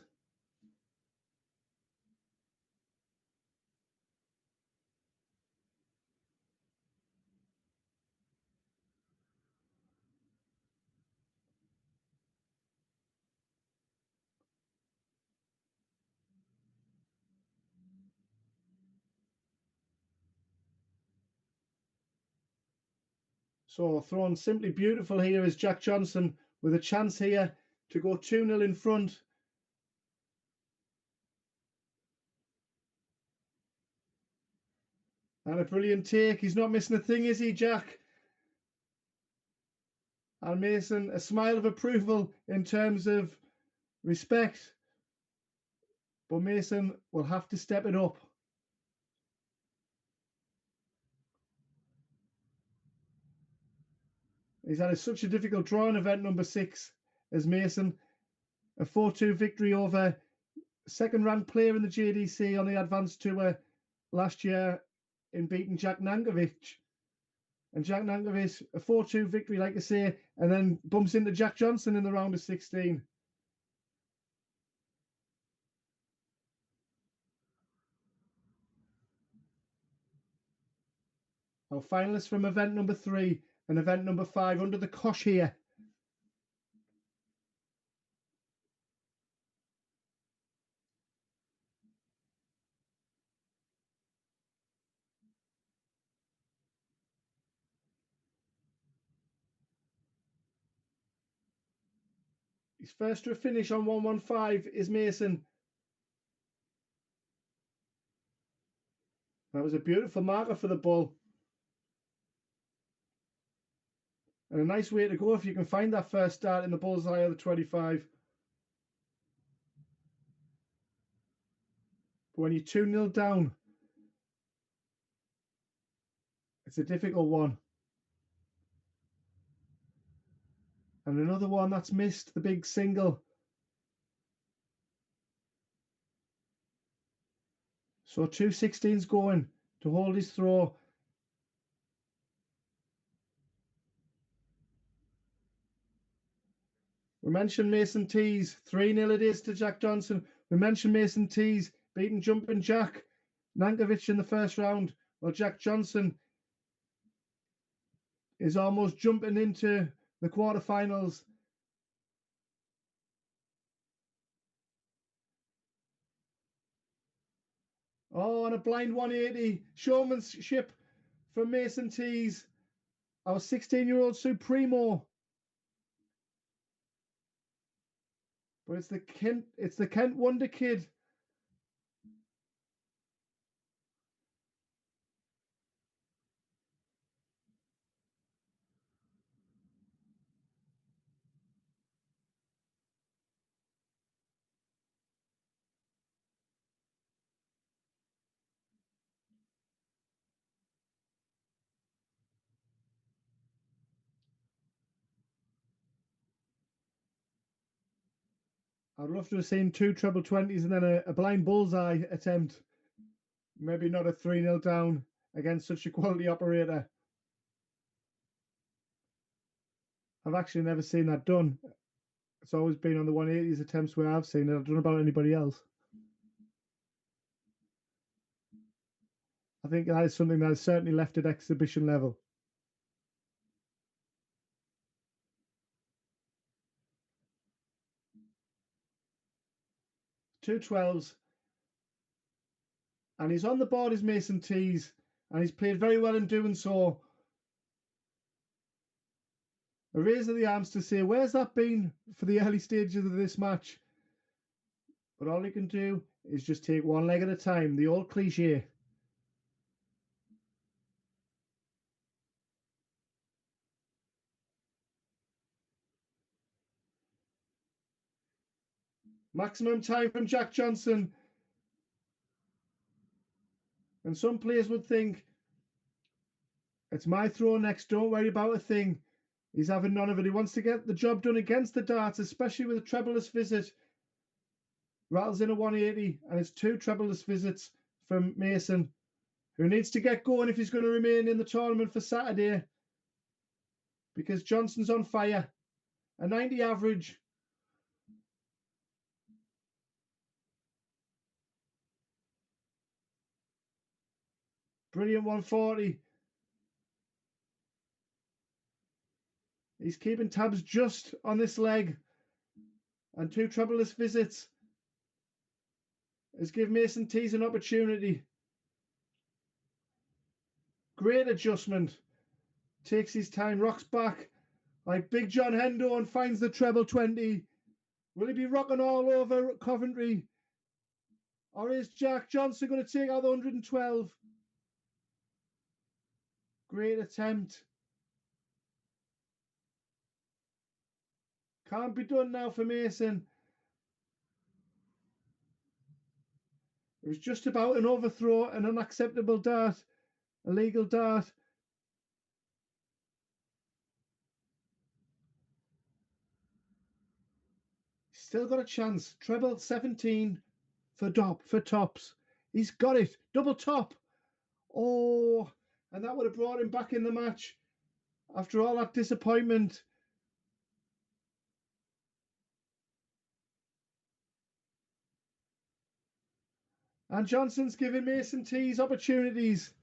S1: So thrown simply beautiful here is Jack Johnson with a chance here to go 2-0 in front. And a brilliant take. He's not missing a thing, is he, Jack? And Mason, a smile of approval in terms of respect. But Mason will have to step it up. He's had such a difficult draw in event number 6 as Mason. A 4-2 victory over second-ranked player in the JDC on the Advanced Tour last year in beating Jack Nankovic. And Jack Nankovic, a 4-2 victory, like I say, and then bumps into Jack Johnson in the round of 16. Our finalists from event number 3 and event number 5 under the cosh here. His first to a finish on 115 is Mason. That was a beautiful marker for the bull. And a nice way to go if you can find that first start in the bullseye of the 25. But when you're 2-0 down, it's a difficult one. And another one that's missed, the big single. So 216's going to hold his throw. We mentioned Mason Tees, 3-0 it is to Jack Johnson. We mentioned Mason Tees beating Jumping Jack Nankovic in the first round. Well, Jack Johnson is almost jumping into the quarterfinals. Oh, and a blind 180 showmanship from Mason Tees, our 16-year-old Supremo. But it's the Kent Wonder Kid. I'd love to have seen 2 treble 20s and then a blind bullseye attempt. Maybe not a 3-0 down against such a quality operator. I've actually never seen that done. It's always been on the 180s attempts where I've seen it. I don't know about anybody else. I think that is something that is certainly left at exhibition level. 212s. And he's on the board as Mason Tees, and he's played very well in doing so. A raise of the arms to say, where's that been for the early stages of this match? But all he can do is just take one leg at a time, the old cliche. Maximum time from Jack Johnson. And some players would think, it's my throw next, don't worry about a thing. He's having none of it. He wants to get the job done against the darts, especially with a trebleless visit. Rattles in a 180, and it's 2 trebleless visits from Mason, who needs to get going if he's going to remain in the tournament for Saturday, because Johnson's on fire. A 90 average. Brilliant 140. He's keeping tabs just on this leg, and 2 trebleless visits has given Mason Tees an opportunity. Great adjustment. Takes his time, rocks back like Big John Hendo and finds the treble 20. Will he be rocking all over Coventry? Or is Jack Johnson going to take out the 112? Great attempt. Can't be done now for Mason. It was just about an overthrow, an unacceptable dart, a legal dart. Still got a chance. Treble 17 for tops. He's got it. Double top. Oh, and that would have brought him back in the match after all that disappointment. And Johnson's giving Mason Tees opportunities.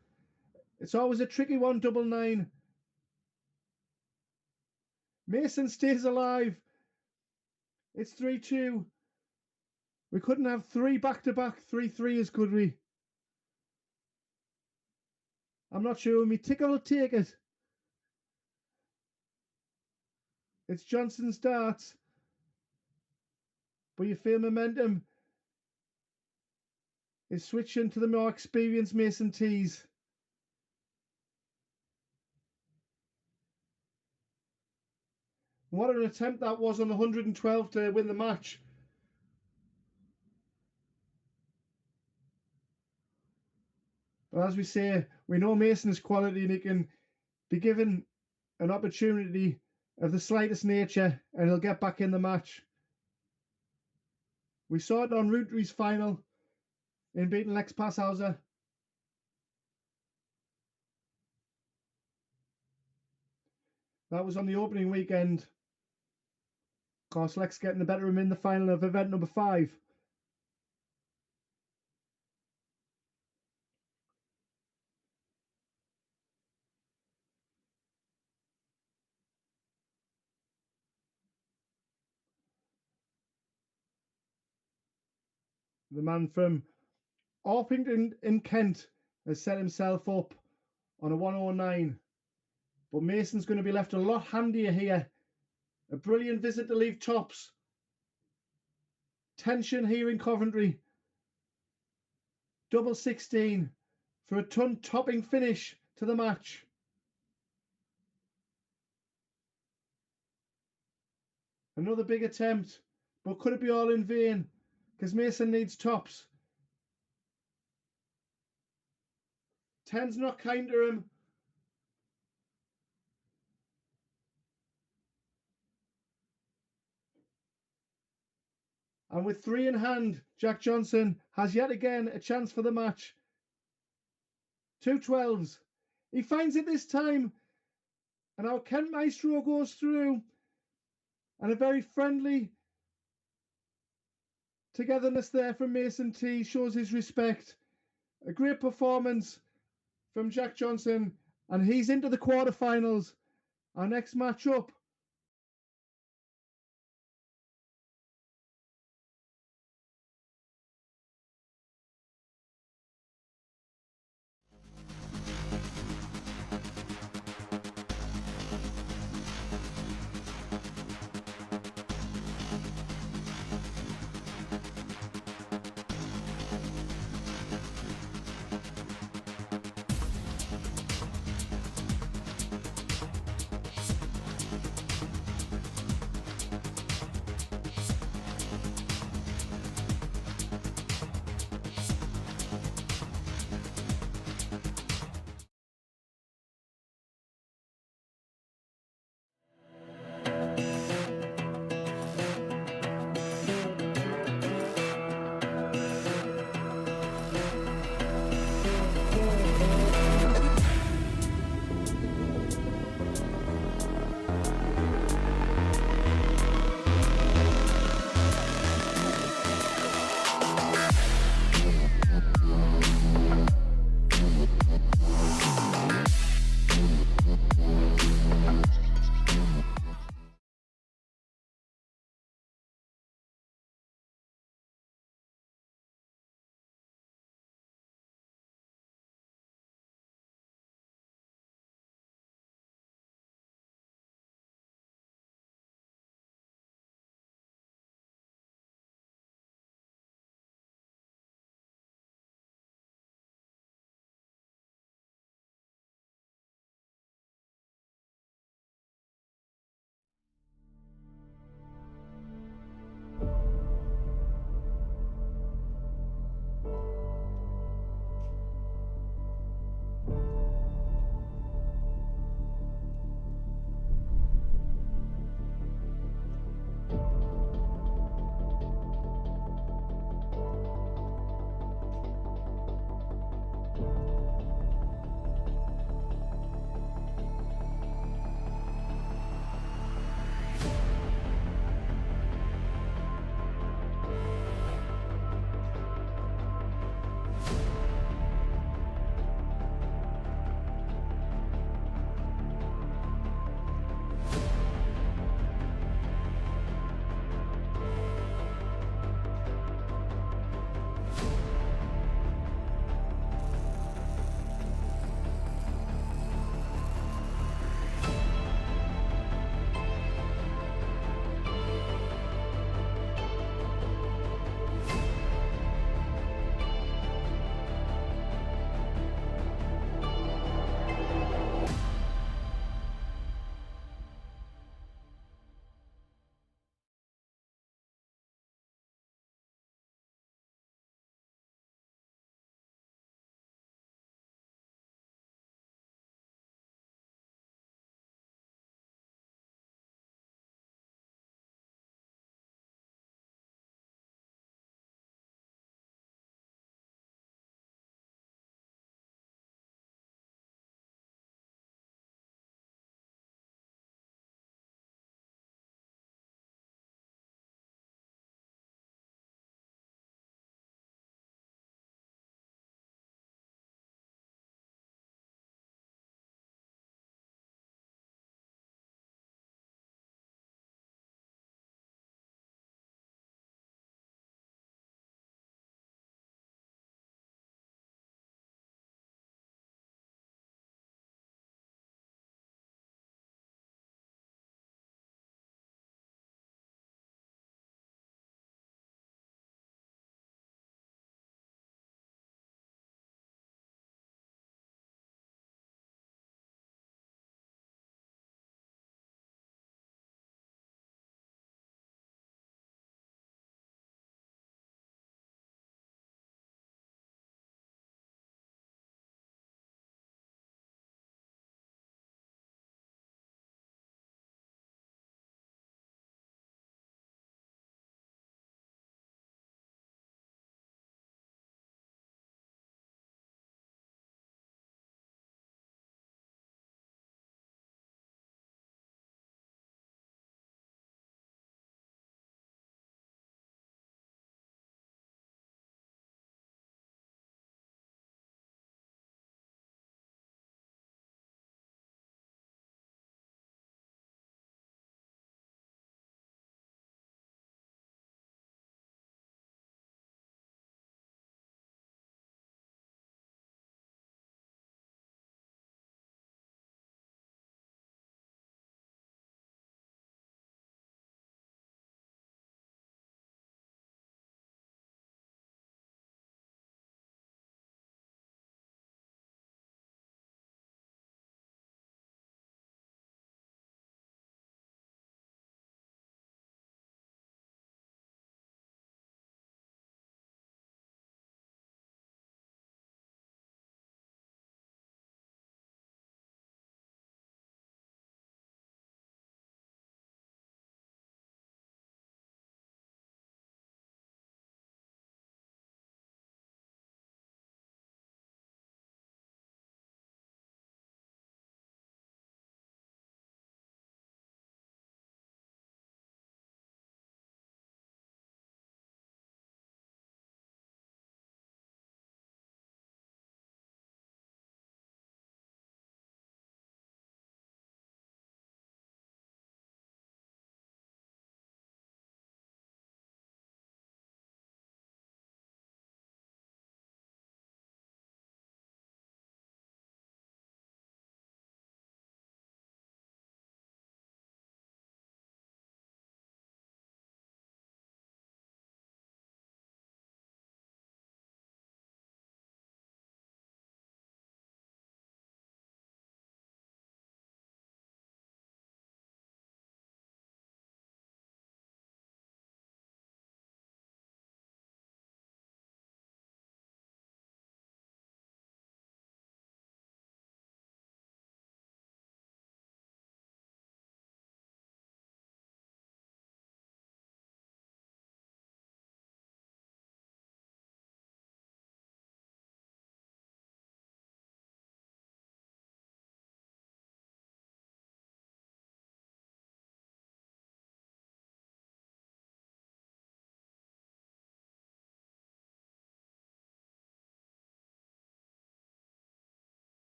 S1: It's always a tricky one, 99. Mason stays alive. It's 3-2. We couldn't have 3 back-to-back 3-3s, could we? I'm not sure my ticker will take it. It's Johnson's darts. but you feel momentum is switching to the more experienced Mason Tees. What an attempt that was on the 112 to win the match. But as we say, we know Mason is quality and he can be given an opportunity of the slightest nature and he'll get back in the match. We saw it on route to his final in beating Lex Passhauser. That was on the opening weekend. Of course, Lex getting the better of him in the final of event number 5. The man from Orpington in Kent has set himself up on a 109. But Mason's going to be left a lot handier here. A brilliant visit to leave tops. Tension here in Coventry. Double 16 for a ton-topping finish to the match. Another big attempt, but could it be all in vain? Because Mason needs tops. 10's not kind to him. And with 3 in hand, Jack Johnson has yet again a chance for the match. 2 12s. He finds it this time. And our Kent Maestro goes through. And a very friendly togetherness there from Mason T shows his respect. A great performance from Jack Johnson. And he's into the quarterfinals. Our next match up.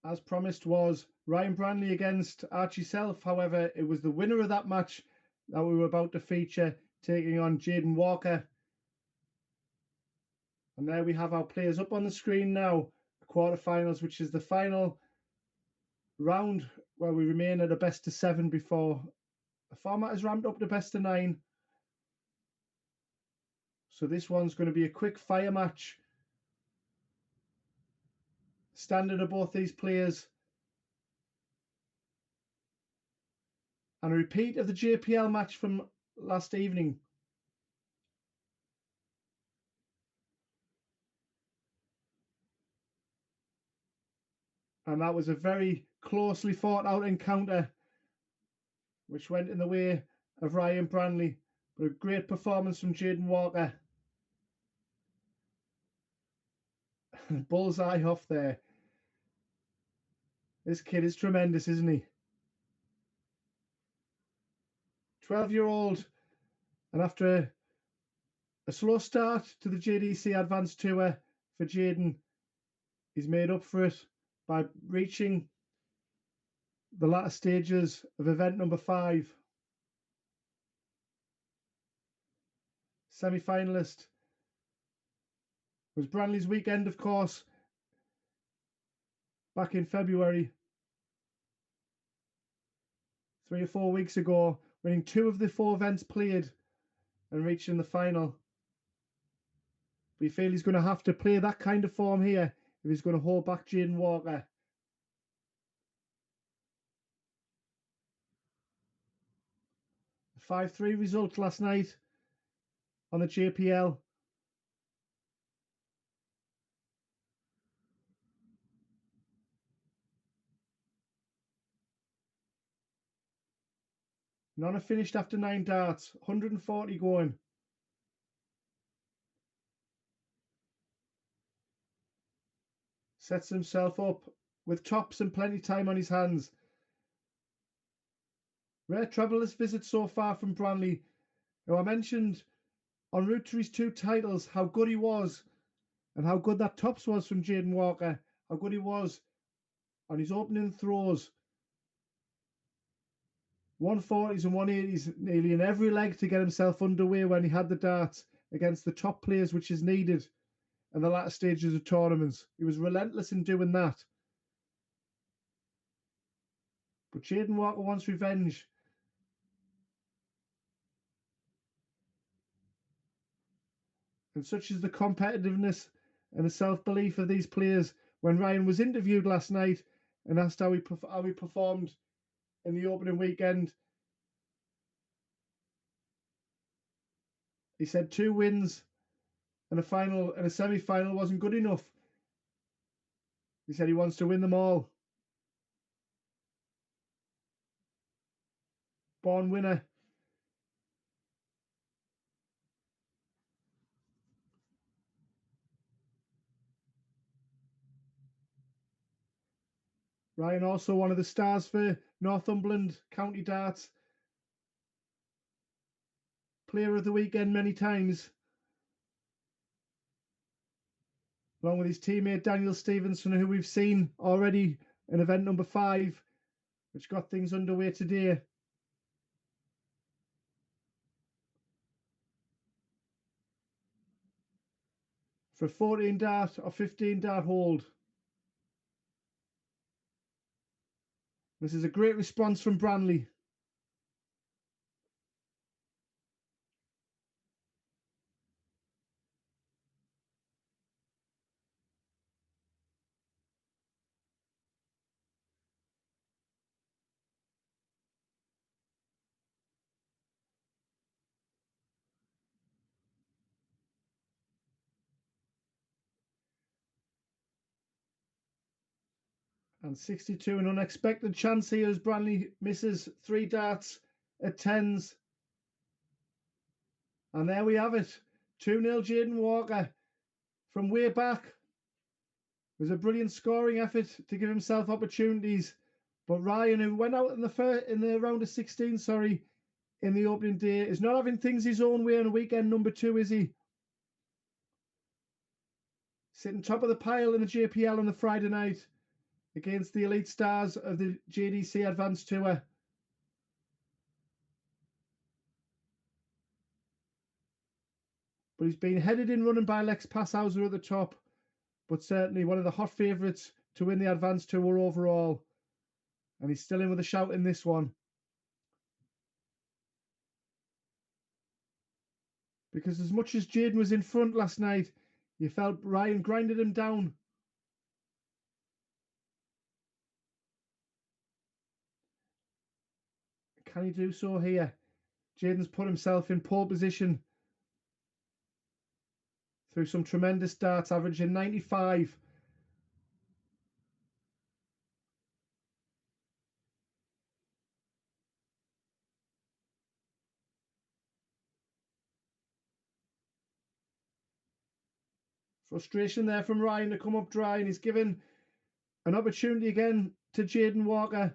S1: as promised, was Ryan Branley against Archie Self. However, it was the winner of that match that we were about to feature, taking on Jaden Walker. And there we have our players up on the screen now. Quarterfinals, which is the final round where we remain at a best of 7 before the format is ramped up to best of 9. So this one's going to be a quick fire match. Standard of both these players. And a repeat of the JPL match from last evening. And that was a very closely fought out encounter, which went in the way of Ryan Branley. But a great performance from Jaden Walker. Bullseye off there. This kid is tremendous, isn't he? 12-year-old. And after a slow start to the Jdc Advanced Tour for Jaden, he's made up for it by reaching the latter stages of event number 5. Semi-finalist was Branley's weekend, of course, back in February, 3 or 4 weeks ago, winning 2 of the 4 events played and reaching the final. We feel he's going to have to play that kind of form here if he's going to hold back Jaden Walker. The 5-3 result last night on the JPL. Nonna finished after 9 darts, 140 going. Sets himself up with tops and plenty time on his hands. Rare traveller's visit so far from Branley, who I mentioned en route to his 2 titles how good he was and how good that tops was from Jaden Walker, how good he was on his opening throws. 140s and 180s nearly in every leg to get himself underway when he had the darts against the top players, which is needed in the latter stages of tournaments. He was relentless in doing that. But Jaden Walker wants revenge. And such is the competitiveness and the self-belief of these players. When Ryan was interviewed last night and asked how he performed in the opening weekend, he said 2 wins and a final and a semi-final wasn't good enough. He said he wants to win them all. Born winner. Ryan also one of the stars for Northumberland County Darts. Player of the weekend many times. Along with his teammate Daniel Stevenson, who we've seen already in event number 5, which got things underway today. For a 14 dart or 15 dart hold. This is a great response from Branley. And 62, an unexpected chance here as Branley misses 3 darts at 10s. And there we have it. 2-0 Jaden Walker from way back. It was a brilliant scoring effort to give himself opportunities. But Ryan, who went out in the round of 16, in the opening day, is not having things his own way on weekend number 2, is he? Sitting top of the pile in the JPL on the Friday night against the elite stars of the Jdc Advanced Tour. But he's been headed in running by Lex Passhauser at the top, but certainly one of the hot favourites to win the Advanced Tour overall. And he's still in with a shout in this one. Because as much as Jaden was in front last night, you felt Ryan grinded him down. Can he do so here? Jaden's put himself in pole position through some tremendous darts, averaging 95. Frustration there from Ryan to come up dry, and he's given an opportunity again to Jaden Walker.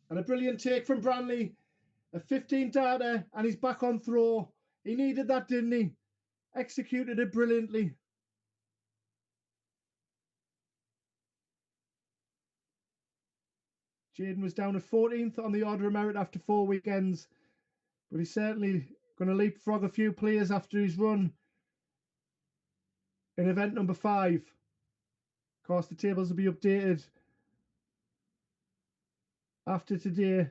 S1: And a brilliant take from Branley. A 15 darter, and he's back on throw. He needed that, didn't he? Executed it brilliantly. Jaden was down to 14th on the order of merit after 4 weekends, but he's certainly going to leapfrog a few players after his run in event number 5. Of course, the tables will be updated after today.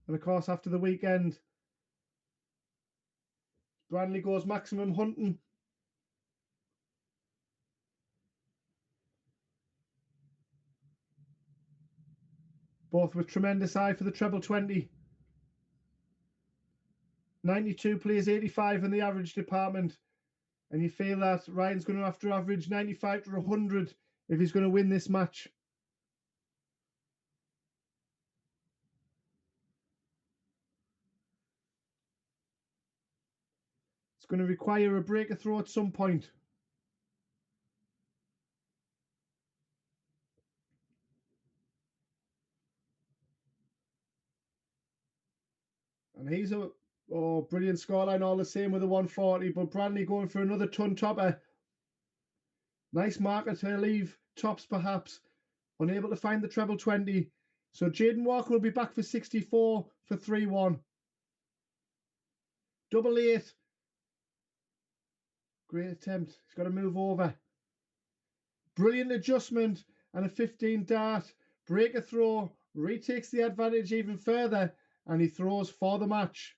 S1: And of course, after the weekend, Branley goes maximum hunting. Both with tremendous eye for the treble 20. 92 plays 85 in the average department. And you feel that Ryan's going to have to average 95 to 100 if he's going to win this match. It's going to require a breaker throw at some point. And he's a brilliant scoreline all the same with a 140, but Branley going for another ton topper. Nice marker to leave tops perhaps. Unable to find the treble 20. So Jaden Walker will be back for 64 for 3-1. Double 8. Great attempt. He's got to move over. Brilliant adjustment and a 15 dart. Breaker throw. Retakes the advantage even further. And he throws for the match.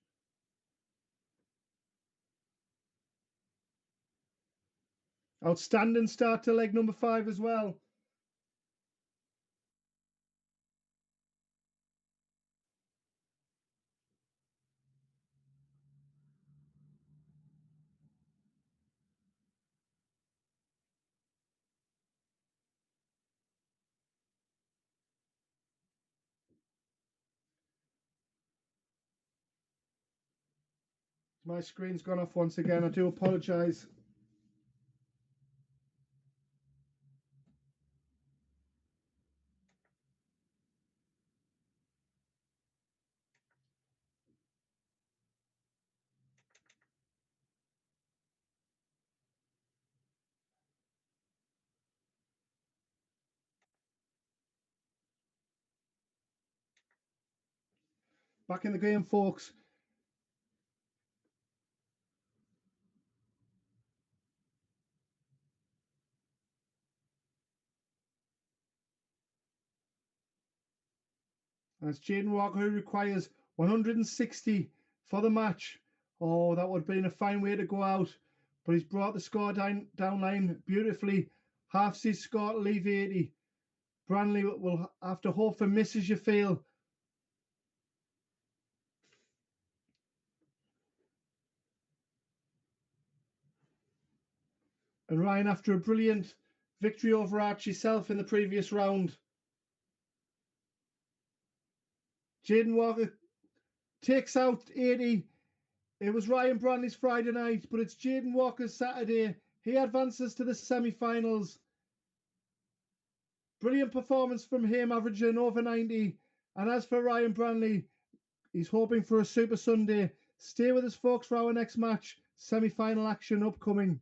S1: Outstanding start to leg number 5 as well. My screen's gone off once again. I do apologise. Back in the game, folks. That's Jaden Walker, who requires 160 for the match. Oh, that would have been a fine way to go out. But he's brought the score down line beautifully. Half his score to leave 80. Branley will have to hope for misses, you feel. And Ryan, after a brilliant victory over Archie self in the previous round. Jaden Walker takes out 80. It was Ryan Branley's Friday night, but it's Jaden Walker's Saturday. He advances to the semi-finals. Brilliant performance from him, averaging over 90. And as for Ryan Branley, he's hoping for a Super Sunday. Stay with us, folks, for our next match. Semi-final action upcoming.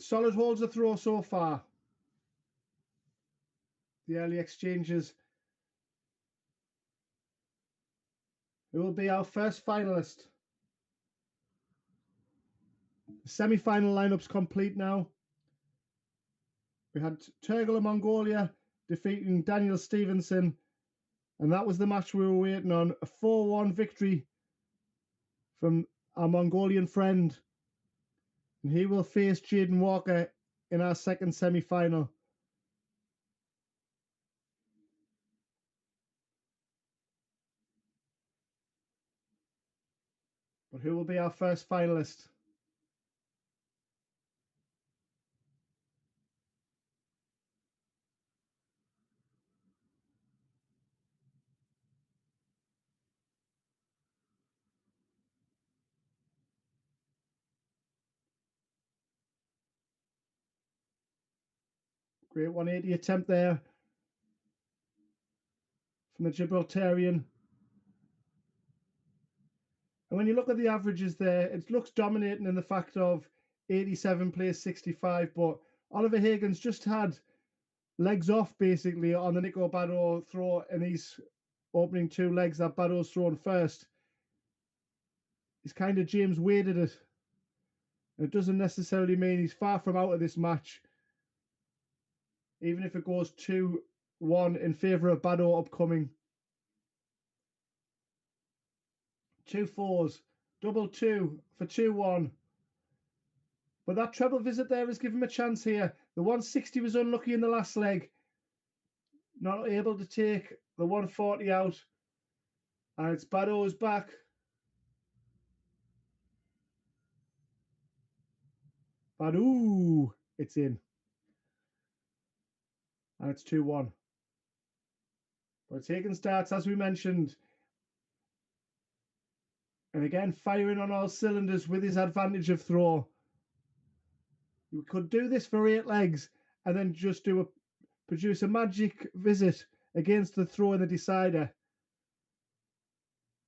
S1: solid holds of throw so far. The early exchanges. Who will be our first finalist? The semi-final lineup's complete now. We had Turgel of Mongolia defeating Daniel Stevenson, and that was the match we were waiting on. A 4-1 victory from our Mongolian friend. And he will face Jaden Walker in our second semi-final. But who will be our first finalist? Great 180 attempt there from the Gibraltarian. And when you look at the averages there, it looks dominating in the fact of 87 plays 65, but Oliver Hagen's just had legs off basically on the Nico Bado throw in these opening two legs that Bado's thrown first. He's kind of James Waded it. And it doesn't necessarily mean he's far from out of this match. Even if it goes 2-1 in favour of Bado upcoming. 2 4s, double 2 for 2-1. But that treble visit there has given him a chance here. The 160 was unlucky in the last leg. Not able to take the 140 out. And it's Bado's back. Bado, it's in. And it's 2-1. But Hagen starts, as we mentioned. And again, firing on all cylinders with his advantage of throw. You could do this for 8 legs and then just produce a magic visit against the throw in the decider.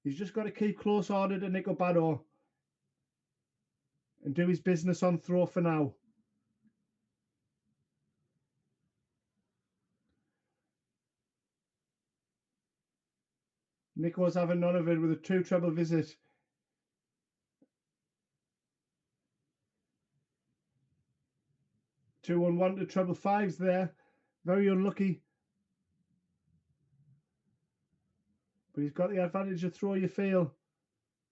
S1: He's just got to keep close order to Nico Bado and do his business on throw for now. Nico's having none of it with a 2 treble visit. Two unwanted treble 5s there. Very unlucky. But he's got the advantage of throw, you feel.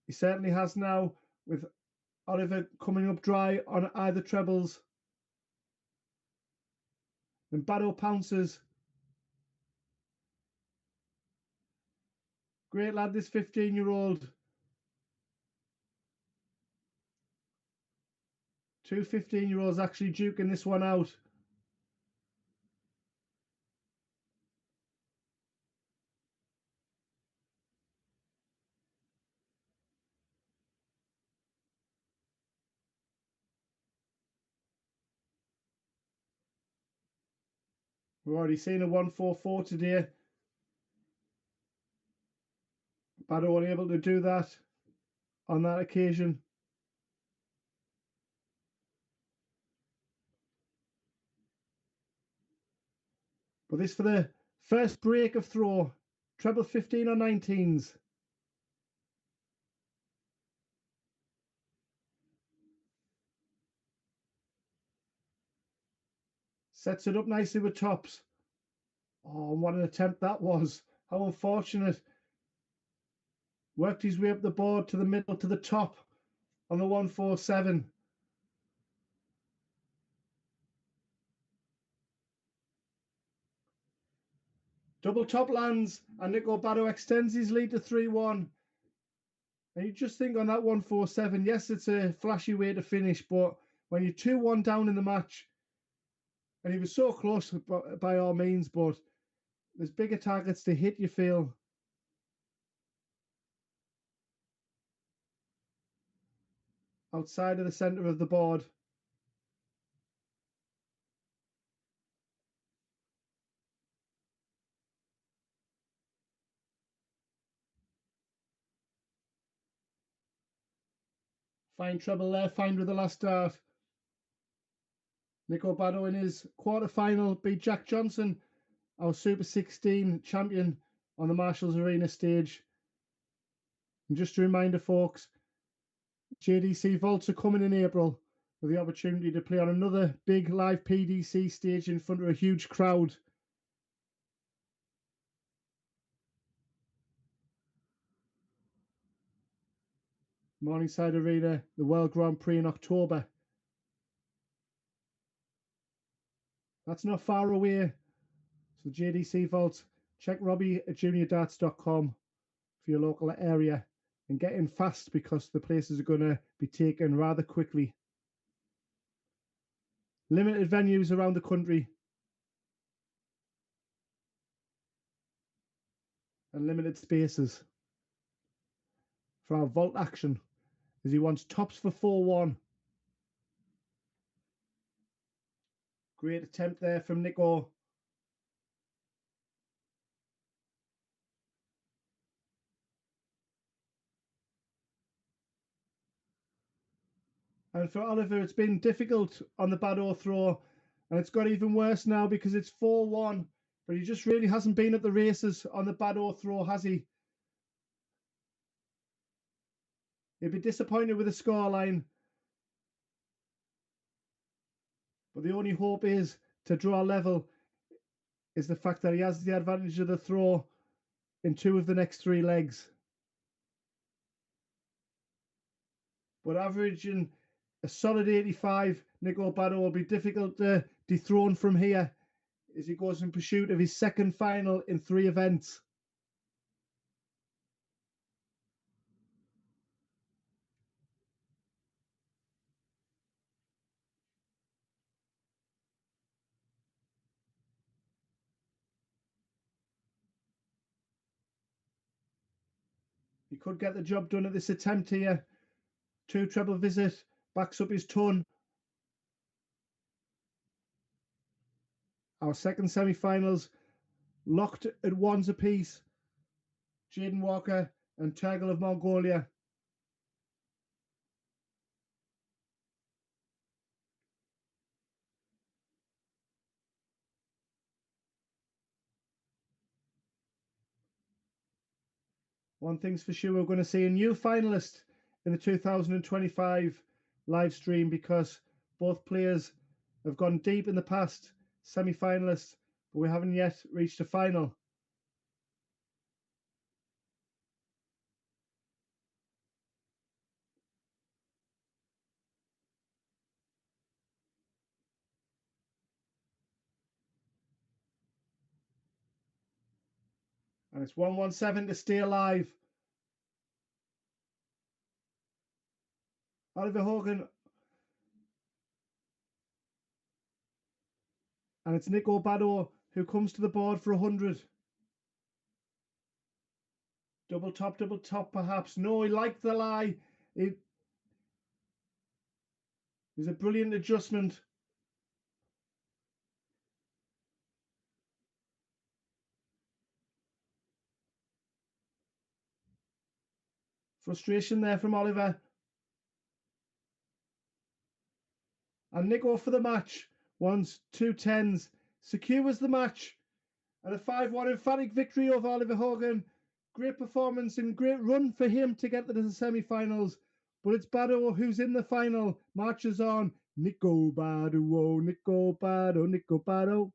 S1: He certainly has now, with Oliver coming up dry on either trebles. Then Bado pounces. Great lad, this 15-year-old. 2 15-year-olds actually duking this one out. We've already seen a 144 today. Bado only able to do that on that occasion. But this for the first break of throw. Treble 15 or 19s. Sets it up nicely with tops. Oh, what an attempt that was. How unfortunate. Worked his way up the board to the middle, to the top on the 147. Double top lands, and Nico Bado extends his lead to 3-1. And you just think on that 147, yes, it's a flashy way to finish, but when you're 2-1 down in the match, and he was so close by all means, but there's bigger targets to hit, you feel. Outside of the centre of the board. Fine treble there, fine with the last dart. Nico Bado in his quarter-final beat Jack Johnson, our Super 16 champion, on the Marshalls Arena stage. And just a reminder, folks, JDC Vaults are coming in April with the opportunity to play on another big live PDC stage in front of a huge crowd. Morningside Arena, the World Grand Prix in October. That's not far away. So JDC Vault, check Robbie at juniordarts.com for your local area and get in fast because the places are going to be taken rather quickly. Limited venues around the country and limited spaces for our vault action as he wants tops for 4-1. Great attempt there from Nico. And for Oliver, it's been difficult on the Bado throw, and it's got even worse now because it's 4-1, but he just really hasn't been at the races on the Bado throw, has he? He'd be disappointed with the scoreline, but the only hope is to draw level is the fact that he has the advantage of the throw in 2 of the next 3 legs. But averaging a solid 85, Nico Bado will be difficult to dethrone from here as he goes in pursuit of his second final in 3 events. He could get the job done at this attempt here. 2 treble visit, backs up his ton. Our second semi-finals locked at 1s apiece. Jaden Walker and Turgle of Mongolia. One thing's for sure, we're going to see a new finalist in the 2025 live stream because both players have gone deep in the past, semi-finalists, but we haven't yet reached a final. And it's 117 to stay alive. Oliver Hogan. And it's Nico Bado who comes to the board for 100. Double top, perhaps. No, he liked the lie. It was a brilliant adjustment. Frustration there from Oliver. And Nico for the match. Wants 2 10s. Secures the match. And a 5-1 emphatic victory over Oliver Hogan. Great performance and great run for him to get to the semi-finals. But it's Bado who's in the final. Marches on. Nico Bado, oh, Nico Bado, Nico Bado.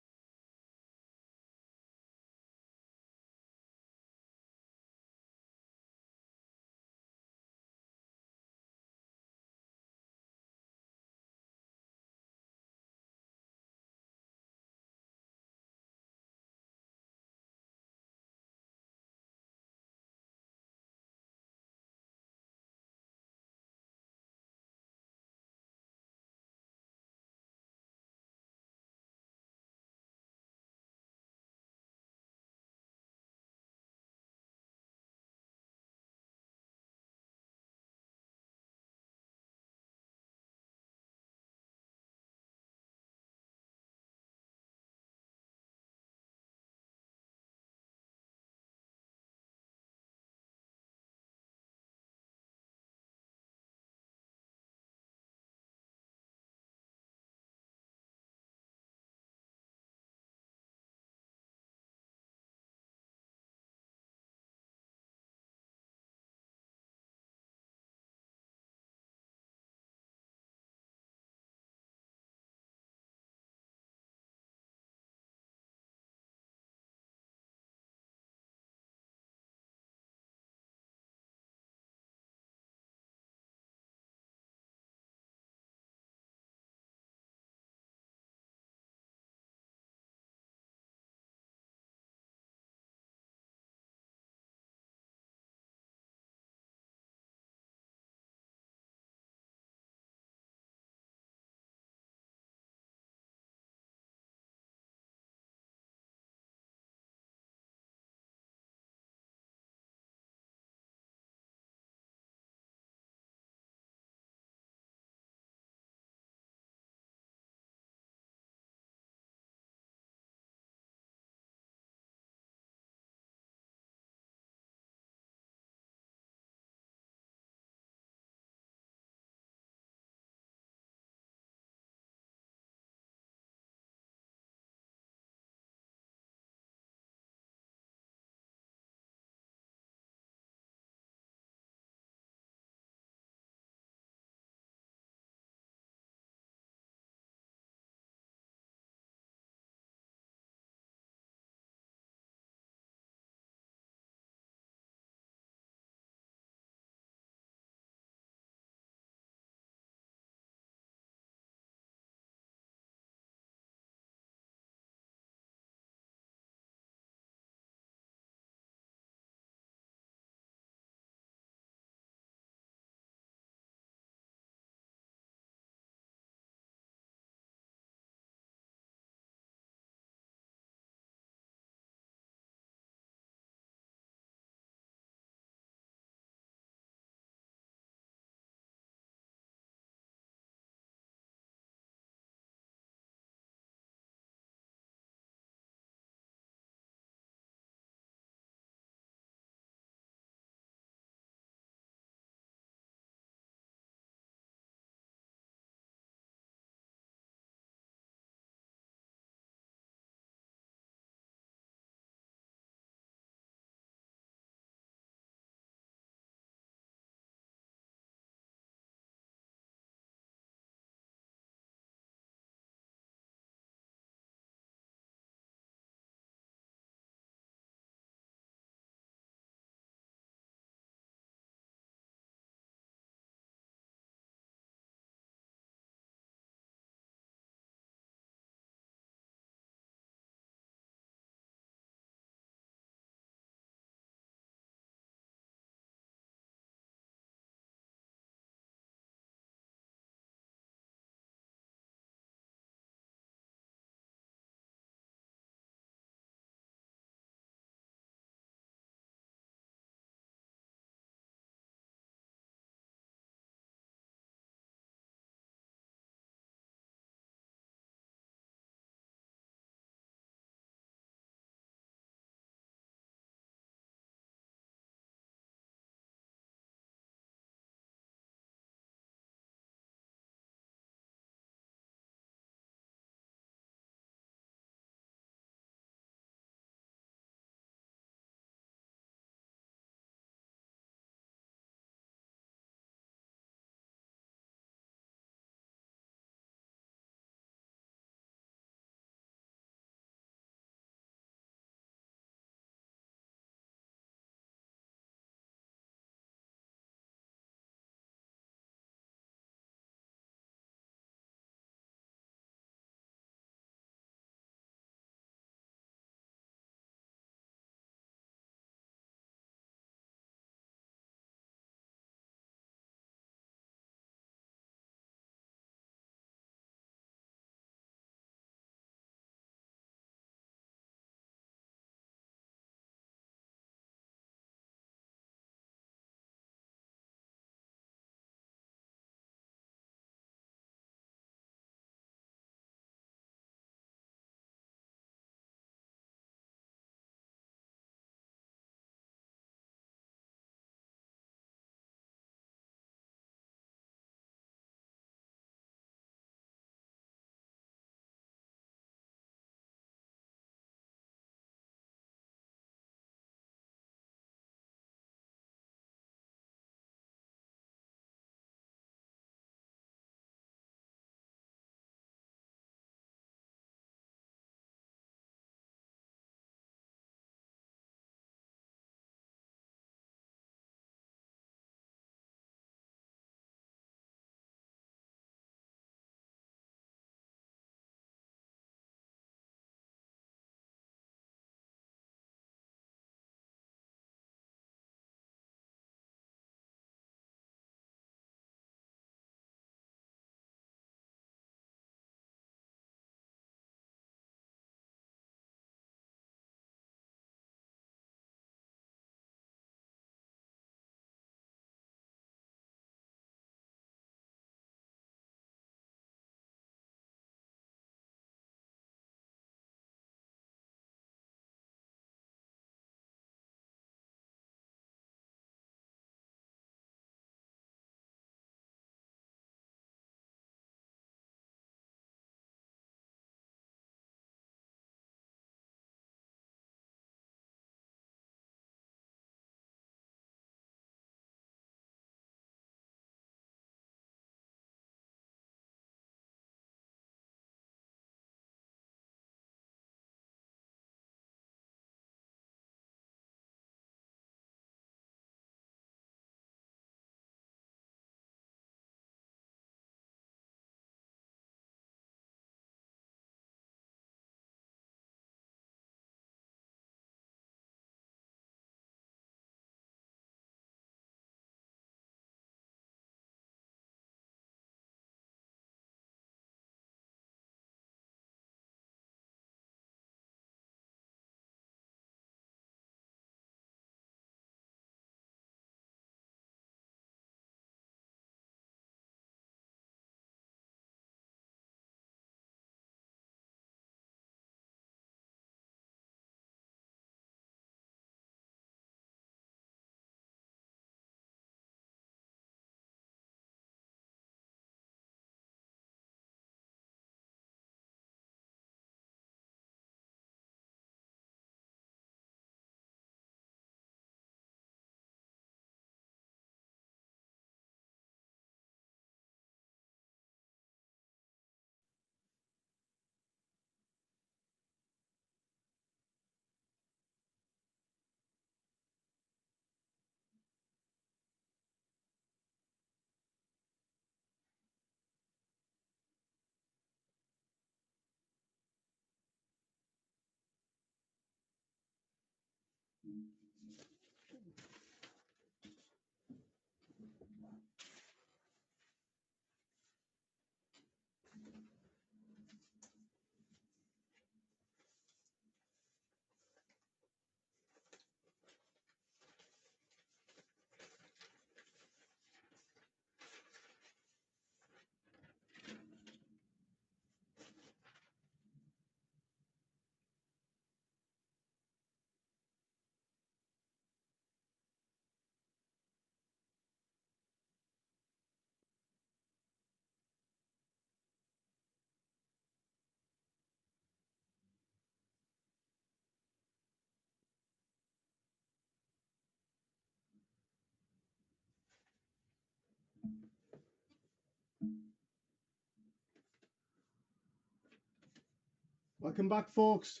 S1: Welcome back, folks.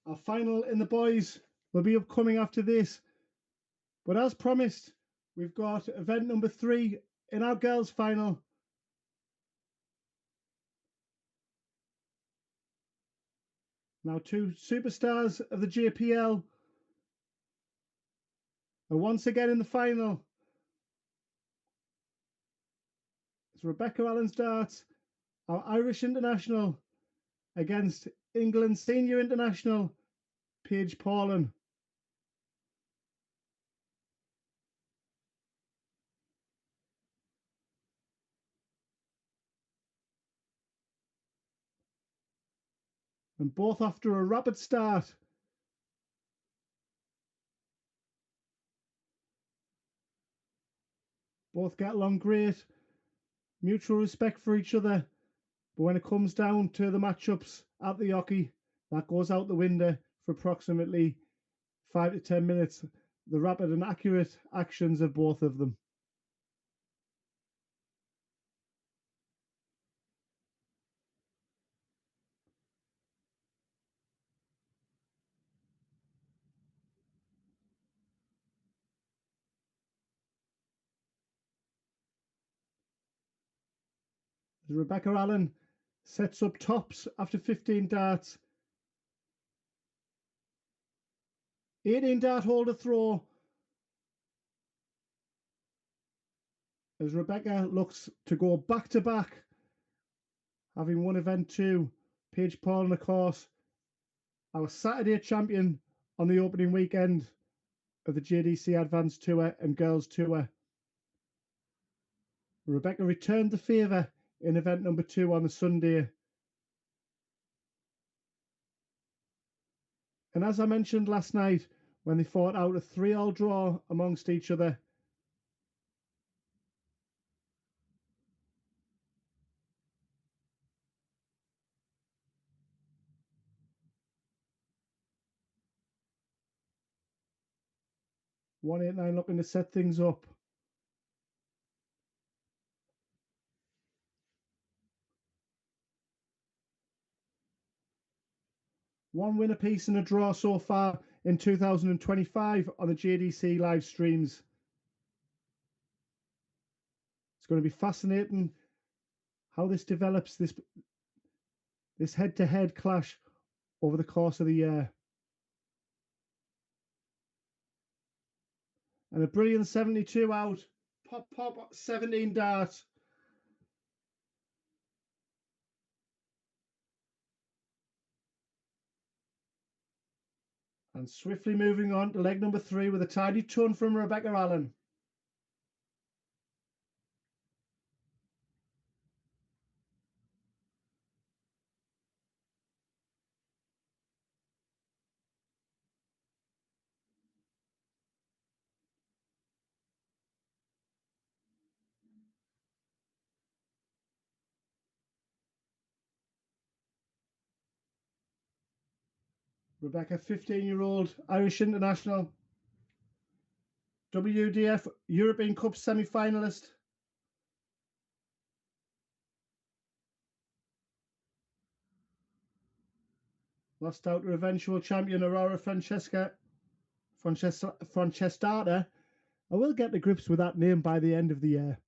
S1: Our final in the boys will be upcoming after this. But as promised, we've got event number 3 in our girls' final. Now, 2 superstars of the JPL are once again in the final. It's Rebecca Allen's darts, our Irish international, against England senior international, Paige Paulin. And both after a rapid start. Both get along great, mutual respect for each other. But when it comes down to the matchups at the hockey, that goes out the window for approximately 5 to 10 minutes. The rapid and accurate actions of both of them. As Rebecca Allen sets up tops after 15 darts. 18 dart holder throw. As Rebecca looks to go back to back, having won event 2, Paige Paulin, of course, our Saturday champion on the opening weekend of the Jdc Advanced Tour and Girls Tour. Rebecca returned the favour in event number 2 on the Sunday. And as I mentioned last night, when they fought out a 3-all draw amongst each other, .189 looking to set things up. One win apiece and a draw so far in 2025 on the JDC live streams. It's going to be fascinating how this develops, this head-to-head clash over the course of the year. And a brilliant 72 out. Pop, 17 dart. And swiftly moving on to leg number 3 with a tidy ton from Rebecca Allen. Rebecca, 15-year-old Irish international, WDF European Cup semi-finalist. Lost out to eventual champion Aurora Francescata. I will get to grips with that name by the end of the year.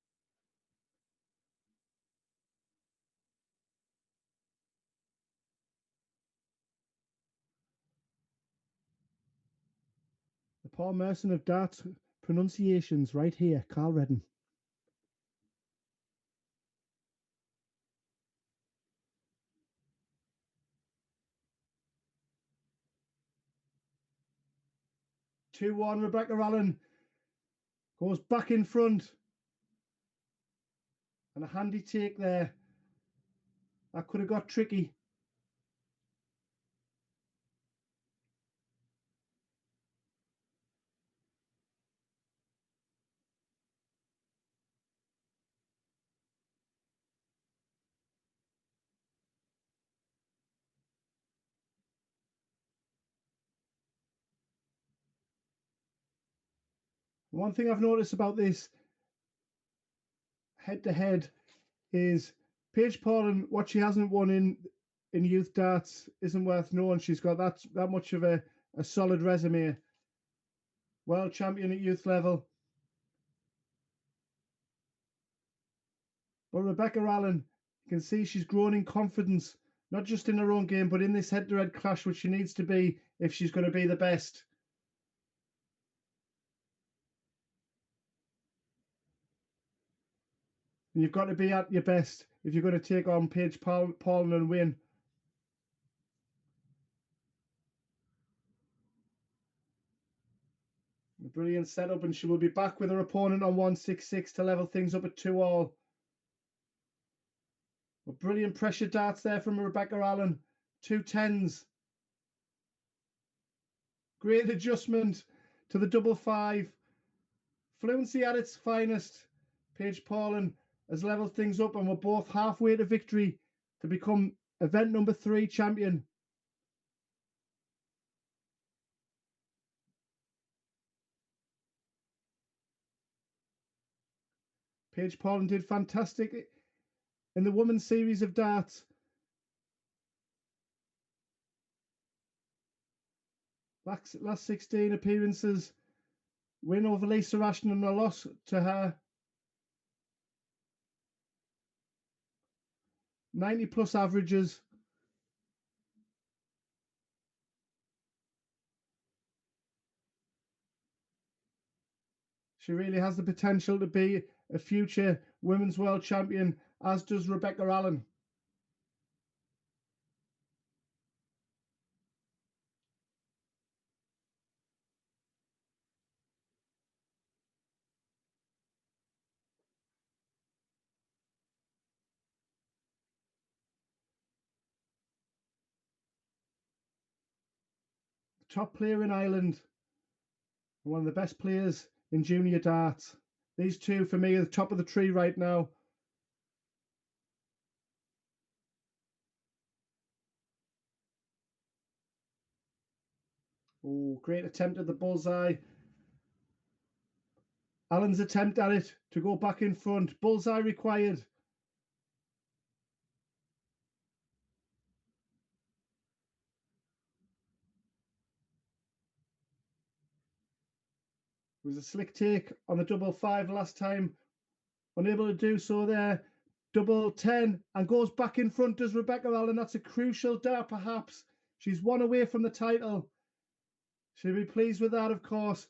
S1: The Paul Merson of darts pronunciations right here, Carl Redden. Two-one, Rebecca Allen goes back in front. And a handy take there. That could have got tricky. One thing I've noticed about this head-to-head is Paige Paulin, what she hasn't won in in youth darts isn't worth knowing. She's got that much of a solid resume. World champion at youth level. But Rebecca Allen, you can see she's grown in confidence, not just in her own game, but in this head-to-head clash, which she needs to be if she's going to be the best. And you've got to be at your best if you're going to take on Paige Paulin and win. A brilliant setup, and she will be back with her opponent on 166 to level things up at 2-all. A brilliant pressure darts there from Rebecca Allen. 2 10s. Great adjustment to the 5-5. Fluency at its finest. Paige Paulin has leveled things up, and we're both halfway to victory to become event number 3 champion. Paige Paulin did fantastic in the women's series of darts. Last 16 appearances. Win over Lisa Ashton and a loss to her. 90 plus averages. She really has the potential to be a future women's world champion, as does Rebecca Allen. Top player in Ireland, one of the best players in junior darts. These two, for me, are the top of the tree right now. Oh, great attempt at the bullseye. Allen's attempt at it to go back in front. Bullseye required. It was a slick take on the 5-5 last time. Unable to do so there. 10 and goes back in front, does Rebecca Allen. That's a crucial dart, perhaps. She's one away from the title. She'll be pleased with that, of course.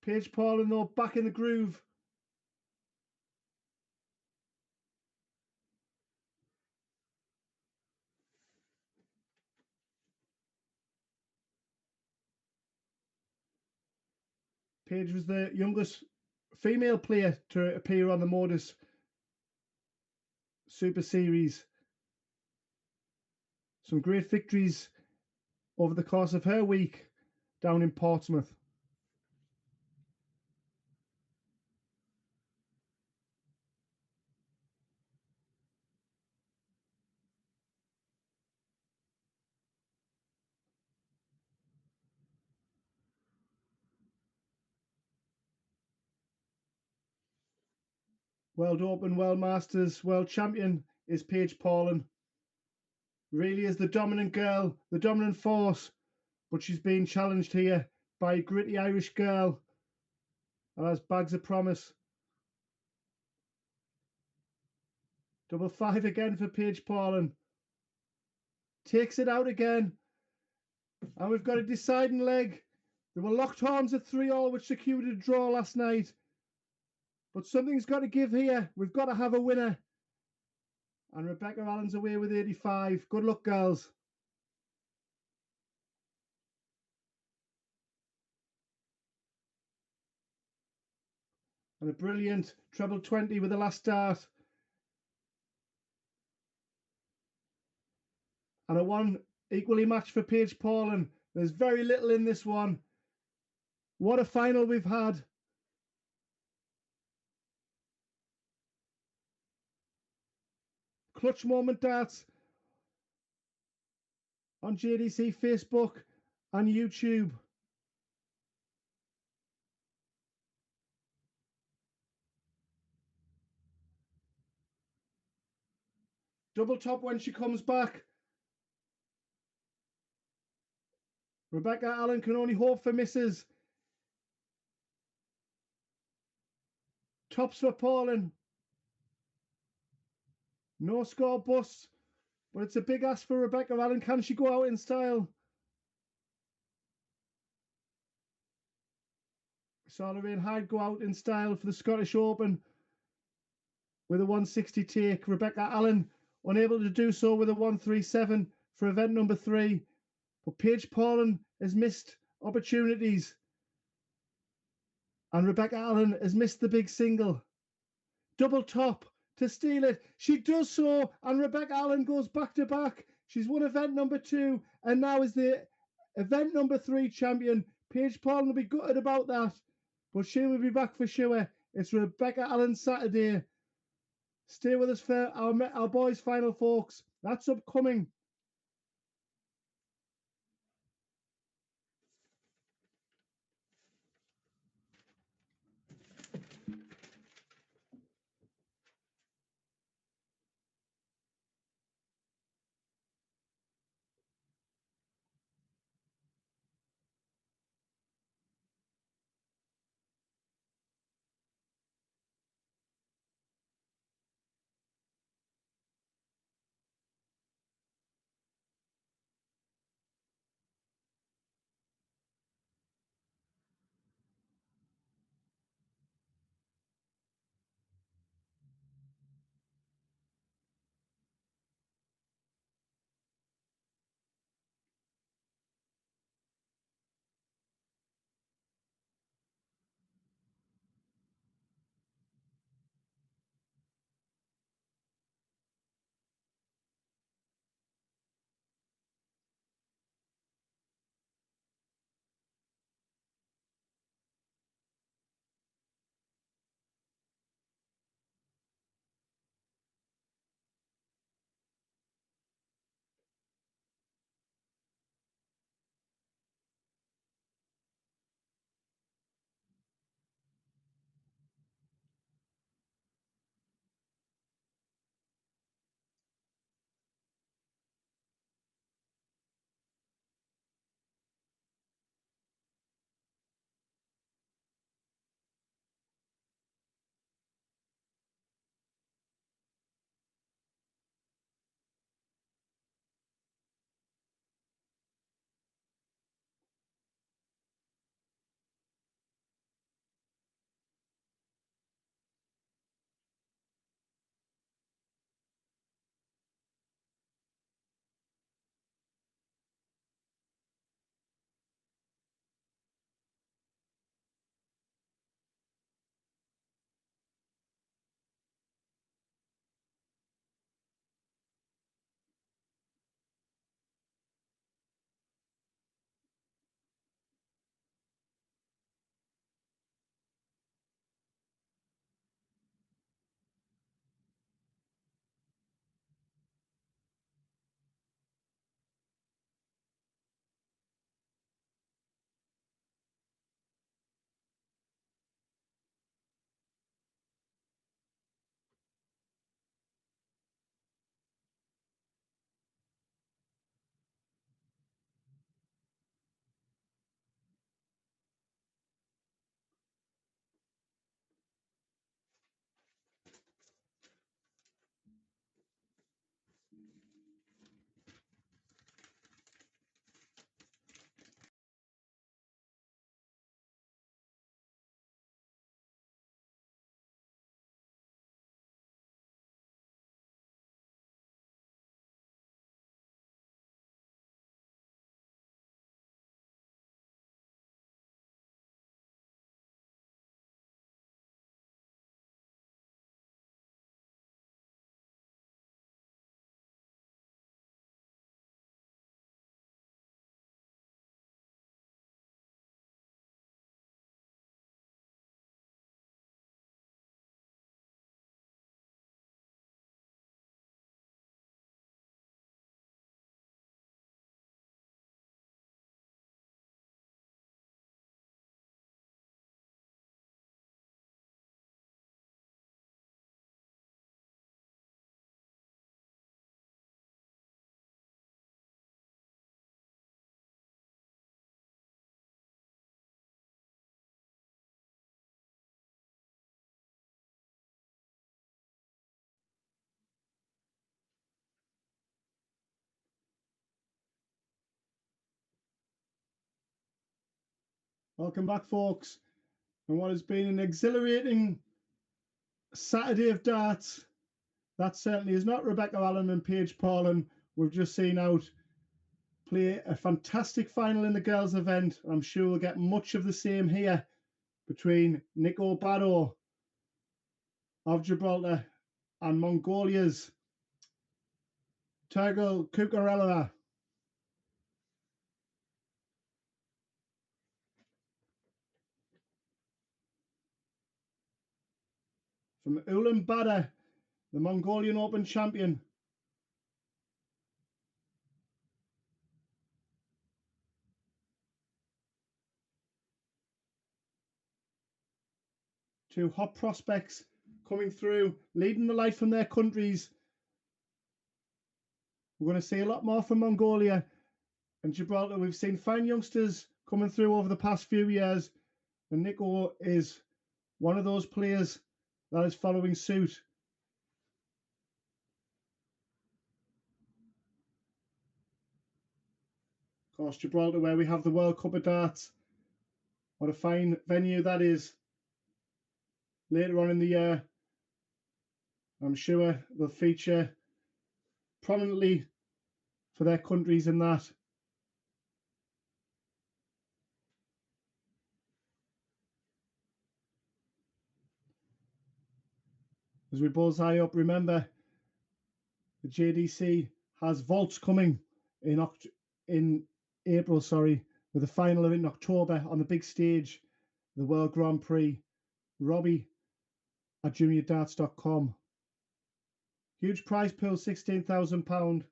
S1: Paige Paulin, though, back in the groove. Paige was the youngest female player to appear on the Modus Super Series. Some great victories over the course of her week down in Portsmouth. World Open, World Masters, World Champion is Paige Paulin. Really is the dominant girl, the dominant force, but she's being challenged here by a gritty Irish girl that has bags of promise. 5-5 again for Paige Paulin. Takes it out again. And we've got a deciding leg. There were locked horns at 3-all, which secured a draw last night. But something's got to give here. We've got to have a winner. And Rebecca Allen's away with 85. Good luck, girls. And a brilliant treble 20 with the last start. And a 1 equally matched for Paige Paulin. There's very little in this one. What a final we've had. Clutch moment darts on JDC Facebook and YouTube. Double top when she comes back. Rebecca Allen can only hope for misses. Tops for Paulin. No score bust, but it's a big ask for Rebecca Allen. Can she go out in style? Saw Lorraine Hyde go out in style for the Scottish Open with a 160 take. Rebecca Allen unable to do so with a 137 for event number 3. But Paige Paulin has missed opportunities. And Rebecca Allen has missed the big single. Double top to steal it. She does so, and Rebecca Allen goes back to back. She's won event number 2 and now is the event number 3 champion. Paige Paulin will be gutted about that, but she will be back for sure. It's Rebecca Allen Saturday. Stay with us for our boys' final, folks. That's upcoming. Welcome back, folks. And what has been an exhilarating Saturday of darts. That certainly is not Rebecca Allen and Paige Paulin. We've just seen out play a fantastic final in the girls' event. I'm sure we'll get much of the same here between Nikola of Gibraltar and Mongolia's Turgal Kukarela. From Ulaanbaatar, the Mongolian Open champion. Two hot prospects coming through, leading the light from their countries. We're going to see a lot more from Mongolia and Gibraltar. We've seen fine youngsters coming through over the past few years, and Nico is one of those players that is following suit. Of course, Gibraltar, where we have the World Cup of Darts. What a fine venue that is. Later on in the year, I'm sure they'll feature prominently for their countries in that. As we bullseye up, remember the JDC has vaults coming in April, with the final of it in October on the big stage, the World Grand Prix. Robbie at juniordarts.com. Huge prize pool, £16,000.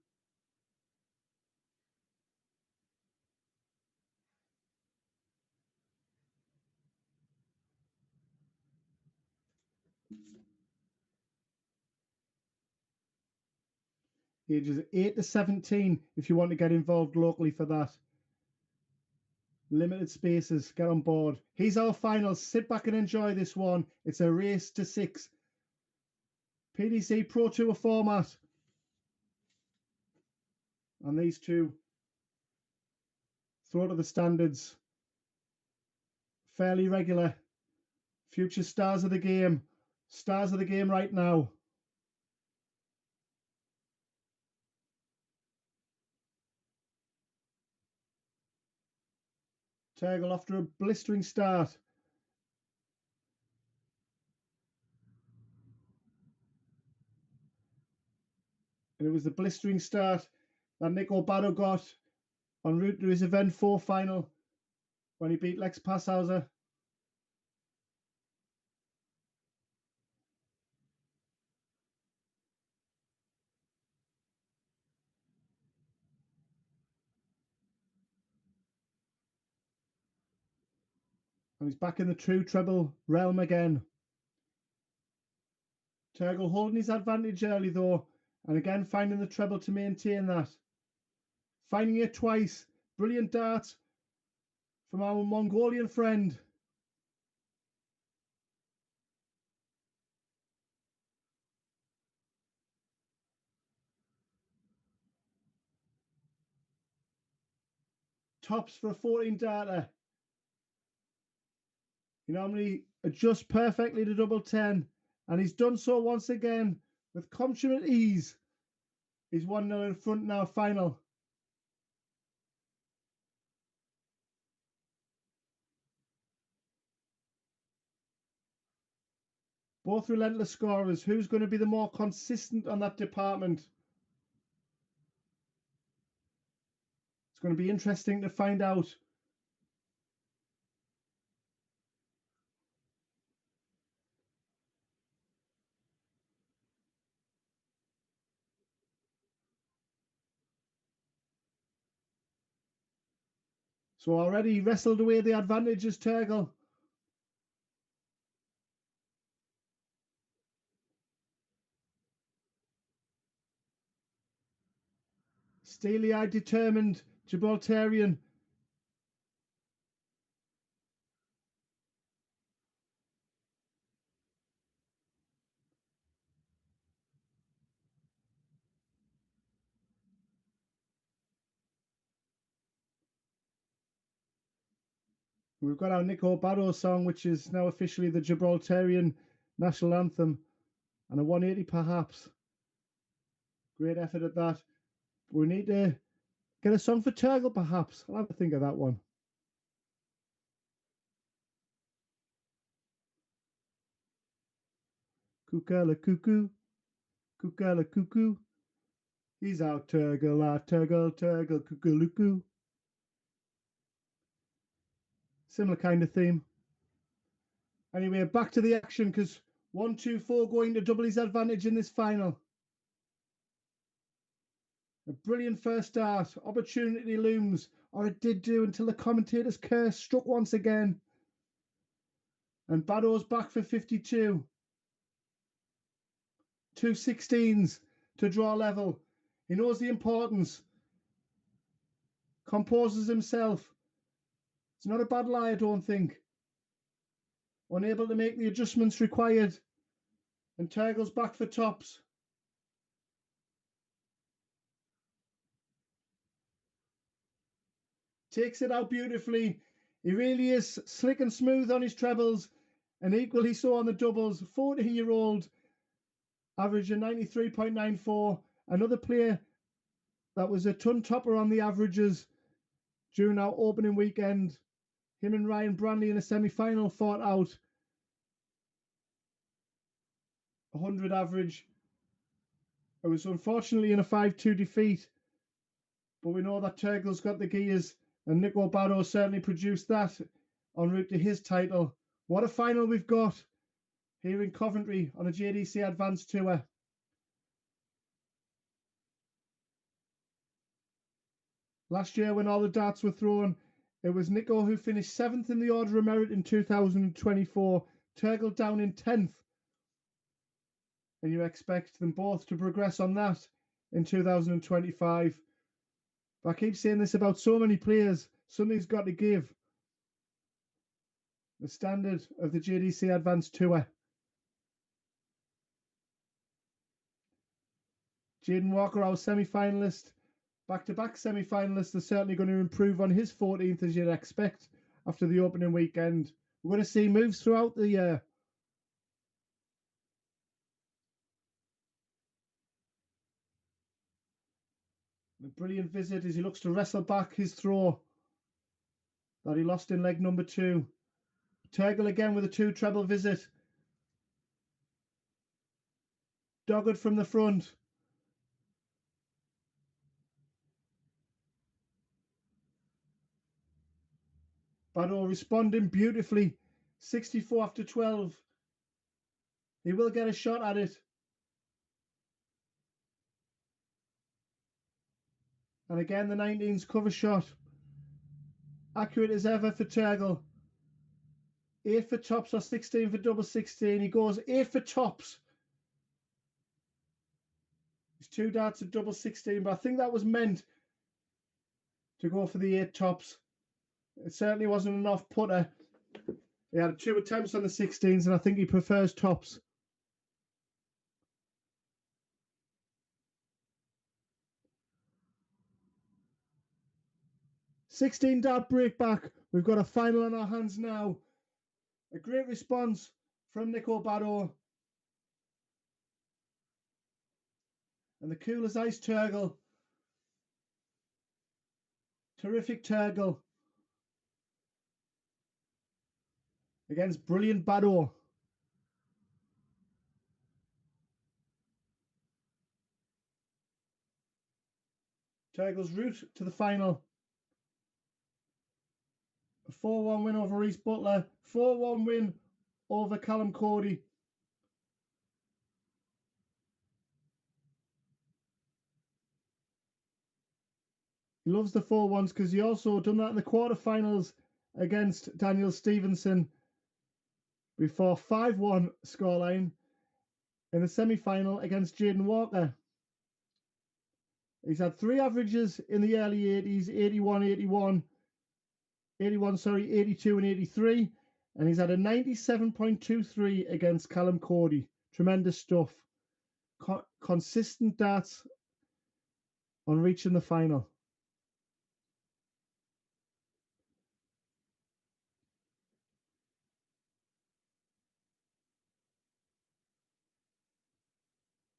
S1: Ages 8 to 17 if you want to get involved locally for that. Limited spaces, get on board. Here's our final. Sit back and enjoy this one. It's a race to 6. PDC Pro Tour format. And these two throw to the standards. Fairly regular. Future stars of the game. Stars of the game right now. Turgle after a blistering start. And it was the blistering start that Nikola got en route to his Event 4 final when he beat Lex Passhauser. And he's back in the true treble realm again. Turgle holding his advantage early though, and again finding the treble to maintain that. Finding it twice. Brilliant dart from our Mongolian friend. Tops for a 14 darter. He normally adjusts perfectly to double 10, and he's done so once again with consummate ease. He's 1-0 in front now, final. Both relentless scorers. Who's going to be the more consistent on that department? It's going to be interesting to find out. So already wrestled away the advantages, Turgle. Steely-eyed, determined Gibraltarian. We've got our Nikola song, which is now officially the Gibraltarian national anthem, and a 180 perhaps. Great effort at that. We need to get a song for Turgle, perhaps. I'll have to think of that one. Kukala cuckoo, kukala cuckoo. He's out, Turgle, Turgle, cuckoo. Similar kind of theme. Anyway, back to the action, because 1-2-4 going to double his advantage in this final. A brilliant first start. Opportunity looms, or it did do until the commentator's curse struck once again. And Bado's back for 52. 2 16s to draw level. He knows the importance. Composes himself. It's not a bad lie, I don't think. Unable to make the adjustments required. And Turgle's back for tops. Takes it out beautifully. He really is slick and smooth on his trebles, and equally so on the doubles. 14-year-old, averaging 93.94. Another player that was a ton topper on the averages during our opening weekend. Him and Ryan Branley in a semi-final fought out 100 average. It was unfortunately in a 5-2 defeat, but we know that Turgle's got the gears, and Nikola Bado certainly produced that en route to his title. What a final we've got here in Coventry on a Jdc Advanced Tour. Last year, when all the darts were thrown, it was Nico who finished 7th in the Order of Merit in 2024, Turgle down in 10th. And you expect them both to progress on that in 2025. But I keep saying this about so many players, something's got to give. The standard of the Jdc Advanced Tour. Jaden Walker, our semi-finalist, back-to-back semi-finalists, are certainly going to improve on his 14th, as you'd expect, after the opening weekend. We're going to see moves throughout the year. A brilliant visit as he looks to wrestle back his throw that he lost in leg number 2. Turgle again with a 2 treble visit. Dogged from the front. Bado responding beautifully. 64 after 12. He will get a shot at it. And again, the 19's cover shot. Accurate as ever for Turgle. 8 for tops or 16 for double 16. He goes 8 for tops. He's 2 darts at double 16, but I think that was meant to go for the 8 tops. It certainly wasn't an off putter. He had 2 attempts on the 16s, and I think he prefers tops. $16 dart break back. We've got a final on our hands now. A great response from Nikola Bado. And the cool as ice Turgle. Terrific Turgle. Against brilliant Bado. Turgle's route to the final. A 4-1 win over East Butler. 4-1 win over Callum Cory. He loves the 4-1s because he also done that in the quarterfinals against Daniel Stevenson before 5-1 scoreline in the semi-final against Jaden Walker. He's had 3 averages in the early 80s, 82 and 83. And he's had a 97.23 against Callum Cory. Tremendous stuff. Consistent darts on reaching the final.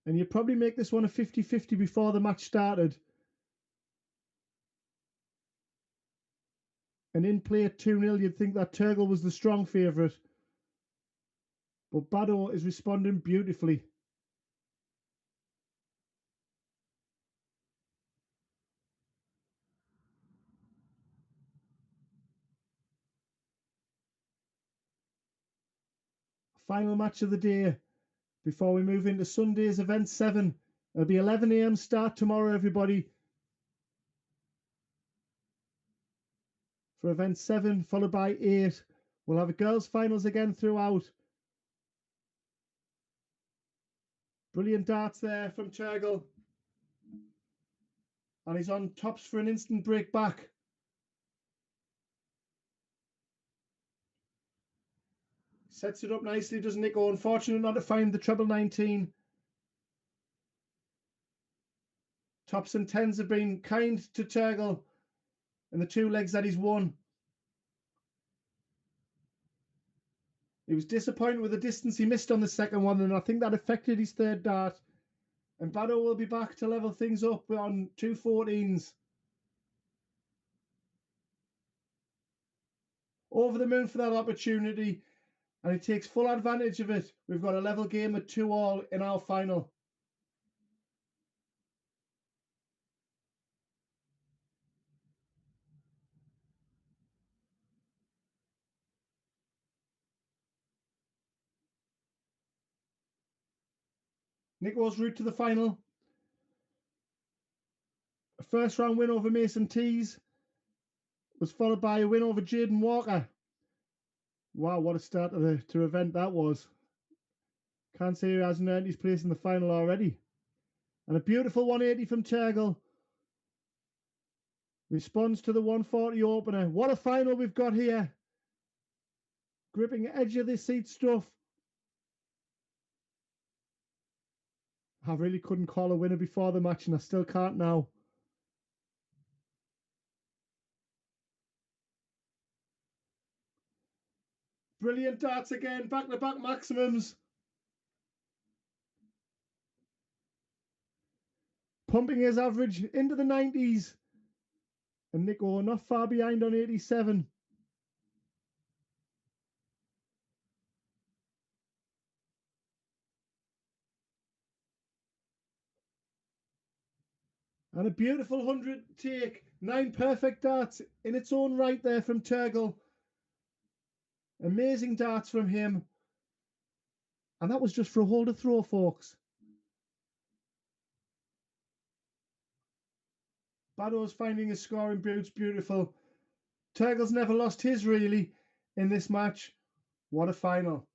S1: And you'd probably make this one a 50-50 before the match started. And in play at 2-0, you'd think that Turgle was the strong favourite. But Baddo is responding beautifully. Final match of the day before we move into Sunday's event 7. It'll be 11 a.m. start tomorrow, everybody, for event 7, followed by 8. We'll have a girls' finals again throughout. Brilliant darts there from Turgle. And he's on tops for an instant break back. Sets it up nicely, doesn't Nico? Unfortunate not to find the treble 19. Tops and tens have been kind to Turgle in the 2 legs that he's won. He was disappointed with the distance he missed on the second one, and I think that affected his third dart. And Baddo will be back to level things up on 2 14s. Over the moon for that opportunity, and he takes full advantage of it. We've got a level game at 2-all in our final. Nico's route to the final. A first round win over Mason Tees was followed by a win over Jaden Walker. Wow, what a start to event that was. Can't say he hasn't earned his place in the final already. And a beautiful 180 from Turgle. Responds to the 140 opener. What a final we've got here. Gripping edge of the seat stuff. I really couldn't call a winner before the match, and I still can't now. Brilliant darts again, back-to-back maximums. Pumping his average into the 90s. And Nico not far behind on 87. And a beautiful 100 take. 9 perfect darts in its own right there from Turgle. Amazing darts from him. And that was just for a hole to throw, folks. Baddo's finding his scoring boots beautiful. Turgle's never lost his, really, in this match. What a final.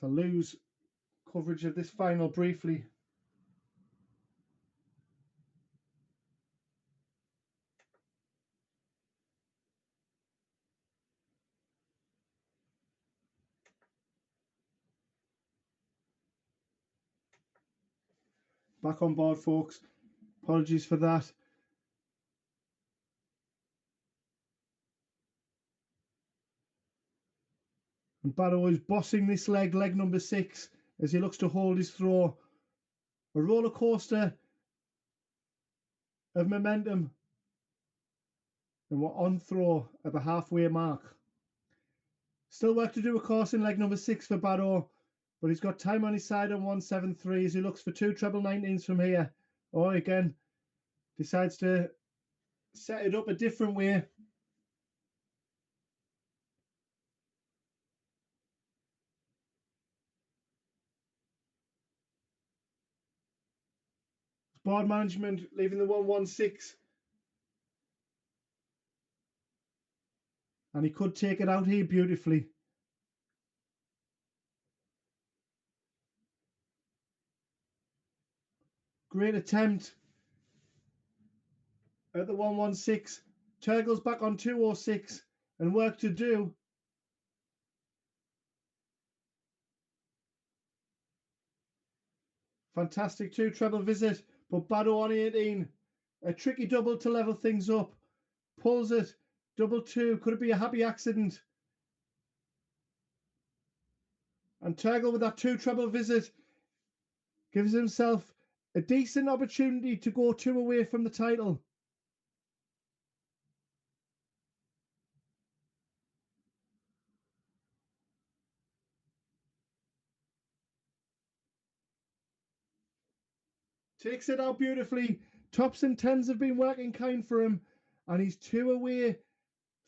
S1: So lose coverage of this final briefly. Back on board, folks. Apologies for that. And Baddo is bossing this leg number 6, as he looks to hold his throw. A roller coaster of momentum. And we're on throw at the halfway mark. Still work to do, of course, in leg number 6 for Baddo, but he's got time on his side on 173 as he looks for 2 treble 19s from here. Or again, decides to set it up a different way. Board management leaving the 116. And he could take it out here beautifully. Great attempt at the 116. Turgle's back on 206 and work to do. Fantastic 2 treble visit, but Bado on 18. A tricky double to level things up. Pulls it. Double 2. Could it be a happy accident? And Turgle with that 2 treble visit gives himself a decent opportunity to go 2 away from the title. Takes it out beautifully. Tops and tens have been working kind for him. And he's 2 away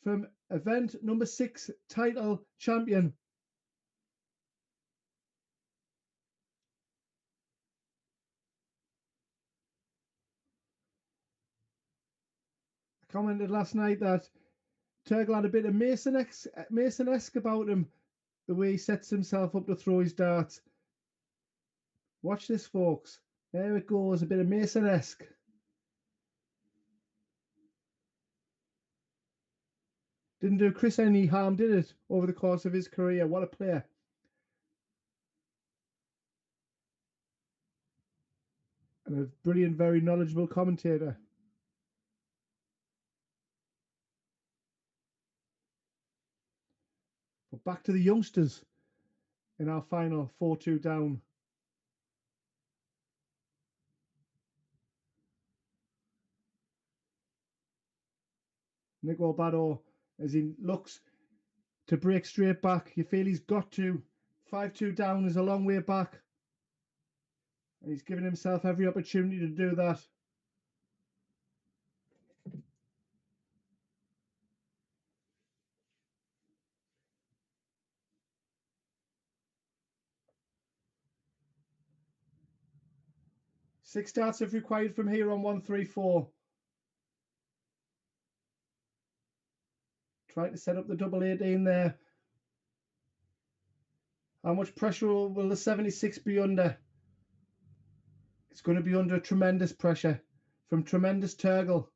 S1: from event number 6 title champion. I commented last night that Turgle had a bit of Mason-esque about him, the way he sets himself up to throw his darts. Watch this, folks. There it goes, a bit of Mason-esque. Didn't do Chris any harm, did it, over the course of his career? What a player. And a brilliant, very knowledgeable commentator. But back to the youngsters in our final 4-2 down. Nikola Bado, as he looks to break straight back. You feel he's got to. 5-2 down is a long way back. And he's given himself every opportunity to do that. Six darts if required from here on 1-3-4. Trying to set up the double 18 there. How much pressure will the 76 be under? It's going to be under tremendous pressure from tremendous Turgle.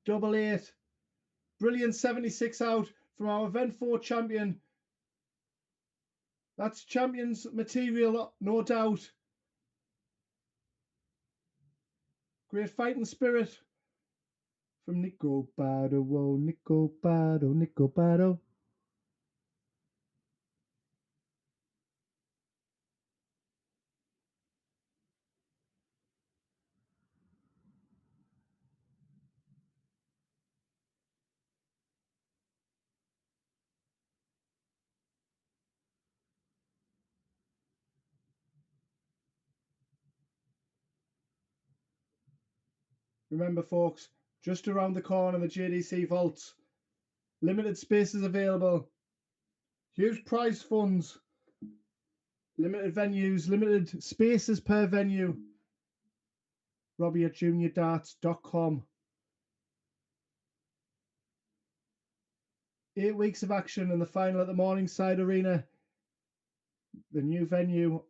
S1: Double 8. Brilliant 76 out from our Event 4 champion. That's champion's material, no doubt. Great fighting spirit from Nikola Bado. Whoa, Nikola Bado, Nikola Bado. Remember, folks, just around the corner, the JDC vaults. Limited spaces available. Huge prize funds. Limited venues, limited spaces per venue. Robbie at juniordarts.com. 8 weeks of action in the final at the Morningside Arena. The new venue,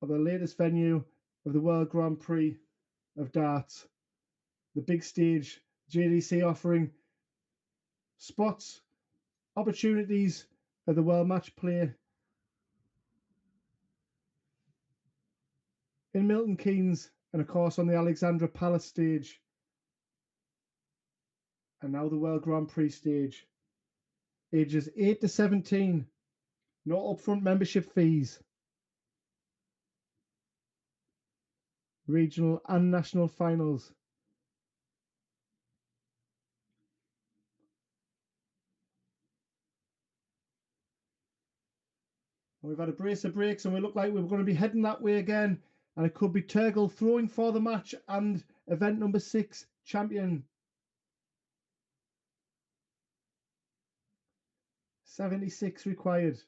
S1: or the latest venue of the World Grand Prix of Darts. The big stage, JDC offering spots, opportunities at the World Match Play in Milton Keynes, and of course on the Alexandra Palace stage. And now the World Grand Prix stage. Ages 8 to 17. No upfront membership fees. Regional and national finals. We've had a brace of breaks and we look like we're going to be heading that way again. And it could be Turgle throwing for the match and event number 6 champion. 76 required.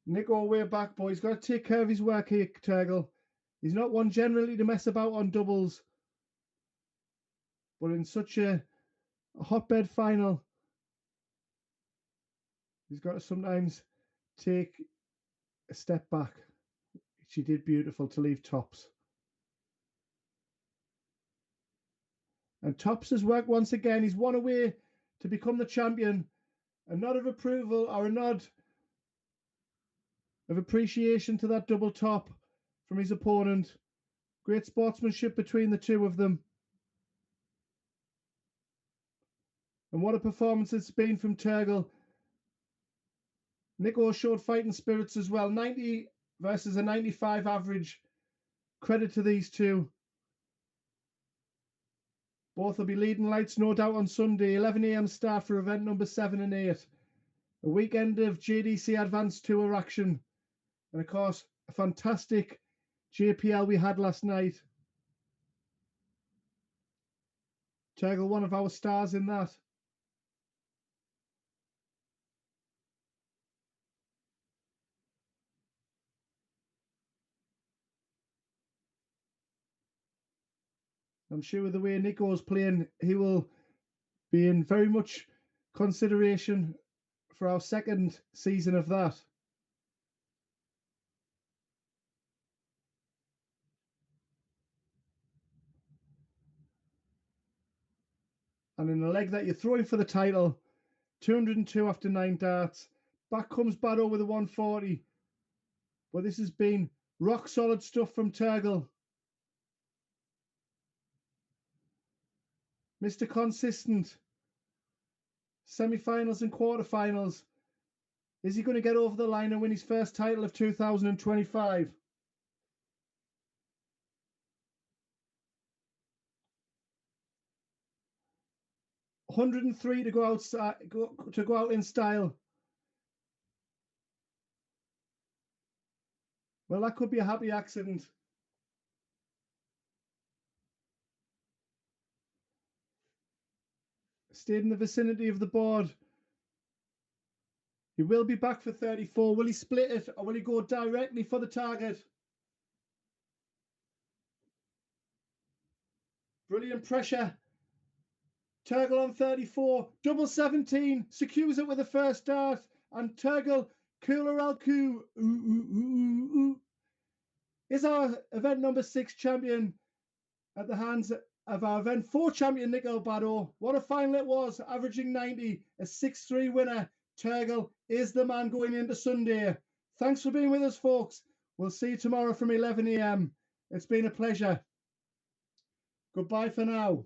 S1: Nico way back, boy. He's got to take care of his work here, Turgle. He's not one generally to mess about on doubles. But in such a hotbed final, he's got to sometimes take a step back. She did beautiful to leave tops. And Tops has worked once again. He's one away to become the champion. A nod of approval or a nod of appreciation to that double top from his opponent. Great sportsmanship between the two of them. And what a performance it's been from Turgle. Nico showed fighting spirits as well. 90 versus a 95 average. Credit to these two. Both will be leading lights, no doubt, on Sunday. 11 a.m. start for event number 7 and 8. A weekend of JDC Advanced Tour action. And, of course, a fantastic JPL we had last night. Turgle, one of our stars in that. I'm sure with the way Nico's playing, he will be in very much consideration for our second season of that. And in a leg that you're throwing for the title, 202 after 9 darts. Back comes Barrow with a 140. But this has been rock solid stuff from Turgle. Mr. Consistent. Semi-finals and quarter-finals. Is he going to get over the line and win his first title of 2025? $103 to go outside, to go out in style. Well, that could be a happy accident. Stayed in the vicinity of the board. He will be back for 34. Will he split it or will he go directly for the target? Brilliant pressure. Turgle on 34. Double 17. Secures it with the first dart. And Turgle, Cooler Alku, is our event number 6 champion at the hands of our event 4 champion, Nikola Barrow. What a final it was, averaging 90, a 6-3 winner. Turgle is the man going into Sunday. Thanks for being with us, folks. We'll see you tomorrow from 11 a.m. It's been a pleasure. Goodbye for now.